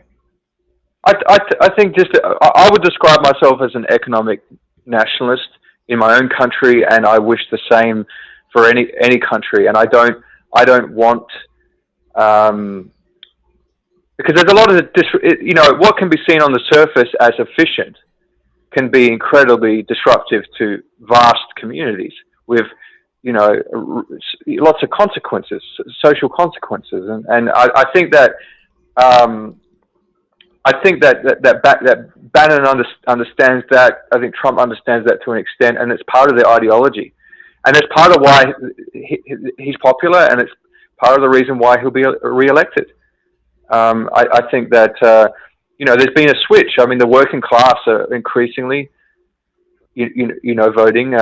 B: I think I would describe myself as an economic nationalist in my own country, and I wish the same for any country. And I don't want because there's a lot of what can be seen on the surface as efficient can be incredibly disruptive to vast communities with lots of consequences, social consequences, and I think that. I think that Bannon understands that. I think Trump understands that to an extent, and it's part of their ideology, and it's part of why he's popular, and it's part of the reason why he'll be re-elected. I think that there's been a switch. I mean, the working class are increasingly, voting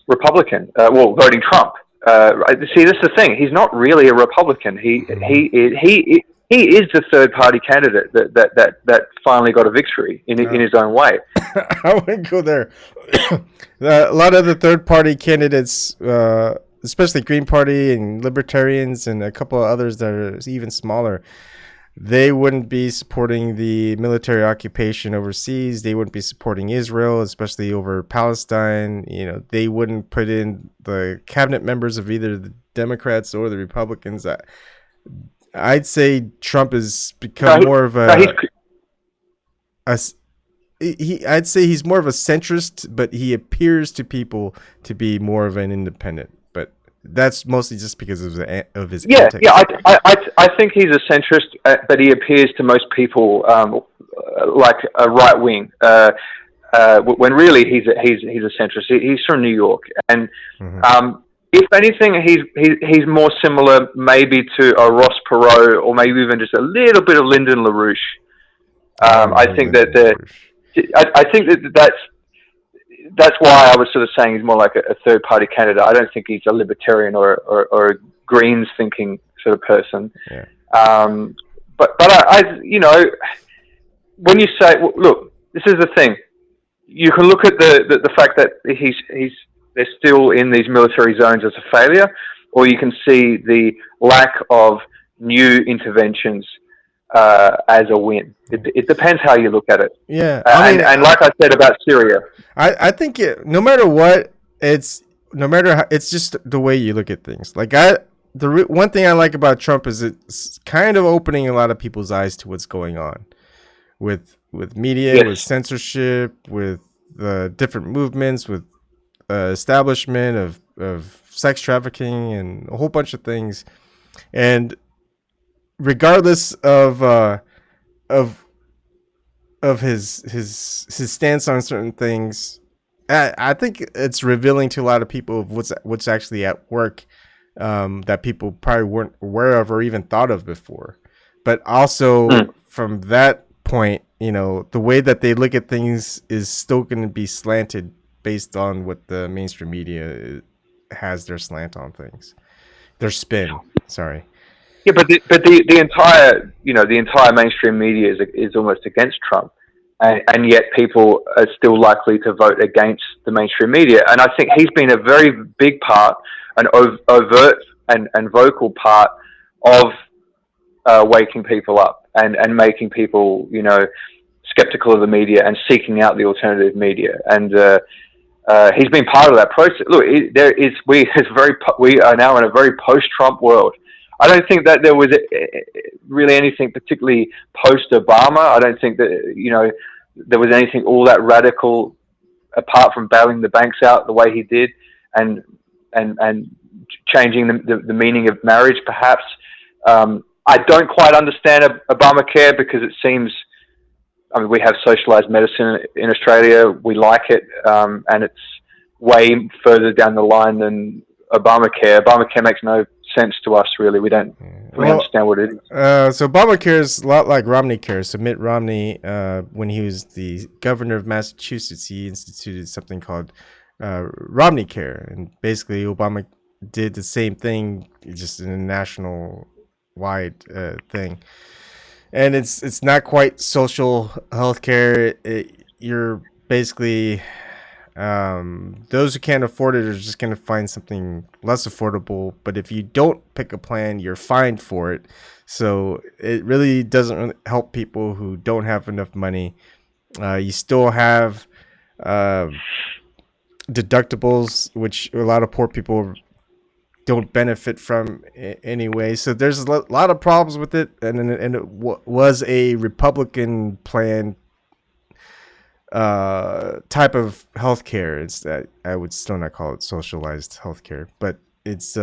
B: Republican, voting Trump. See, this is the thing. He's not really a Republican. He is the third-party candidate that finally got a victory in his own way.
A: I wouldn't go there. A lot of the third-party candidates, especially Green Party and Libertarians and a couple of others that are even smaller, they wouldn't be supporting the military occupation overseas. They wouldn't be supporting Israel, especially over Palestine. They wouldn't put in the cabinet members of either the Democrats or the Republicans. I'd say Trump has become more of I'd say he's more of a centrist, but he appears to people to be more of an independent. But that's mostly just because of his antics.
B: Yeah. I think he's a centrist, but he appears to most people like a right wing. When really he's a centrist. He's from New York, and if anything, he's more similar maybe to a Ross Perot, or maybe even just a little bit of Lyndon LaRouche. I think I think that's why I was sort of saying he's more like a third party candidate. I don't think he's a libertarian or a Greens thinking sort of person.
A: Yeah.
B: But I when you say, look, this is the thing. You can look at the fact that they're still in these military zones as a failure, or you can see the lack of new interventions as a win. It depends how you look at it.
A: Yeah,
B: and like I said about Syria,
A: I think no matter what, it's just the way you look at things. Like one thing I like about Trump is it's kind of opening a lot of people's eyes to what's going on with media,
B: yes.
A: with censorship, with different movements, with establishment of sex trafficking and a whole bunch of things. And regardless of his stance on certain things, I think it's revealing to a lot of people of what's actually at work, that people probably weren't aware of or even thought of before. But also from that point, the way that they look at things is still going to be slanted based on what the mainstream media has their slant on things, their spin. Sorry.
B: Yeah, but the entire mainstream media is almost against Trump, and yet people are still likely to vote against the mainstream media. And I think he's been a very big part, an overt and vocal part of waking people up and making people skeptical of the media and seeking out the alternative media. And he's been part of that process. Look, we are now in a very post-Trump world. I don't think that there was really anything particularly post-Obama. I don't think that there was anything all that radical, apart from bailing the banks out the way he did, and changing the meaning of marriage, perhaps. I don't quite understand Obamacare, because it seems, we have socialized medicine in Australia. We like it, and it's way further down the line than Obamacare. Obamacare makes no sense to us, really. We don't really understand what it is.
A: So Obamacare is a lot like Romney Care. So Mitt Romney, when he was the governor of Massachusetts, he instituted something called Romney Care, and basically Obama did the same thing, just in a national wide thing. And it's not quite social health care. You're basically those who can't afford it are just going to find something less affordable. But if you don't pick a plan, you're fined for it. So it really doesn't really help people who don't have enough money. You still have deductibles, which a lot of poor people don't benefit from anyway. So there's a lot of problems with it. And it was a Republican plan type of healthcare. It's that I would still not call it socialized healthcare, but it's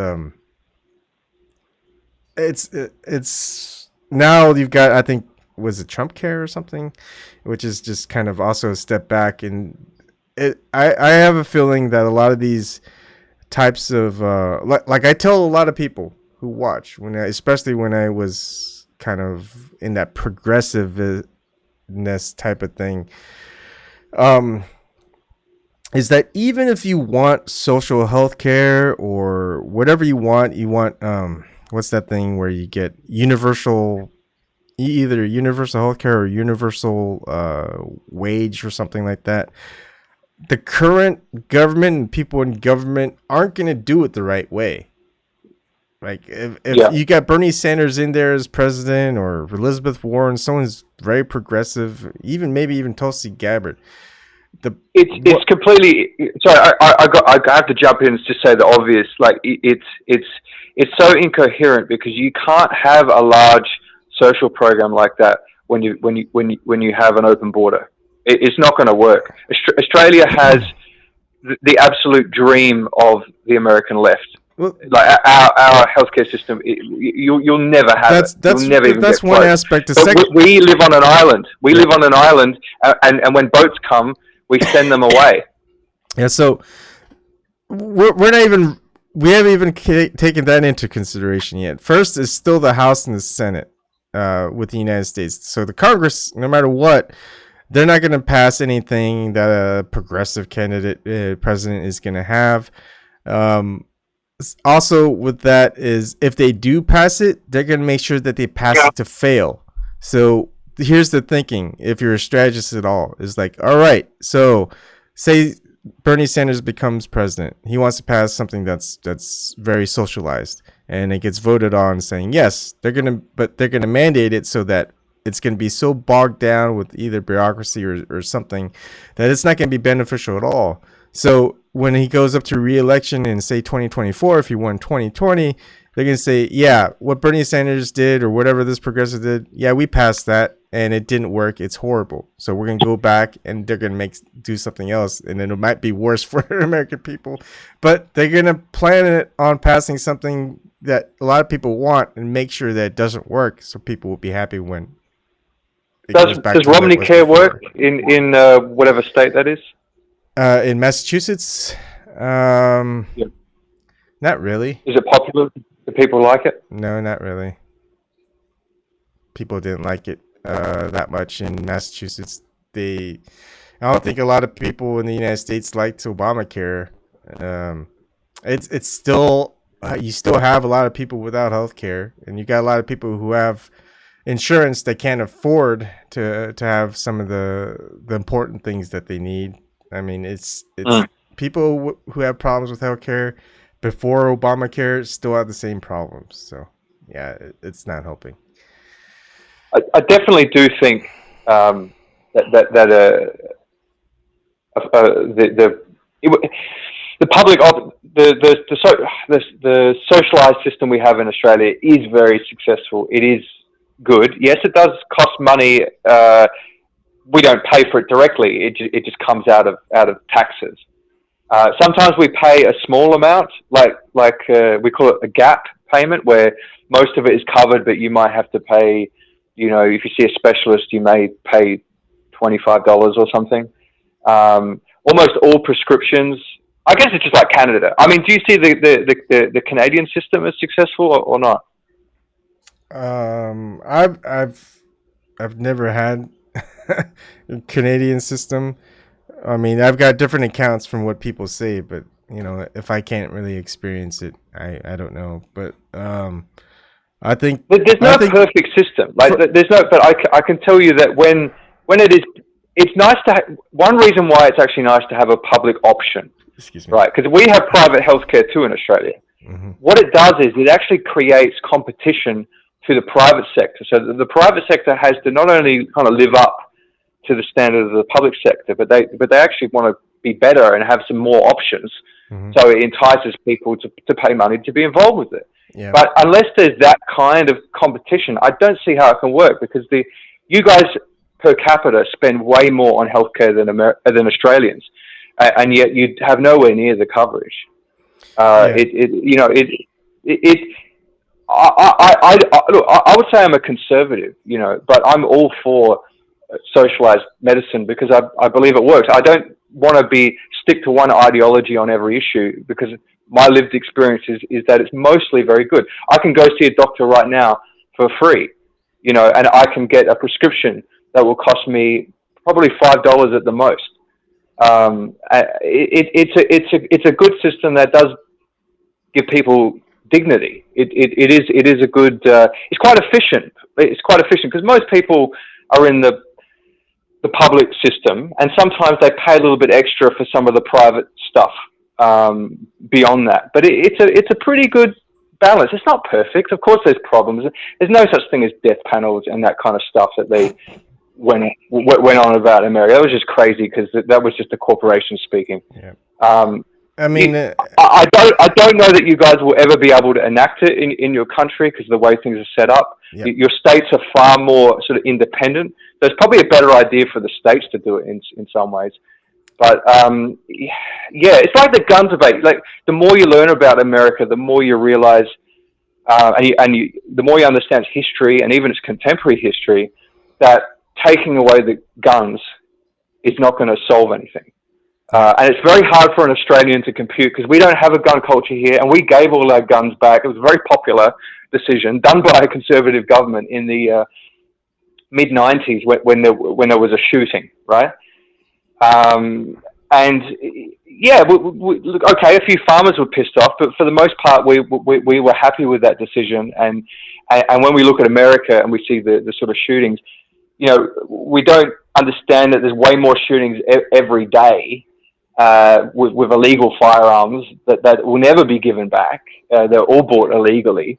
A: now you've got, I think, was it Trump Care or something, which is just kind of also a step back. And I have a feeling that a lot of these types of like I tell a lot of people who watch, especially when I was kind of in that progressiveness type of thing, is that even if you want social health care or whatever you want what's that thing where you get either universal health care or universal wage or something like that, the current government and people in government aren't going to do it the right way. Like if you got Bernie Sanders in there as president, or Elizabeth Warren, someone's very progressive, maybe even Tulsi Gabbard. It's completely.
B: Sorry, I have to jump in and just say the obvious. Like it's so incoherent, because you can't have a large social program like that when you have an open border. It's not going to work. Australia has the absolute dream of the American left. Like our healthcare system, you'll never have it. That's
A: one aspect.
B: We live on an island. Live on an island, and when boats come, we send them away.
A: Yeah, so we're not even we haven't even taken that into consideration yet. First is still the House and the Senate with the United States. So the Congress, no matter what, they're not going to pass anything that a progressive candidate president is going to have. Also, with that is if they do pass it, they're going to make sure that they pass it to fail. So here's the thinking: if you're a strategist at all, is like, all right, so say Bernie Sanders becomes president, he wants to pass something that's very socialized, and it gets voted on, saying yes, they're gonna mandate it so that it's going to be so bogged down with either bureaucracy or something that it's not going to be beneficial at all. So when he goes up to re-election in, say, 2024, if he won 2020, they're going to say, yeah, what Bernie Sanders did or whatever this progressive did, yeah, we passed that and it didn't work. It's horrible. So we're going to go back and they're going to do something else. And then it might be worse for American people. But they're going to plan it on passing something that a lot of people want and make sure that it doesn't work so people will be happy when
B: Does Romney Care work in whatever state that is?
A: In Massachusetts, not really.
B: Is it popular? Do people like it?
A: No, not really. People didn't like it that much in Massachusetts. I don't think a lot of people in the United States liked Obamacare. It's still you still have a lot of people without health care, and you got a lot of people who have insurance that can't afford to have some of the important things that they need. I mean, it's people who have problems with healthcare before Obamacare still have the same problems. So yeah, it's not helping.
B: I definitely do think that the public the socialized system we have in Australia is very successful. It is good. Yes, it does cost money. We don't pay for it directly. It just comes out of taxes. Sometimes we pay a small amount, like we call it a gap payment, where most of it is covered, but you might have to pay. You know, if you see a specialist, you may pay $25 or something. Almost all prescriptions. I guess it's just like Canada. I mean, do you see the Canadian system as successful or not?
A: I've never had a Canadian system. I mean, I've got different accounts from what people say, but you know, if I can't really experience it, I don't know. But I think
B: there's no perfect system. Like there's no, but I can tell you that when it is, it's nice to one reason why it's actually nice to have a public option.
A: Excuse me.
B: Right, because we have private healthcare too in Australia. Mm-hmm. What it does is it actually creates competition to the private sector. So the private sector has to not only kind of live up to the standard of the public sector, but they actually want to be better and have some more options. Mm-hmm. So it entices people to pay money to be involved with it. Yeah. But unless there's that kind of competition, I don't see how it can work, because you guys per capita spend way more on healthcare than Australians, and yet you have nowhere near the coverage. I would say I'm a conservative, you know, but I'm all for socialized medicine because I believe it works. I don't want to stick to one ideology on every issue, because my lived experience is that it's mostly very good. I can go see a doctor right now for free, you know, and I can get a prescription that will cost me probably $5 at the most. It's a good system that does give people dignity. It is a good. It's quite efficient. It's quite efficient because most people are in the public system, and sometimes they pay a little bit extra for some of the private stuff beyond that. But it's a pretty good balance. It's not perfect. Of course, there's problems. There's no such thing as death panels and that kind of stuff that they went on about in America. That was just crazy because that was just a corporation speaking. Yeah.
A: I mean,
B: I don't know that you guys will ever be able to enact it in your country because of the way things are set up. Yep. Your states are far more sort of independent. So it's probably a better idea for the states to do it in some ways. But yeah, it's like the gun debate. Like the more you learn about America, the more you realize, the more you understand its history and even its contemporary history, that taking away the guns is not going to solve anything. And it's very hard for an Australian to compute because we don't have a gun culture here, and we gave all our guns back. It was a very popular decision done by a conservative government in the mid '90s when there was a shooting, right? And yeah, look, okay, a few farmers were pissed off, but for the most part, we were happy with that decision. And when we look at America and we see the sort of shootings, you know, we don't understand that there's way more shootings every day with illegal firearms that will never be given back. They're all bought illegally,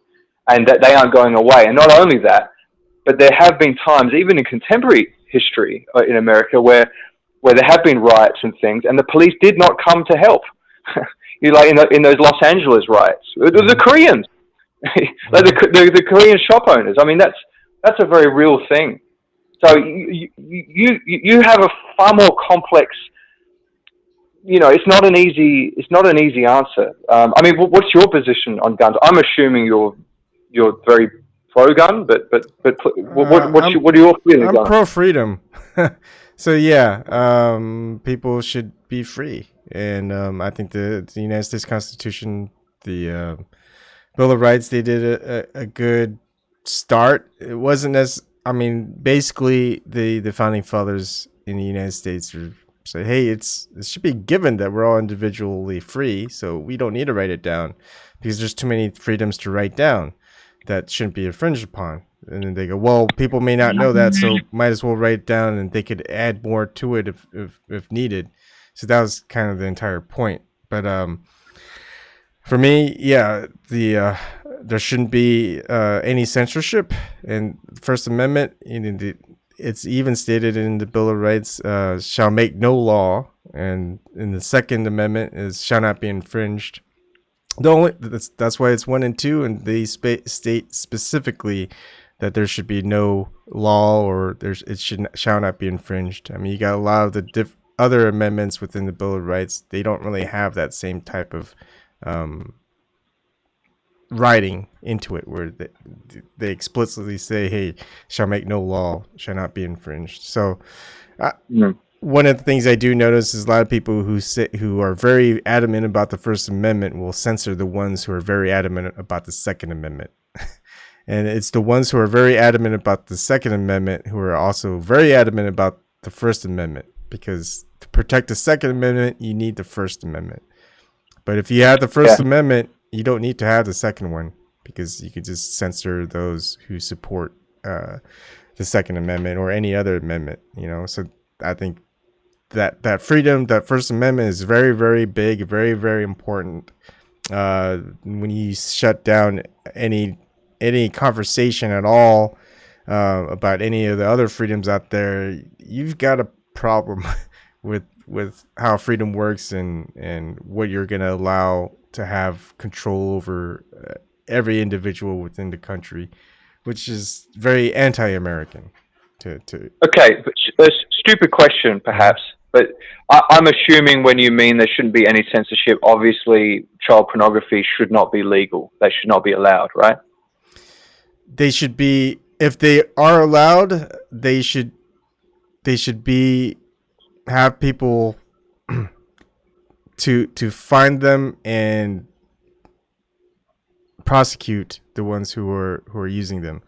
B: and that they aren't going away. And not only that, but there have been times, even in contemporary history in America, where there have been riots and things, and the police did not come to help. You know, like in those Los Angeles riots, the Koreans, like the Korean shop owners. I mean, that's a very real thing. So you have a far more complex. You know, it's not an easy answer. I mean, what's your position on guns? I'm assuming you're very pro gun, but what are your feelings on it?
A: I'm pro freedom. So yeah, people should be free, and I think the United States Constitution, the Bill of Rights, they did a good start. It wasn't as, I mean, basically the founding fathers in the United States said, hey, it should be given that we're all individually free, so we don't need to write it down because there's too many freedoms to write down that shouldn't be infringed upon. And then they go, well, people may not know that, so might as well write it down, and they could add more to it if needed. So that was kind of the entire point. But for me, yeah, there shouldn't be any censorship. And First Amendment, it's even stated in the Bill of Rights, shall make no law, and in the Second Amendment is shall not be infringed. That's why it's 1 and 2, and they state specifically that there should be no law or shall not be infringed. I mean, you got a lot of the other amendments within the Bill of Rights. They don't really have that same type of writing into it where they explicitly say, hey, shall make no law, shall not be infringed. So one of the things I do notice is a lot of people who are very adamant about the First Amendment will censor the ones who are very adamant about the Second Amendment. And it's the ones who are very adamant about the Second Amendment who are also very adamant about the First Amendment, because to protect the Second Amendment, you need the First Amendment. But if you have the First Amendment, you don't need to have the second one, because you could just censor those who support the Second Amendment or any other amendment, you know. So I think that freedom, that First Amendment is very, very big, very, very important. When you shut down any conversation at all about any of the other freedoms out there, you've got a problem with how freedom works and what you're going to allow to have control over every individual within the country, which is very anti-American.
B: Okay, but stupid question perhaps, but I'm assuming when you mean there shouldn't be any censorship, obviously child pornography should not be legal. They should not be allowed, right?
A: They should be, if they are allowed, they should be, have people to find them and prosecute the ones who are using them.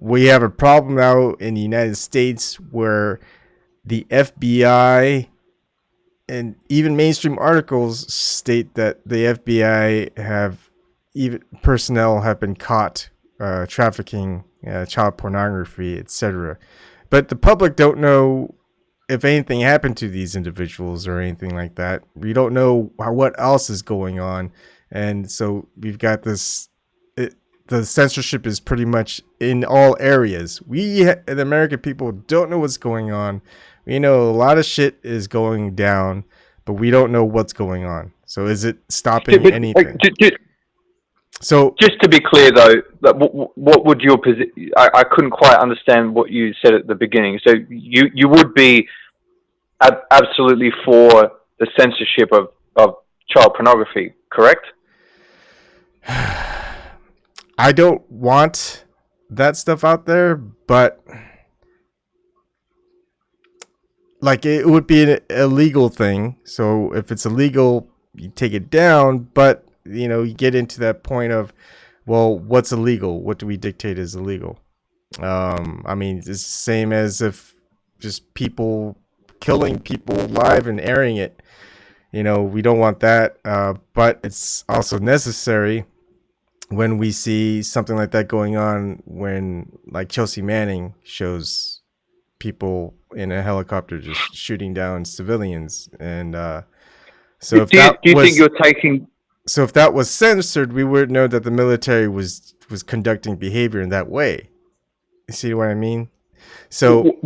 A: We have a problem now in the United States where the FBI and even mainstream articles state that the FBI personnel have been caught trafficking child pornography, etc. But the public don't know if anything happened to these individuals or anything like that. We don't know what else is going on. And so we've got this, the censorship is pretty much in all areas. The American people don't know what's going on. We know a lot of shit is going down, but we don't know what's going on. So is it stopping anything? So
B: just to be clear, though, what would your position? I couldn't quite understand what you said at the beginning. So you would be absolutely for the censorship of child pornography, correct?
A: I don't want that stuff out there, but like it would be an illegal thing. So if it's illegal, you take it down. But you get into that point of, well, what's illegal? What do we dictate is illegal? I mean, it's the same as if just people killing people live and airing it. We don't want that. But it's also necessary when we see something like that going on, when like Chelsea Manning shows people in a helicopter just shooting down civilians. And so if
B: do you think you're taking...
A: So if that was censored, we would know that the military was conducting behavior in that way. You see what I mean? So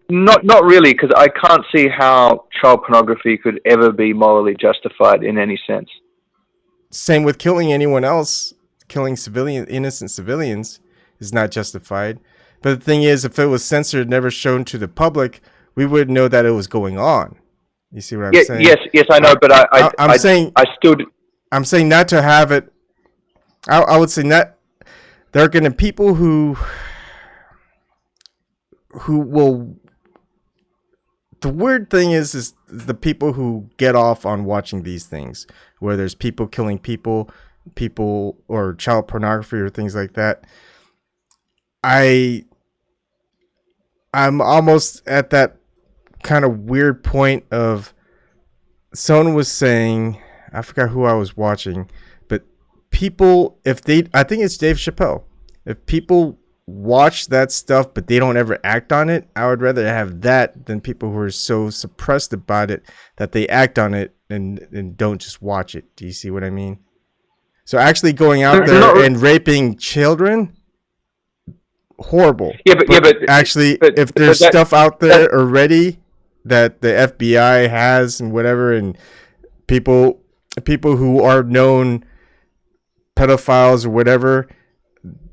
B: not really, because I can't see how child pornography could ever be morally justified in any sense.
A: Same with killing anyone else. Killing innocent civilians is not justified. But the thing is, if it was censored, never shown to the public, we wouldn't know that it was going on. You see what I'm saying?
B: Yes, I know, but
A: I'm saying not to have it. I would say not. There are going to be people who will. The weird thing is the people who get off on watching these things, where there's people killing people or child pornography or things like that. I'm almost at that kind of weird point of, someone was saying, I forgot who I was watching, but people, I think it's Dave Chappelle, if people watch that stuff but they don't ever act on it, I would rather have that than people who are so suppressed about it that they act on it and don't just watch it. Do you see what I mean? So actually going out there and raping children, horrible. But actually, if there's stuff out there already that the FBI has and whatever, and people who are known pedophiles or whatever,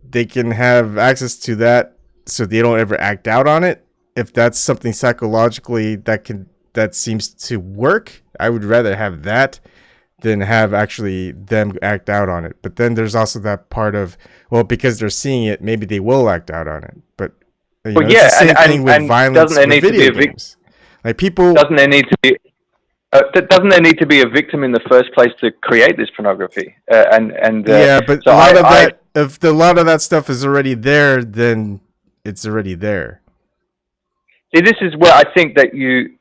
A: they can have access to that, so they don't ever act out on it. If that's something psychologically that seems to work, I would rather have that than have actually them act out on it. But then there's also that part of, well, because they're seeing it, maybe they will act out on it. But it's the same thing with violence with video games. Like people,
B: doesn't there need to be a victim in the first place to create this pornography?
A: But so if a lot of that stuff is already there, then it's already there.
B: See, this is where I think that you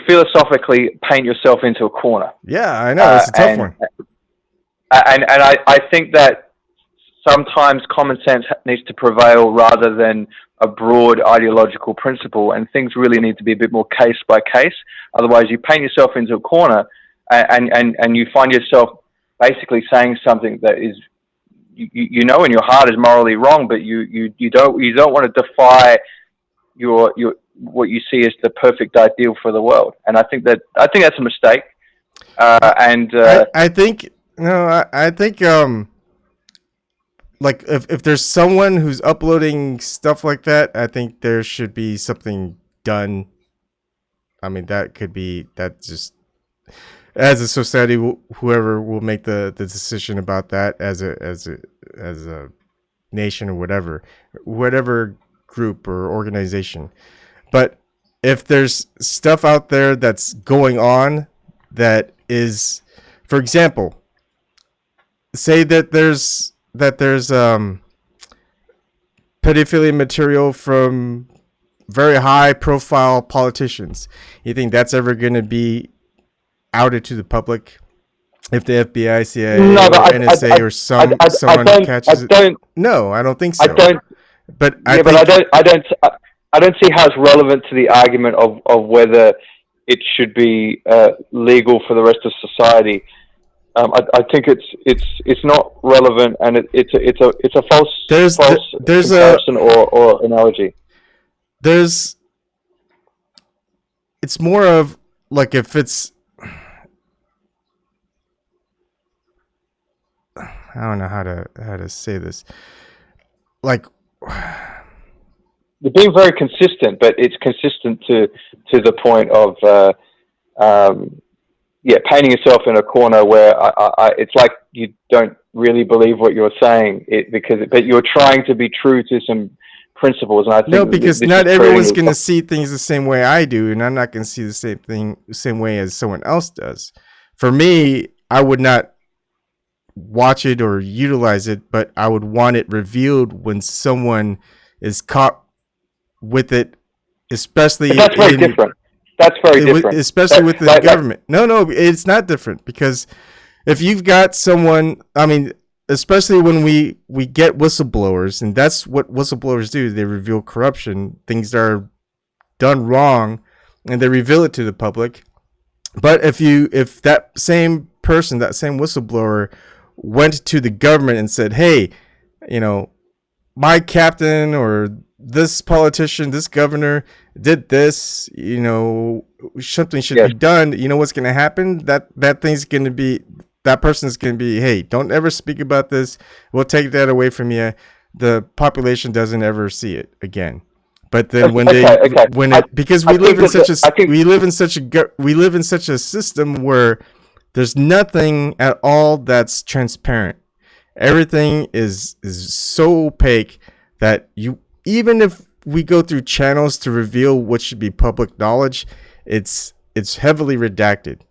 B: philosophically paint yourself into a corner.
A: Yeah, I know. It's a tough one.
B: And I think that sometimes common sense needs to prevail rather than a broad ideological principle, and things really need to be a bit more case by case. Otherwise, you paint yourself into a corner, and you find yourself basically saying something that is, in your heart is morally wrong, but you don't want to defy your what you see as the perfect ideal for the world. And I think that's a mistake.
A: I think like if there's someone who's uploading stuff like that, I think there should be something done. I mean, that just as a society, whoever will make the decision about that as a nation or whatever group or organization. But if there's stuff out there that's going on that is, for example, say that there's pedophilia material from very high profile politicians. You think that's ever going to be outed to the public if the FBI, CIA, or NSA or someone catches it? No, I don't think so.
B: I don't see how it's relevant to the argument of whether it should be legal for the rest of society. I think it's not relevant, and it's a false comparison or analogy.
A: It's more of like, if it's, I don't know how to say this. Like,
B: you're being very consistent, but it's consistent to the point of painting yourself in a corner where it's like you don't really believe what you're saying, but you're trying to be true to some principles, and I think
A: No, because
B: this is
A: not everyone's
B: creating
A: going to see things the same way I do, and I'm not going to see the same way as someone else does. For me, I would not watch it or utilize it, but I would want it revealed when someone is caught with it, especially
B: But that's very different. That's very different.
A: Especially with the government. No, it's not different, because if you've got someone, I mean, especially when we get whistleblowers, and that's what whistleblowers do. They reveal corruption, things that are done wrong, and they reveal it to the public. But if that same person, that same whistleblower, went to the government and said, hey, my captain or this politician, this governor did this, something should be done, what's going to happen? That person's going to be, hey, don't ever speak about this. We'll take that away from you. The population doesn't ever see it again. But then because we live in such a system where there's nothing at all that's transparent. Everything is so opaque that even if we go through channels to reveal what should be public knowledge, it's heavily redacted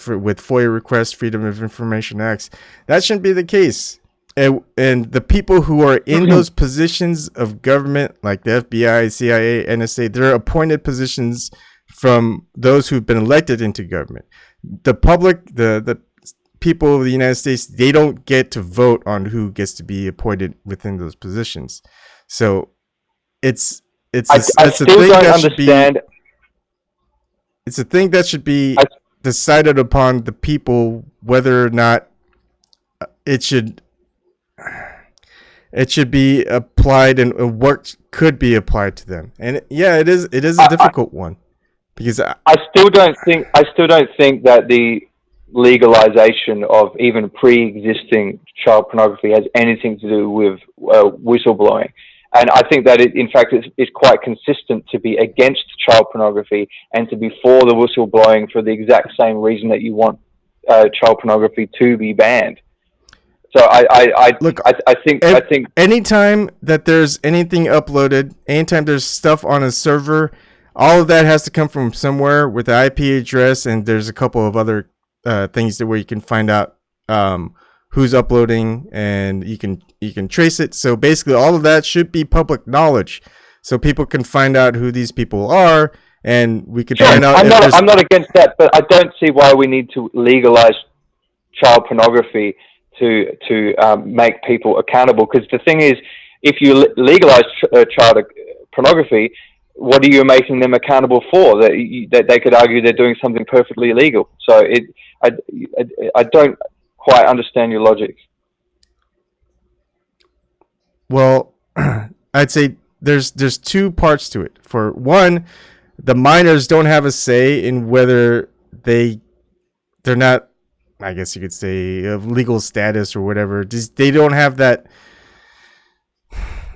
A: with FOIA requests, Freedom of Information Acts. That shouldn't be the case. And the people who are in those positions of government, like the FBI, CIA, NSA, they're appointed positions from those who've been elected into government. The public, the people of the United States, they don't get to vote on who gets to be appointed within those positions. So it's a thing that should be decided upon the people whether or not it should be applied and what could be applied to them. And it is a difficult one, because
B: I still don't think that the legalization of even pre-existing child pornography has anything to do with whistleblowing. And I think that it, in fact, is quite consistent to be against child pornography and to be for the whistleblowing for the exact same reason that you want child pornography to be banned. So I think
A: anytime that there's anything uploaded, anytime there's stuff on a server, all of that has to come from somewhere with the IP address, and there's a couple of other things where you can find out who's uploading, and you can trace it. So basically, all of that should be public knowledge, so people can find out who these people are, and we can find out.
B: I'm not against that, but I don't see why we need to legalize child pornography to make people accountable. Because the thing is, if you legalize child pornography, what are you making them accountable for? That they could argue they're doing something perfectly illegal. So I don't quite understand your logic.
A: Well, I'd say there's two parts to it. For one, the minors don't have a say in whether they're not, I guess you could say, of legal status or whatever. They don't have that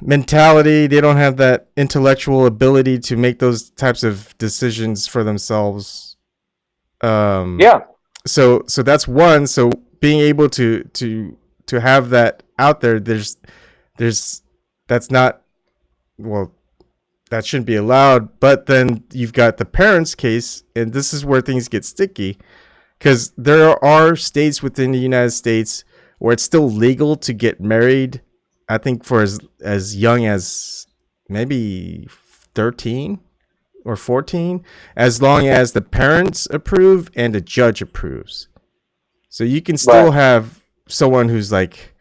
A: mentality. They don't have that intellectual ability to make those types of decisions for themselves. So that's one. So being able to have that out there, that's not, well, that shouldn't be allowed. But then you've got the parents' case, and this is where things get sticky, because there are states within the United States where it's still legal to get married, I think for as young as maybe 13 or 14, as long as the parents approve and the judge approves. So you can still have someone who's like,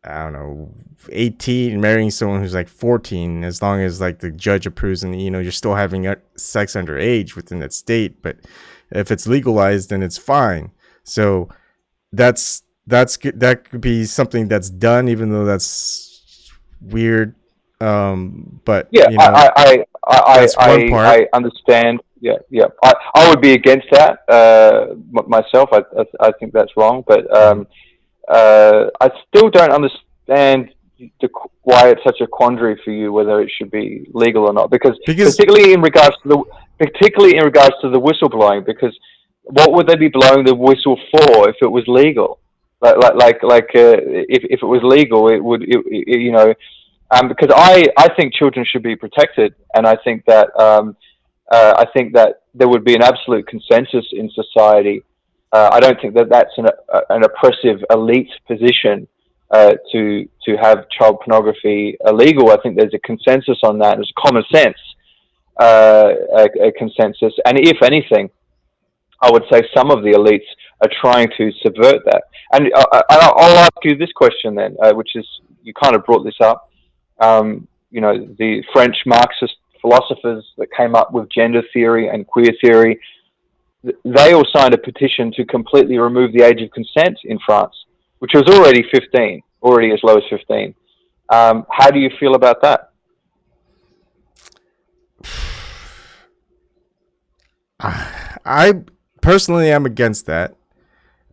A: I don't know, 18 marrying someone who's like 14, as long as like the judge approves, and you're still having sex underage within that state. But if it's legalized, then it's fine. So that could be something that's done, even though that's weird. But that's one part.
B: I understand. Yeah. I would be against that myself. I think that's wrong. But I still don't understand why it's such a quandary for you whether it should be legal or not. Because particularly in regards to the whistleblowing, because what would they be blowing the whistle for if it was legal? If it was legal, it would because I think children should be protected, and I think that there would be an absolute consensus in society. I don't think that that's an oppressive elite position to have child pornography illegal. I think there's a consensus on that. There's a common sense a consensus, and if anything, I would say some of the elites are trying to subvert that. And I'll ask you this question then, which is, you kind of brought this up. The French Marxist philosophers that came up with gender theory and queer theory, they all signed a petition to completely remove the age of consent in France, which was already 15, already as low as 15. How do you feel about that?
A: I personally am against that.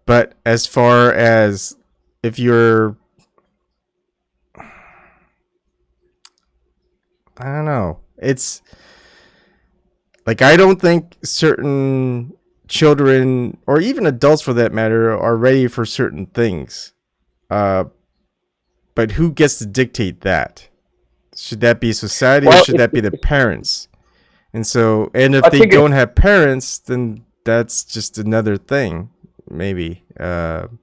A: But as far as if you're, I don't know. It's like, I don't think certain children, or even adults for that matter, are ready for certain things. But who gets to dictate that? Should that be society, or should that be the parents? And so, and if they don't have parents, then that's just another thing. Maybe. Then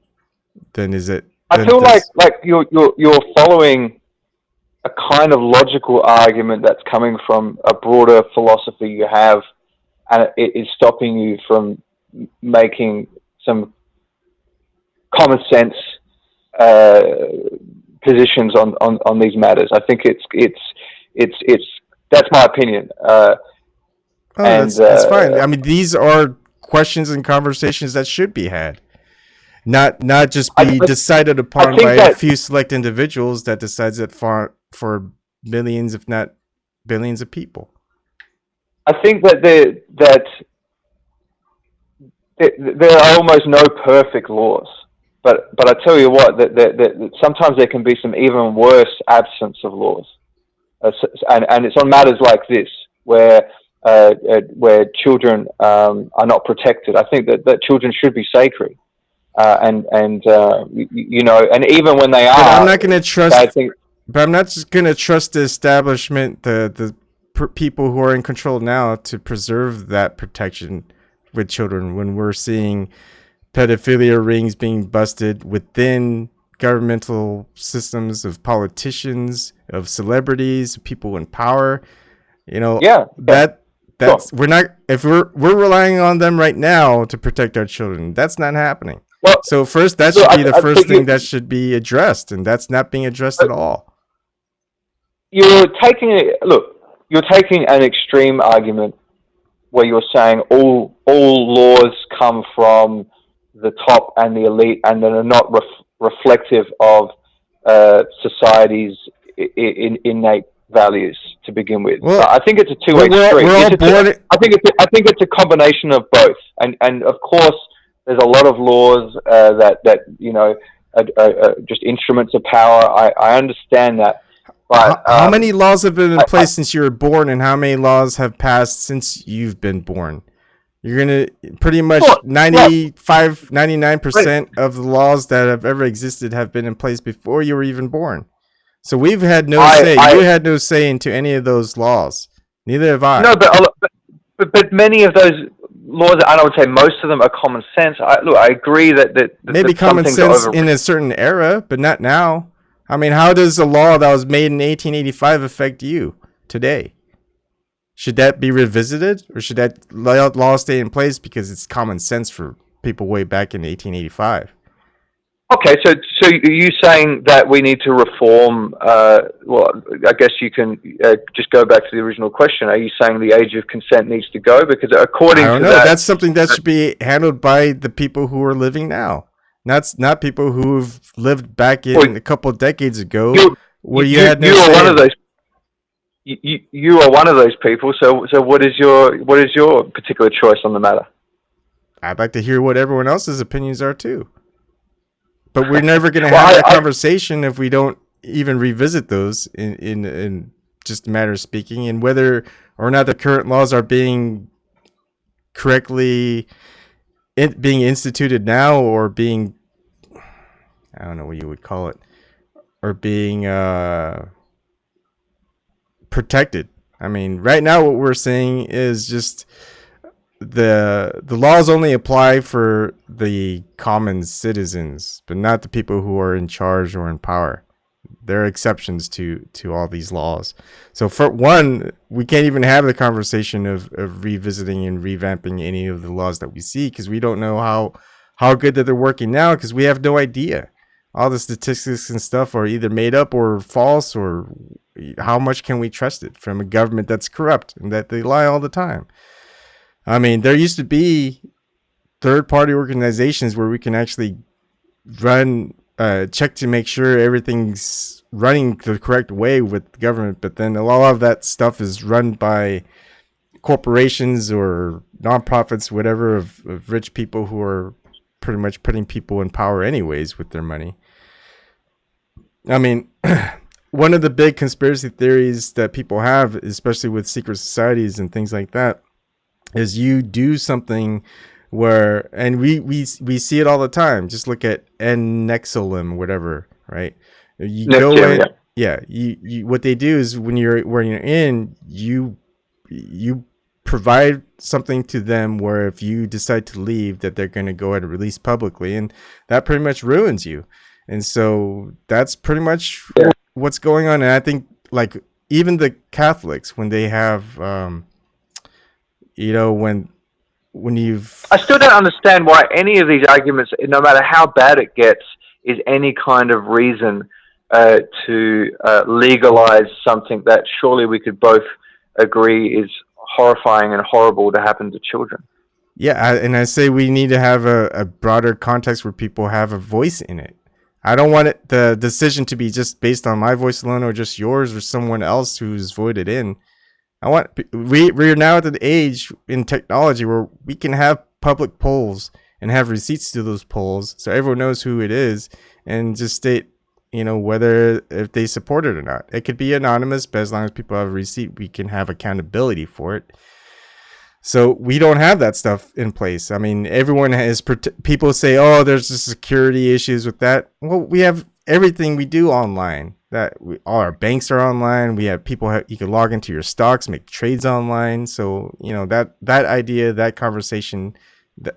A: is it?
B: I feel like you're following a kind of logical argument that's coming from a broader philosophy you have, and it is stopping you from making some common sense positions on these matters. I think it's that's my opinion.
A: That's fine. I mean, these are questions and conversations that should be had, not just be decided upon by a few select individuals that decides it for millions, if not billions, of people.
B: I think that there are almost no perfect laws, but I tell you what, that sometimes there can be some even worse absence of laws, and it's on matters like this where children are not protected. I think that children should be sacred, and even when they are,
A: but I'm not going to trust. But I'm not just going to trust the establishment, the people who are in control now, to preserve that protection with children when we're seeing pedophilia rings being busted within governmental systems of politicians, of celebrities, people in power. That's sure. We're not, if we're relying on them right now to protect our children. That's not happening. Well, so first, that should be the first thing that should be addressed, and that's not being addressed at all.
B: You're taking an extreme argument where you're saying all laws come from the top and the elite, and that are not reflective of society's innate values to begin with. Well, so I think it's a two-way street. I think it's a combination of both, and of course there's a lot of laws that are just instruments of power. I understand that. But,
A: how many laws have been in place since you were born, and how many laws have passed since you've been born? You're going to pretty much 99% of the laws that have ever existed have been in place before you were even born. So we've had no say. You had no say into any of those laws. Neither have I.
B: No, but many of those laws, and I would say most of them, are common sense. I agree that
A: maybe common sense in a certain era, but not now. I mean, how does a law that was made in 1885 affect you today? Should that be revisited, or should that law stay in place because it's common sense for people way back in 1885?
B: Okay, so are you saying that we need to reform? Well, I guess you can just go back to the original question. Are you saying the age of consent needs to go? Because according to that,
A: that's something that should be handled by the people who are living now. Not people who've lived back in a couple of decades ago, where you had no say.
B: One of those. You are one of those people. So what is your particular choice on the matter?
A: I'd like to hear what everyone else's opinions are too. But we're never going to have that conversation if we don't even revisit those in just a matter of speaking, and whether or not the current laws are being correctly being instituted now, or being, I don't know what you would call it, or being protected. I mean, right now what we're saying is just the laws only apply for the common citizens, but not the people who are in charge or in power. There are exceptions to all these laws. So for one, we can't even have the conversation of revisiting and revamping any of the laws that we see, because we don't know how good that they're working now, because we have no idea. All the statistics and stuff are either made up or false, or how much can we trust it from a government that's corrupt and that they lie all the time? I mean, there used to be third-party organizations where we can actually run, check to make sure everything's running the correct way with the government, but then a lot of that stuff is run by corporations or nonprofits, whatever, of rich people who are pretty much putting people in power anyways with their money. I mean, one of the big conspiracy theories that people have, especially with secret societies and things like that, is you do something where, and we see it all the time. Just look at Nexolum, whatever, right? You go in, yeah. You what they do is when you're in, you provide something to them where if you decide to leave, that they're going to go ahead and release publicly, and that pretty much ruins you. And so that's pretty much what's going on. And I think, like, even the Catholics, when they have, when you've...
B: I still don't understand why any of these arguments, no matter how bad it gets, is any kind of reason to legalize something that surely we could both agree is horrifying and horrible to happen to children.
A: Yeah, and I say we need to have a broader context where people have a voice in it. I don't want the decision to be just based on my voice alone, or just yours or someone else who's voted in. We're now at the age in technology where we can have public polls and have receipts to those polls, so everyone knows who it is, and just state, whether if they support it or not. It could be anonymous, but as long as people have a receipt, we can have accountability for it. So we don't have that stuff in place. I mean, everyone has, people say, oh, there's just security issues with that. Well, we have everything we do online. All our banks are online. We have people, you can log into your stocks, make trades online. So, that idea, that conversation,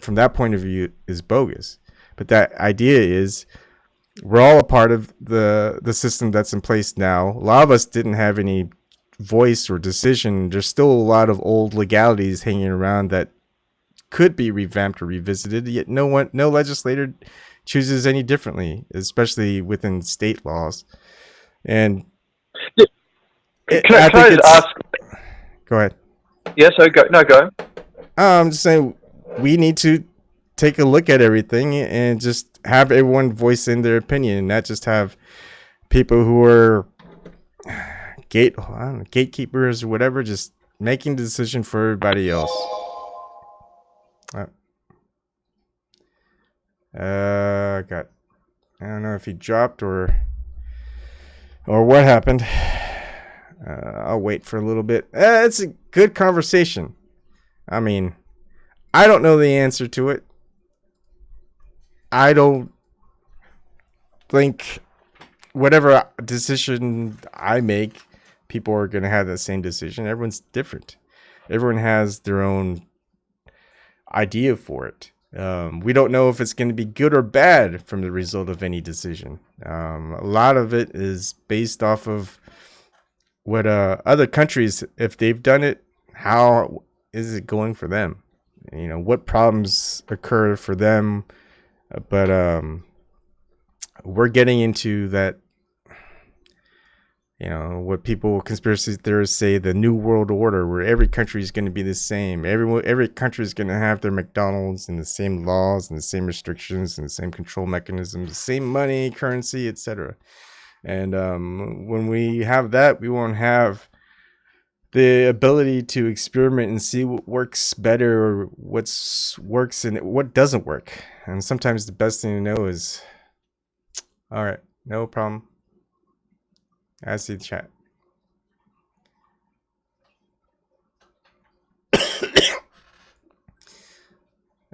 A: from that point of view, is bogus. But that idea is, we're all a part of the system that's in place now. A lot of us didn't have any voice or decision. There's still a lot of old legalities hanging around that could be revamped or revisited, yet no legislator chooses any differently, especially within state laws. And
B: can I ask?
A: Go ahead.
B: Yes, go.
A: I'm just saying we need to take a look at everything and just have everyone voice in their opinion, and not just have people who are gatekeepers or whatever, just making the decision for everybody else. I don't know if he dropped or what happened. I'll wait for a little bit. It's a good conversation. I mean, I don't know the answer to it. I don't think whatever decision I make, people are going to have the same decision. Everyone's different. Everyone has their own idea for it. We don't know if it's going to be good or bad from the result of any decision. A lot of it is based off of what other countries, if they've done it, how is it going for them? What problems occur for them. But we're getting into that, what conspiracy theorists say, the new world order, where every country is going to be the same. Every country is going to have their McDonald's and the same laws and the same restrictions and the same control mechanisms, the same money, currency, etc. And when we have that, we won't have the ability to experiment and see what works better, or what works and what doesn't work. And sometimes the best thing to know is, all right, no problem. I see the chat.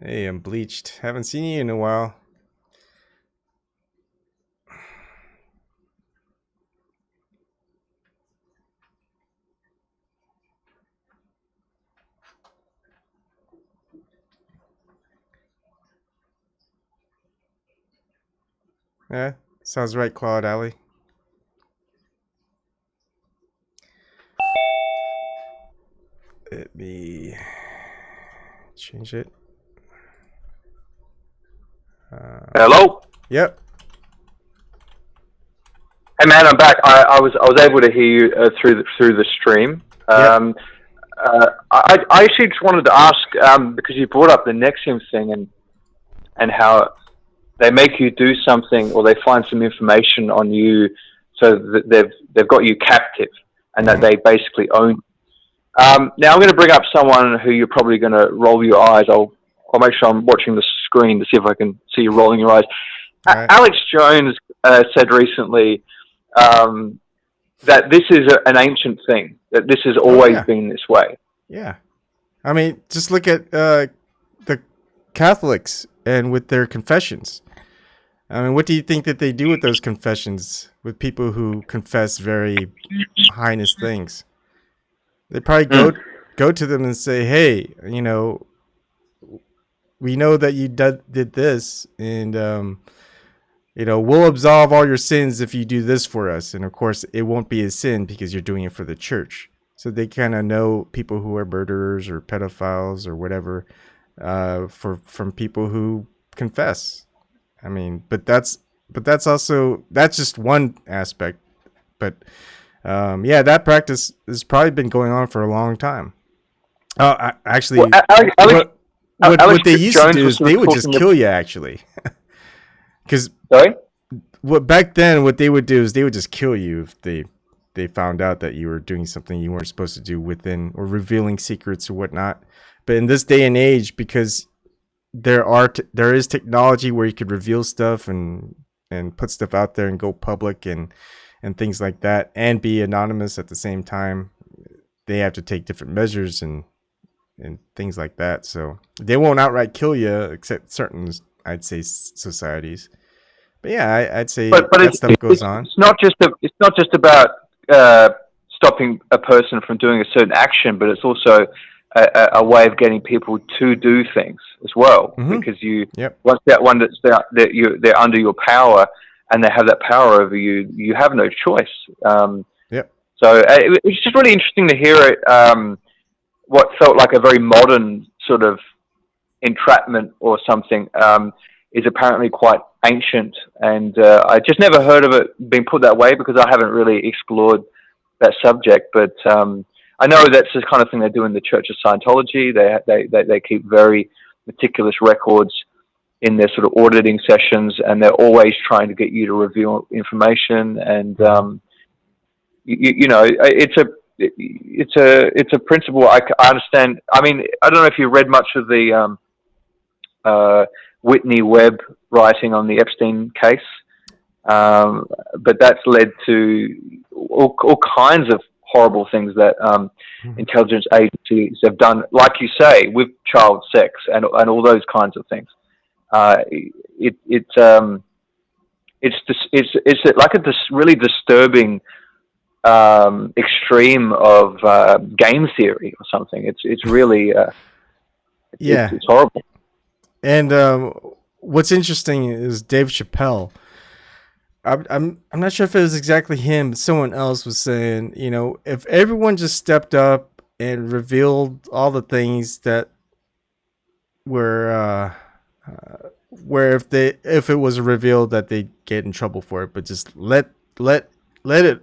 A: Hey, I'm bleached. Haven't seen you in a while. Yeah, sounds right, Claude Alley. Let me change it.
B: Hello.
A: Yep.
B: Hey man, I'm back. I was able to hear you through the stream.
A: Yep.
B: I actually just wanted to ask because you brought up the Nexium thing and how they make you do something or they find some information on you, so that they've got you captive and that they basically own you. Now I'm going to bring up someone who you're probably going to roll your eyes. I'll make sure I'm watching the screen to see if I can see you rolling your eyes.
A: Right.
B: Alex Jones said recently that this is an ancient thing, that this has always been this way.
A: Yeah. I mean, just look at the Catholics and with their confessions. I mean, what do you think that they do with those confessions with people who confess very heinous things? They probably go to them and say, "Hey, you know, we know that you did this, and you know, we'll absolve all your sins if you do this for us." And of course, it won't be a sin because you're doing it for the church. So they kind of know people who are murderers or pedophiles or whatever from people who confess. I mean, but that's just one aspect. But yeah, that practice has probably been going on for a long time. Actually, what they used to do is they would just kill you, actually. Because back then, what they would do is they would just kill you if they found out that you were doing something you weren't supposed to do within, or revealing secrets or whatnot. But in this day and age, because there is technology where you could reveal stuff and put stuff out there and go public and things like that, and be anonymous at the same time, they have to take different measures and things like that. So they won't outright kill you, except certain, I'd say, societies. But yeah, I'd say that stuff goes on.
B: It's not just about stopping a person from doing a certain action, but it's also a way of getting people to do things as well. Mm-hmm. Because once they're under your power and they have that power over you, you have no choice. So it's just really interesting to hear it. What felt like a very modern sort of entrapment or something is apparently quite ancient, and I just never heard of it being put that way because I haven't really explored that subject. But I know that's the kind of thing they do in the Church of Scientology. They keep very meticulous records in their sort of auditing sessions, and they're always trying to get you to reveal information. And you know, it's a principle I understand. I mean, I don't know if you read much of the Whitney Webb writing on the Epstein case, but that's led to all kinds of horrible things that intelligence agencies have done, like you say, with child sex and all those kinds of things. It's like a really disturbing extreme of game theory or something. It's really it's horrible.
A: And what's interesting is Dave Chappelle. I'm not sure if it was exactly him, but someone else was saying, you know, if everyone just stepped up and revealed all the things that were where if it was revealed that they get in trouble for it, but just let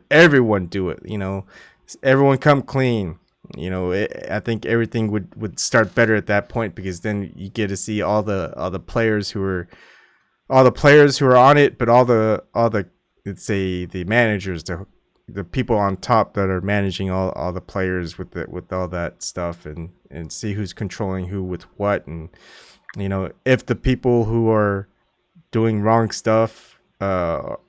A: everyone do it, you know, everyone come clean. You know, I think everything would start better at that point, because then you get to see all the players who are on it, but all the let's say the managers, the people on top that are managing all the players with all that stuff, and see who's controlling who with what, and you know, if the people who are doing wrong stuff are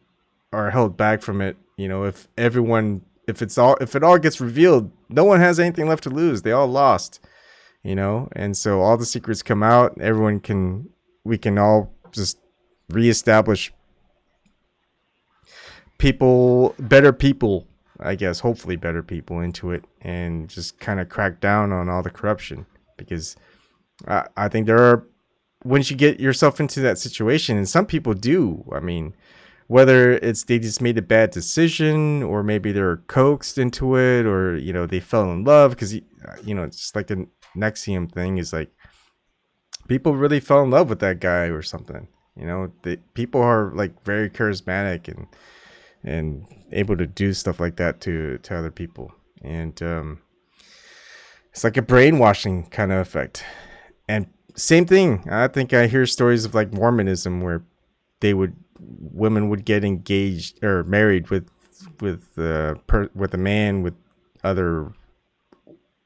A: held back from it, you know, if it all gets revealed, no one has anything left to lose. They all lost, you know, and so all the secrets come out. We can all just reestablish better people, I guess, hopefully better people into it, and just kind of crack down on all the corruption. Because I think once you get yourself into that situation, and some people do, I mean, whether it's they just made a bad decision, or maybe they're coaxed into it, or they fell in love, because it's just like the Nexium thing is like people really fell in love with that guy or something. People are like very charismatic and able to do stuff like that to other people, and it's like a brainwashing kind of effect. And same thing, I think I hear stories of like Mormonism where women would get engaged or married with a man with other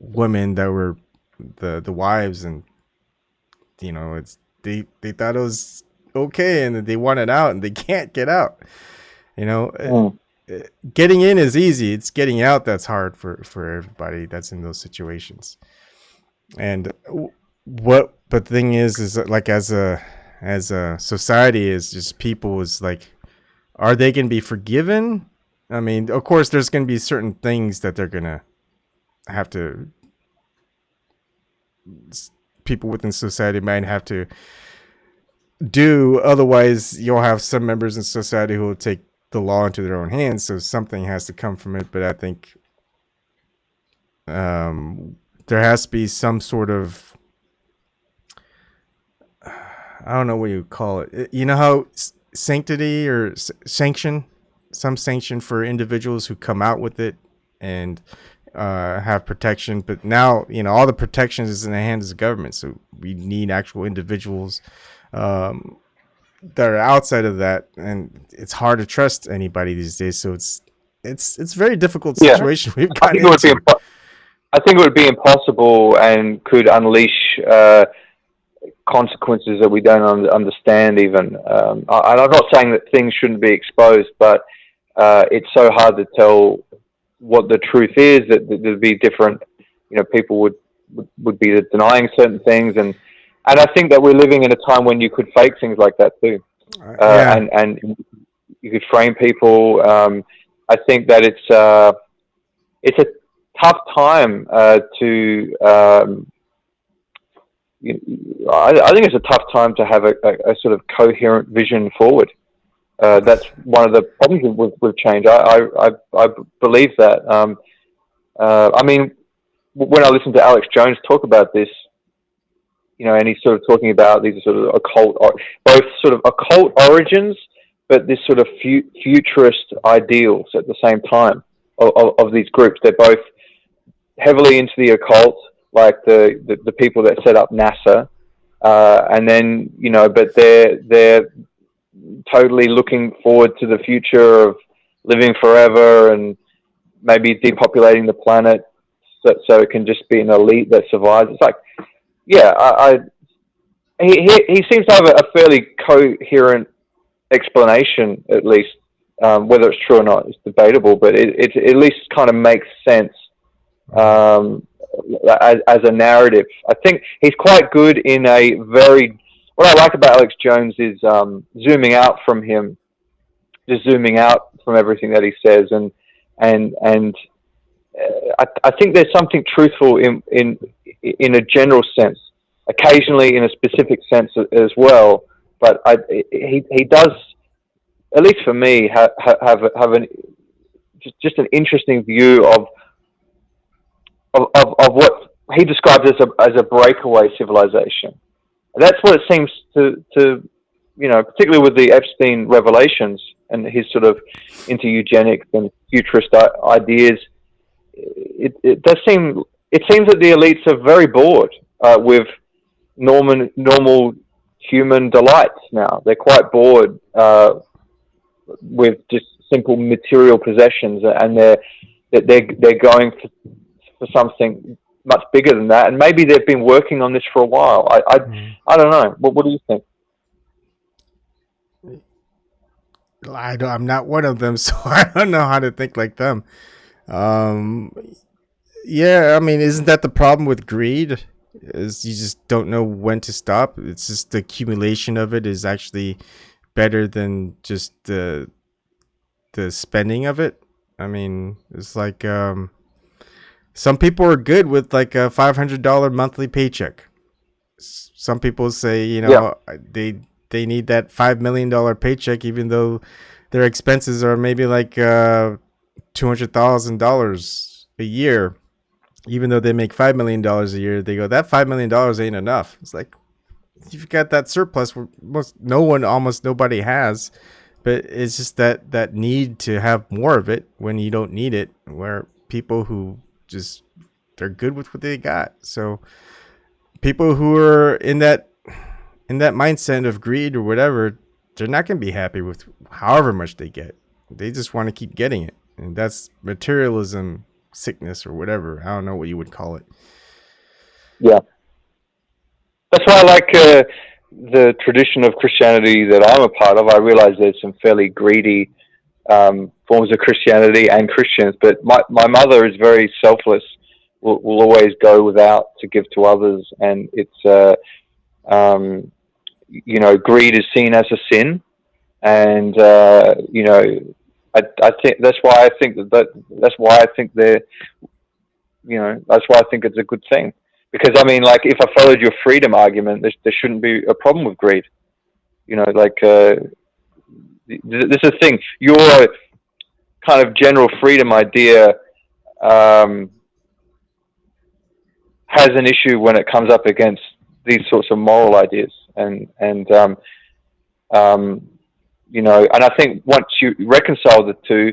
A: women that were the wives, and it's they thought it was okay, and they wanted out and they can't get out. Getting in is easy, it's getting out that's hard for everybody that's in those situations. And but the thing is that, like, as a society, is just people is like, are they going to be forgiven? I mean, of course there's going to be certain things that they're going to have to, people within society might have to do, otherwise you'll have some members in society who will take the law into their own hands, so something has to come from it. But I think there has to be some sort of, I don't know what you call it. How sanctity or sanction for individuals who come out with it and have protection. But now, all the protections is in the hands of the government. So we need actual individuals that are outside of that, and it's hard to trust anybody these days. So it's a very difficult situation we've got into.
B: I think it would be impossible and could unleash consequences that we don't understand even. And I'm not saying that things shouldn't be exposed, but it's so hard to tell what the truth is, that there'd be different, people would be denying certain things. And I think that we're living in a time when you could fake things like that too. And you could frame people. I think that it's a tough time to, I think it's a tough time to have a sort of coherent vision forward. That's one of the problems with change. I believe that. I mean, when I listen to Alex Jones talk about this, and he's sort of talking about these sort of both sort of occult origins, but this sort of futurist ideals at the same time of these groups. They're both heavily into the occult, like the people that set up NASA, and then but they're totally looking forward to the future of living forever and maybe depopulating the planet so it can just be an elite that survives. It's like, he seems to have a fairly coherent explanation, at least. Whether it's true or not is debatable, but it at least kind of makes sense as a narrative. I think he's quite good in a very. What I like about Alex Jones is zooming out from him, just zooming out from everything that he says, and I think there's something truthful in a general sense, occasionally in a specific sense as well. But he does, at least for me, have just an interesting view of what he describes as a breakaway civilization. That's what it seems to particularly with the Epstein revelations and his sort of into eugenics and futurist ideas. It does seem. It seems that the elites are very bored with normal human delights now. They're quite bored with just simple material possessions, and they're going for something much bigger than that. And maybe they've been working on this for a while. I don't know. What do you think?
A: I'm not one of them, so I don't know how to think like them. Yeah, I mean, isn't that the problem with greed? Is you just don't know when to stop. It's just the accumulation of it is actually better than just the spending of it. I mean, it's like some people are good with like a $500 monthly paycheck. Some people say, they need that $5 million paycheck, even though their expenses are maybe like $200,000 a year, even though they make $5 million a year. They go, that $5 million ain't enough. It's like, you've got that surplus where almost nobody has, but it's just that need to have more of it when you don't need it, where people who just, they're good with what they got. So people who are in that mindset of greed or whatever, they're not going to be happy with however much they get. They just want to keep getting it. And that's materialism sickness or whatever. I don't know what you would call it.
B: Yeah. That's why I like the tradition of Christianity that I'm a part of. I realize there's some fairly greedy forms of Christianity and Christians, but my mother is very selfless, will always go without to give to others. And it's, greed is seen as a sin. And, I think that's why I think that's why I think that's why I think it's a good thing. Because, I mean, like, if I followed your freedom argument, there shouldn't be a problem with greed. This is the thing. Your kind of general freedom idea has an issue when it comes up against these sorts of moral ideas. And I think once you reconcile the two,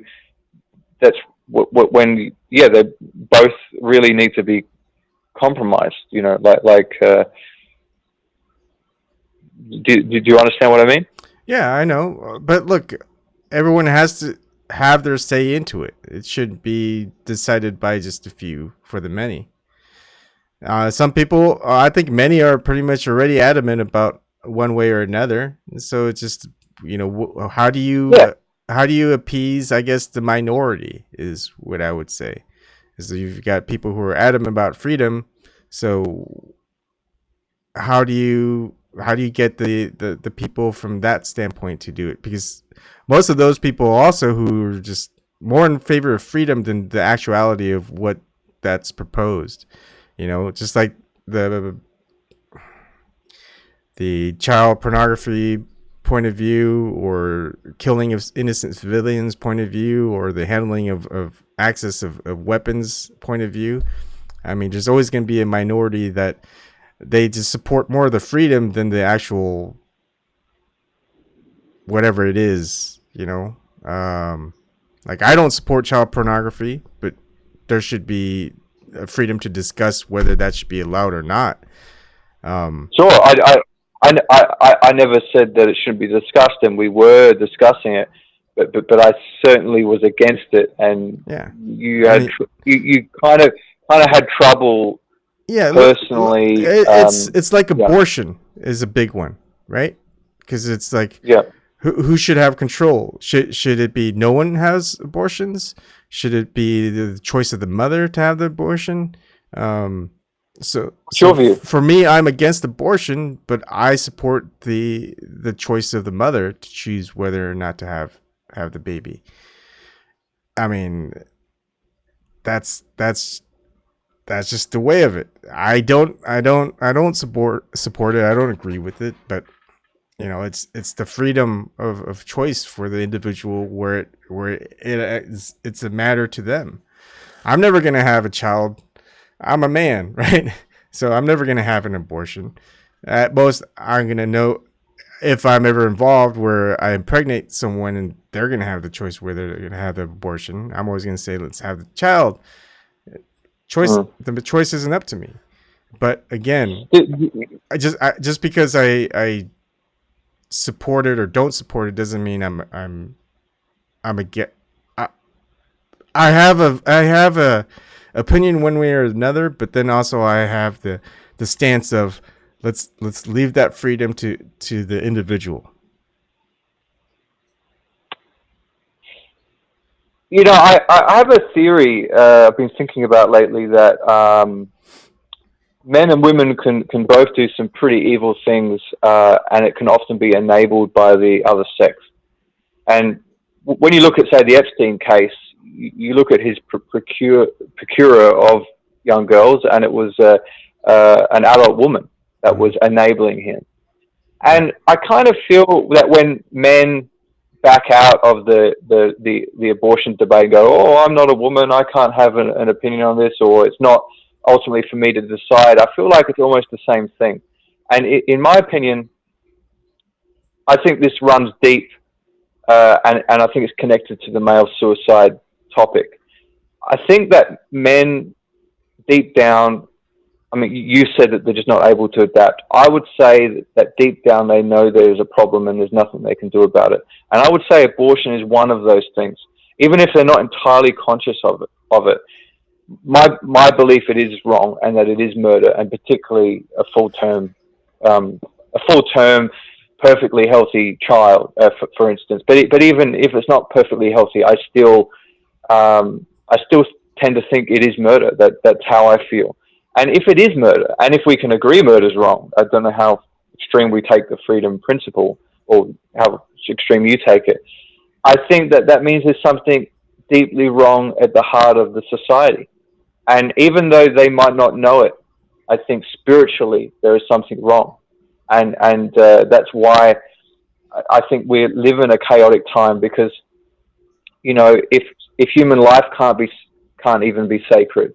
B: that's when they both really need to be compromised. Do you understand what I mean?
A: Yeah, I know. But look, everyone has to have their say into it. It shouldn't be decided by just a few for the many. Some people, I think many are pretty much already adamant about one way or another. So it's just, how do you appease, I guess, the minority is what I would say. Is you've got people who are adamant about freedom. So how do you get the people from that standpoint to do it? Because most of those people also who are just more in favor of freedom than the actuality of what that's proposed. Just like the child pornography point of view, or killing of innocent civilians point of view, or the handling of access of weapons point of view. I mean, there's always going to be a minority that they just support more of the freedom than the actual whatever it is, like, I don't support child pornography, but there should be a freedom to discuss whether that should be allowed or not.
B: Sure. I never said that it shouldn't be discussed, and we were discussing it, but I certainly was against it. And you kind of had trouble. Yeah, personally,
A: it's like abortion is a big one, right? Because it's like, who should have control? Should it be no one has abortions? Should it be the choice of the mother to have the abortion? So for me, I'm against abortion, but I support the choice of the mother to choose whether or not to have the baby. I mean, that's just the way of it. I don't support it. I don't agree with it, but it's the freedom of choice for the individual where it's a matter to them. I'm never going to have a child. I'm a man, right? So I'm never going to have an abortion. At most, I'm going to know if I'm ever involved where I impregnate someone and they're going to have the choice whether they're going to have the abortion. I'm always going to say, let's have the child. The choice isn't up to me. But again, I just because I support it or don't support it doesn't mean I'm I have a opinion one way or another, but then also I have the stance of let's leave that freedom to the individual.
B: I have a theory I've been thinking about lately that men and women can both do some pretty evil things, and it can often be enabled by the other sex. And when you look at, say, the Epstein case, you look at his procurer of young girls, and it was an adult woman that was enabling him. And I kind of feel that when men back out of the abortion debate and go, oh, I'm not a woman, I can't have an opinion on this, or it's not ultimately for me to decide. I feel like it's almost the same thing. And in my opinion, I think this runs deep, and I think it's connected to the male suicide topic. I think that men, deep down, I mean, you said that they're just not able to adapt. I would say that deep down they know there's a problem and there's nothing they can do about it. And I would say abortion is one of those things, even if they're not entirely conscious of it. My belief it is wrong and that it is murder, and particularly a full term, perfectly healthy child, for instance. But even if it's not perfectly healthy, I still tend to think it is murder. That's how I feel. And if it is murder, and if we can agree murder is wrong, I don't know how extreme we take the freedom principle or how extreme you take it. I think that means there's something deeply wrong at the heart of the society. And even though they might not know it, I think spiritually there is something wrong. And that's why I think we live in a chaotic time, because, you know, if human life can't even be sacred,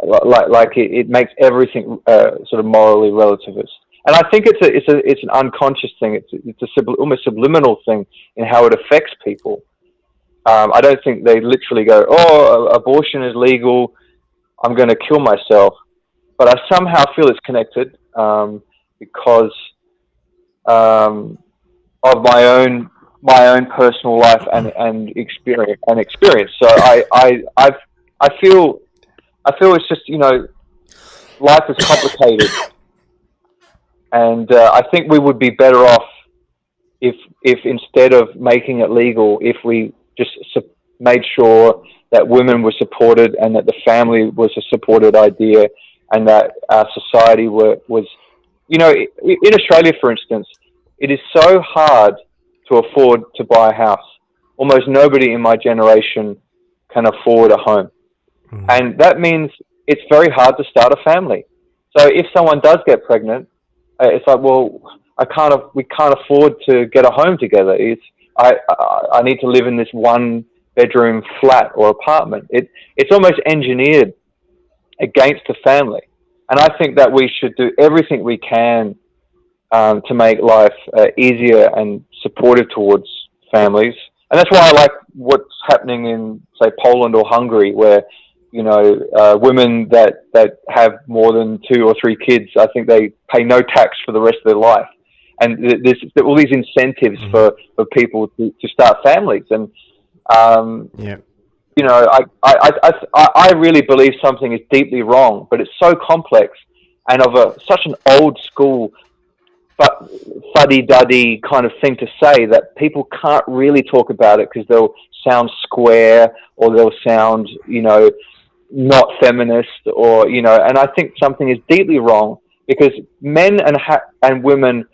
B: it makes everything sort of morally relativist. And I think it's an unconscious thing. It's almost subliminal thing in how it affects people. I don't think they literally go, oh, abortion is legal, I'm going to kill myself. But I somehow feel it's connected because of my own personal life and experience. So I feel it's just, you know, life is complicated, and I think we would be better off if instead of making it legal, if we just made sure that women were supported and that the family was a supported idea, and that our society was, you know, in Australia, for instance, it is so hard to afford to buy a house. Almost nobody in my generation can afford a home. Mm-hmm. And that means it's very hard to start a family. So if someone does get pregnant, it's like, well, we can't afford to get a home together. I need to live in this one bedroom flat or apartment. It's almost engineered against the family. And I think that we should do everything we can to make life easier and supportive towards families. And that's why I like what's happening in, say, Poland or Hungary, where, you know, women that have more than 2 or 3 kids, I think they pay no tax for the rest of their life. And there's all these incentives for people to start families. And, you know, I really believe something is deeply wrong, but it's so complex and of such an old school fuddy-duddy kind of thing to say that people can't really talk about it because they'll sound square or they'll sound, you know, not feminist, or, you know, and I think something is deeply wrong because men and women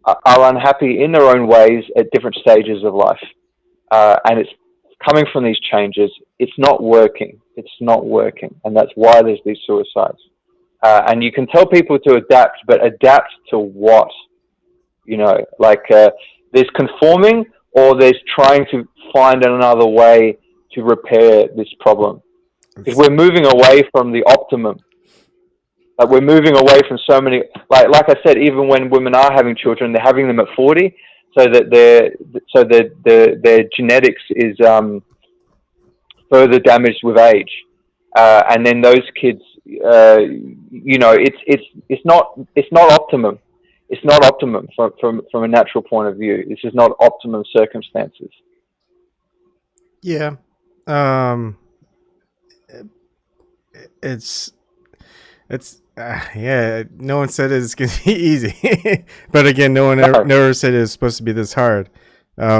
B: are unhappy in their own ways at different stages of life. And it's coming from these changes. It's not working. And that's why there's these suicides. And you can tell people to adapt, but adapt to what? You know, like there's conforming, or there's trying to find another way to repair this problem. Because we're moving away from the optimum. Like, we're moving away from so many, like I said, even when women are having children, they're having them at 40, so that their genetics is further damaged with age. And then those kids, you know, it's not optimum. It's not optimum from a natural point of view. This is not optimum circumstances.
A: Yeah. It's yeah, no one said it's gonna be easy. But again, no one never said it was supposed to be this hard.
B: I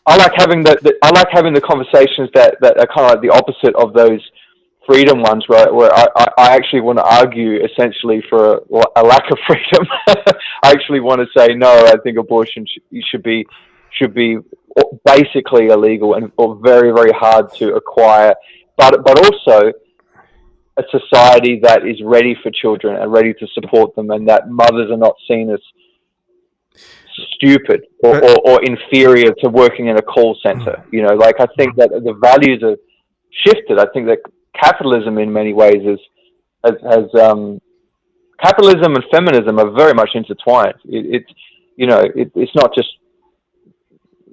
B: like having the conversations that are kind of like the opposite of those freedom ones, where I actually want to argue essentially for a lack of freedom. I actually want to say, no, I think abortion should be basically illegal or very, very hard to acquire, but also a society that is ready for children and ready to support them, and that mothers are not seen as stupid or inferior to working in a call center. You know, like I think that the values are shifted. I think that capitalism in many ways has capitalism and feminism are very much intertwined. It's it's not just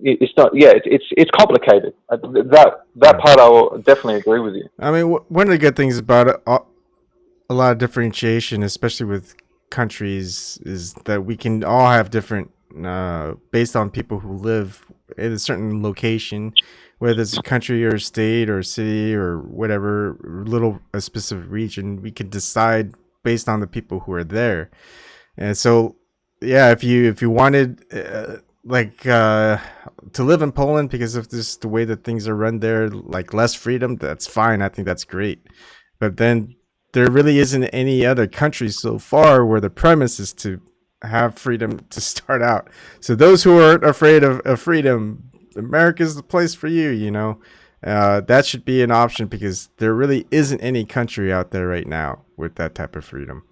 B: it's complicated. That part I will definitely agree with you.
A: I mean, one of the good things about it, a lot of differentiation, especially with countries, is that we can all have different based on people who live in a certain location, whether it's a country or a state or a city or whatever, a specific region. We can decide based on the people who are there. And so, yeah, if you wanted to live in Poland because of this, the way that things are run there, like less freedom, that's fine. I think that's great. But then there really isn't any other country so far where the premise is to have freedom to start out. So those who aren't afraid of freedom, America's the place for you, you know. That should be an option because there really isn't any country out there right now with that type of freedom.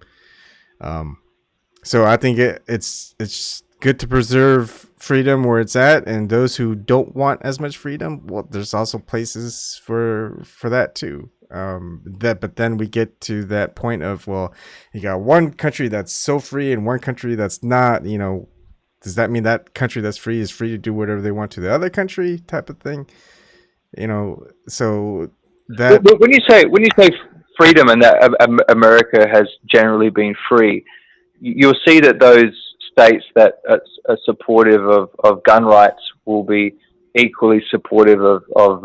A: So I think it's good to preserve freedom where it's at, and those who don't want as much freedom, well, there's also places for that too. But then we get to that point of, well, you got one country that's so free and one country that's not, you know, does that mean that country that's free is free to do whatever they want to the other country type of thing? You know, so that
B: when you say freedom and that America has generally been free, you'll see that those states that are supportive of gun rights will be equally supportive of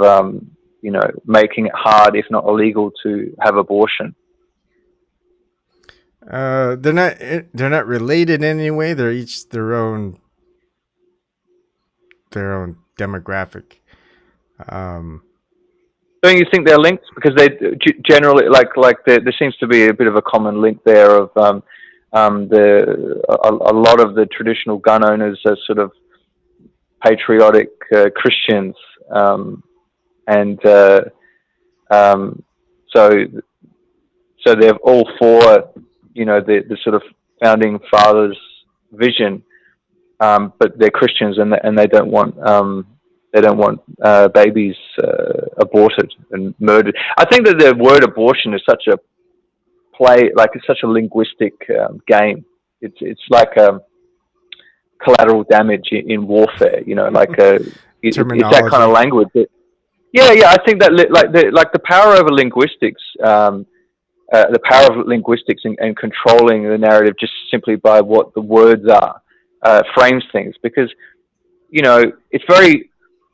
B: making it hard, if not illegal, to have abortion.
A: They're not related in any way. They're each their own demographic.
B: Don't you think they're linked? Because they generally like there seems to be a bit of a common link there of a lot of the traditional gun owners are sort of patriotic Christians, and so they're all for the sort of founding fathers' vision, but they're Christians and they don't want babies aborted and murdered. I think that the word abortion is such a it's such a linguistic game. It's like collateral damage in warfare. It's that kind of language. I think that the power over linguistics, the power of linguistics and controlling the narrative just simply by what the words are, frames things. Because it's very,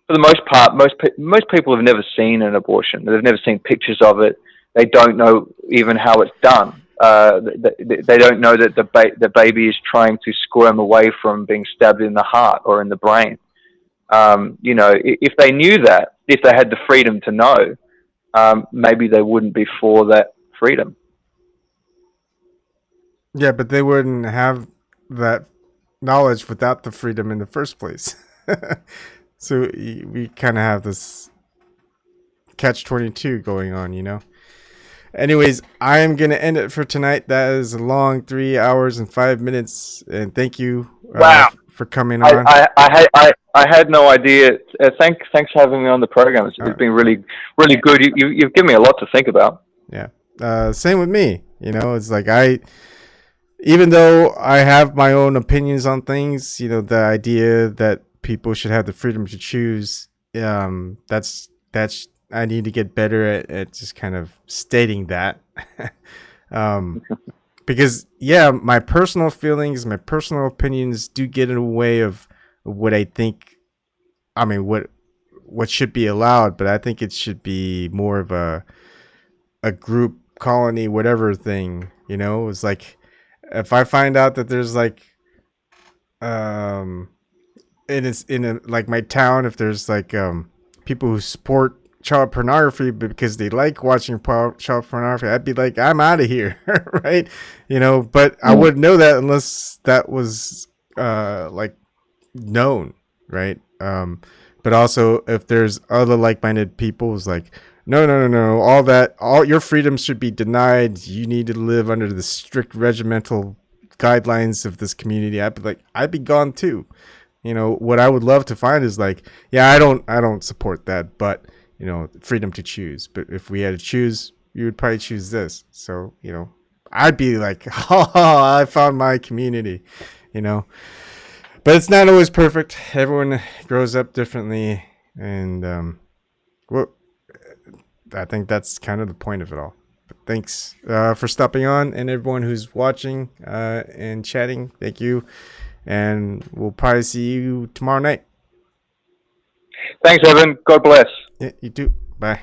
B: for the most part, most people have never seen an abortion. They've never seen pictures of it. They don't know even how it's done. They don't know that the baby is trying to squirm away from being stabbed in the heart or in the brain. If they knew that, if they had the freedom to know, maybe they wouldn't be for that freedom.
A: Yeah, but they wouldn't have that knowledge without the freedom in the first place. So we kind of have this catch-22 going on, you know. Anyways, I am going to end it for tonight. That is a long 3 hours and 5 minutes. And thank you for coming on.
B: I had no idea. Thanks for having me on the program. It's been really, really good. You've given me a lot to think about.
A: Yeah. Same with me. It's like even though I have my own opinions on things, the idea that people should have the freedom to choose, that's I need to get better at just kind of stating that. Because my personal feelings, my personal opinions do get in the way of what I think, what should be allowed, but I think it should be more of a group colony, whatever thing, it's like, if I find out that there's like, and it's in my town, if there's like, people who support child pornography because they like watching child pornography, I'd be like, I'm out of here. Right. But I wouldn't know that unless that was known. Right. But also if there's other like-minded people who's like, no, all your freedoms should be denied. You need to live under the strict regimental guidelines of this community, I'd be gone too. What I would love to find is like, yeah, I don't support that, but freedom to choose. But if we had to choose, you would probably choose this. So I'd be like, oh, I found my community, But it's not always perfect. Everyone grows up differently, and well, I think that's kind of the point of it all. But thanks for stopping on, and everyone who's watching and chatting. Thank you, and we'll probably see you tomorrow night.
B: Thanks, Evan. God bless.
A: Yeah, you too. Bye.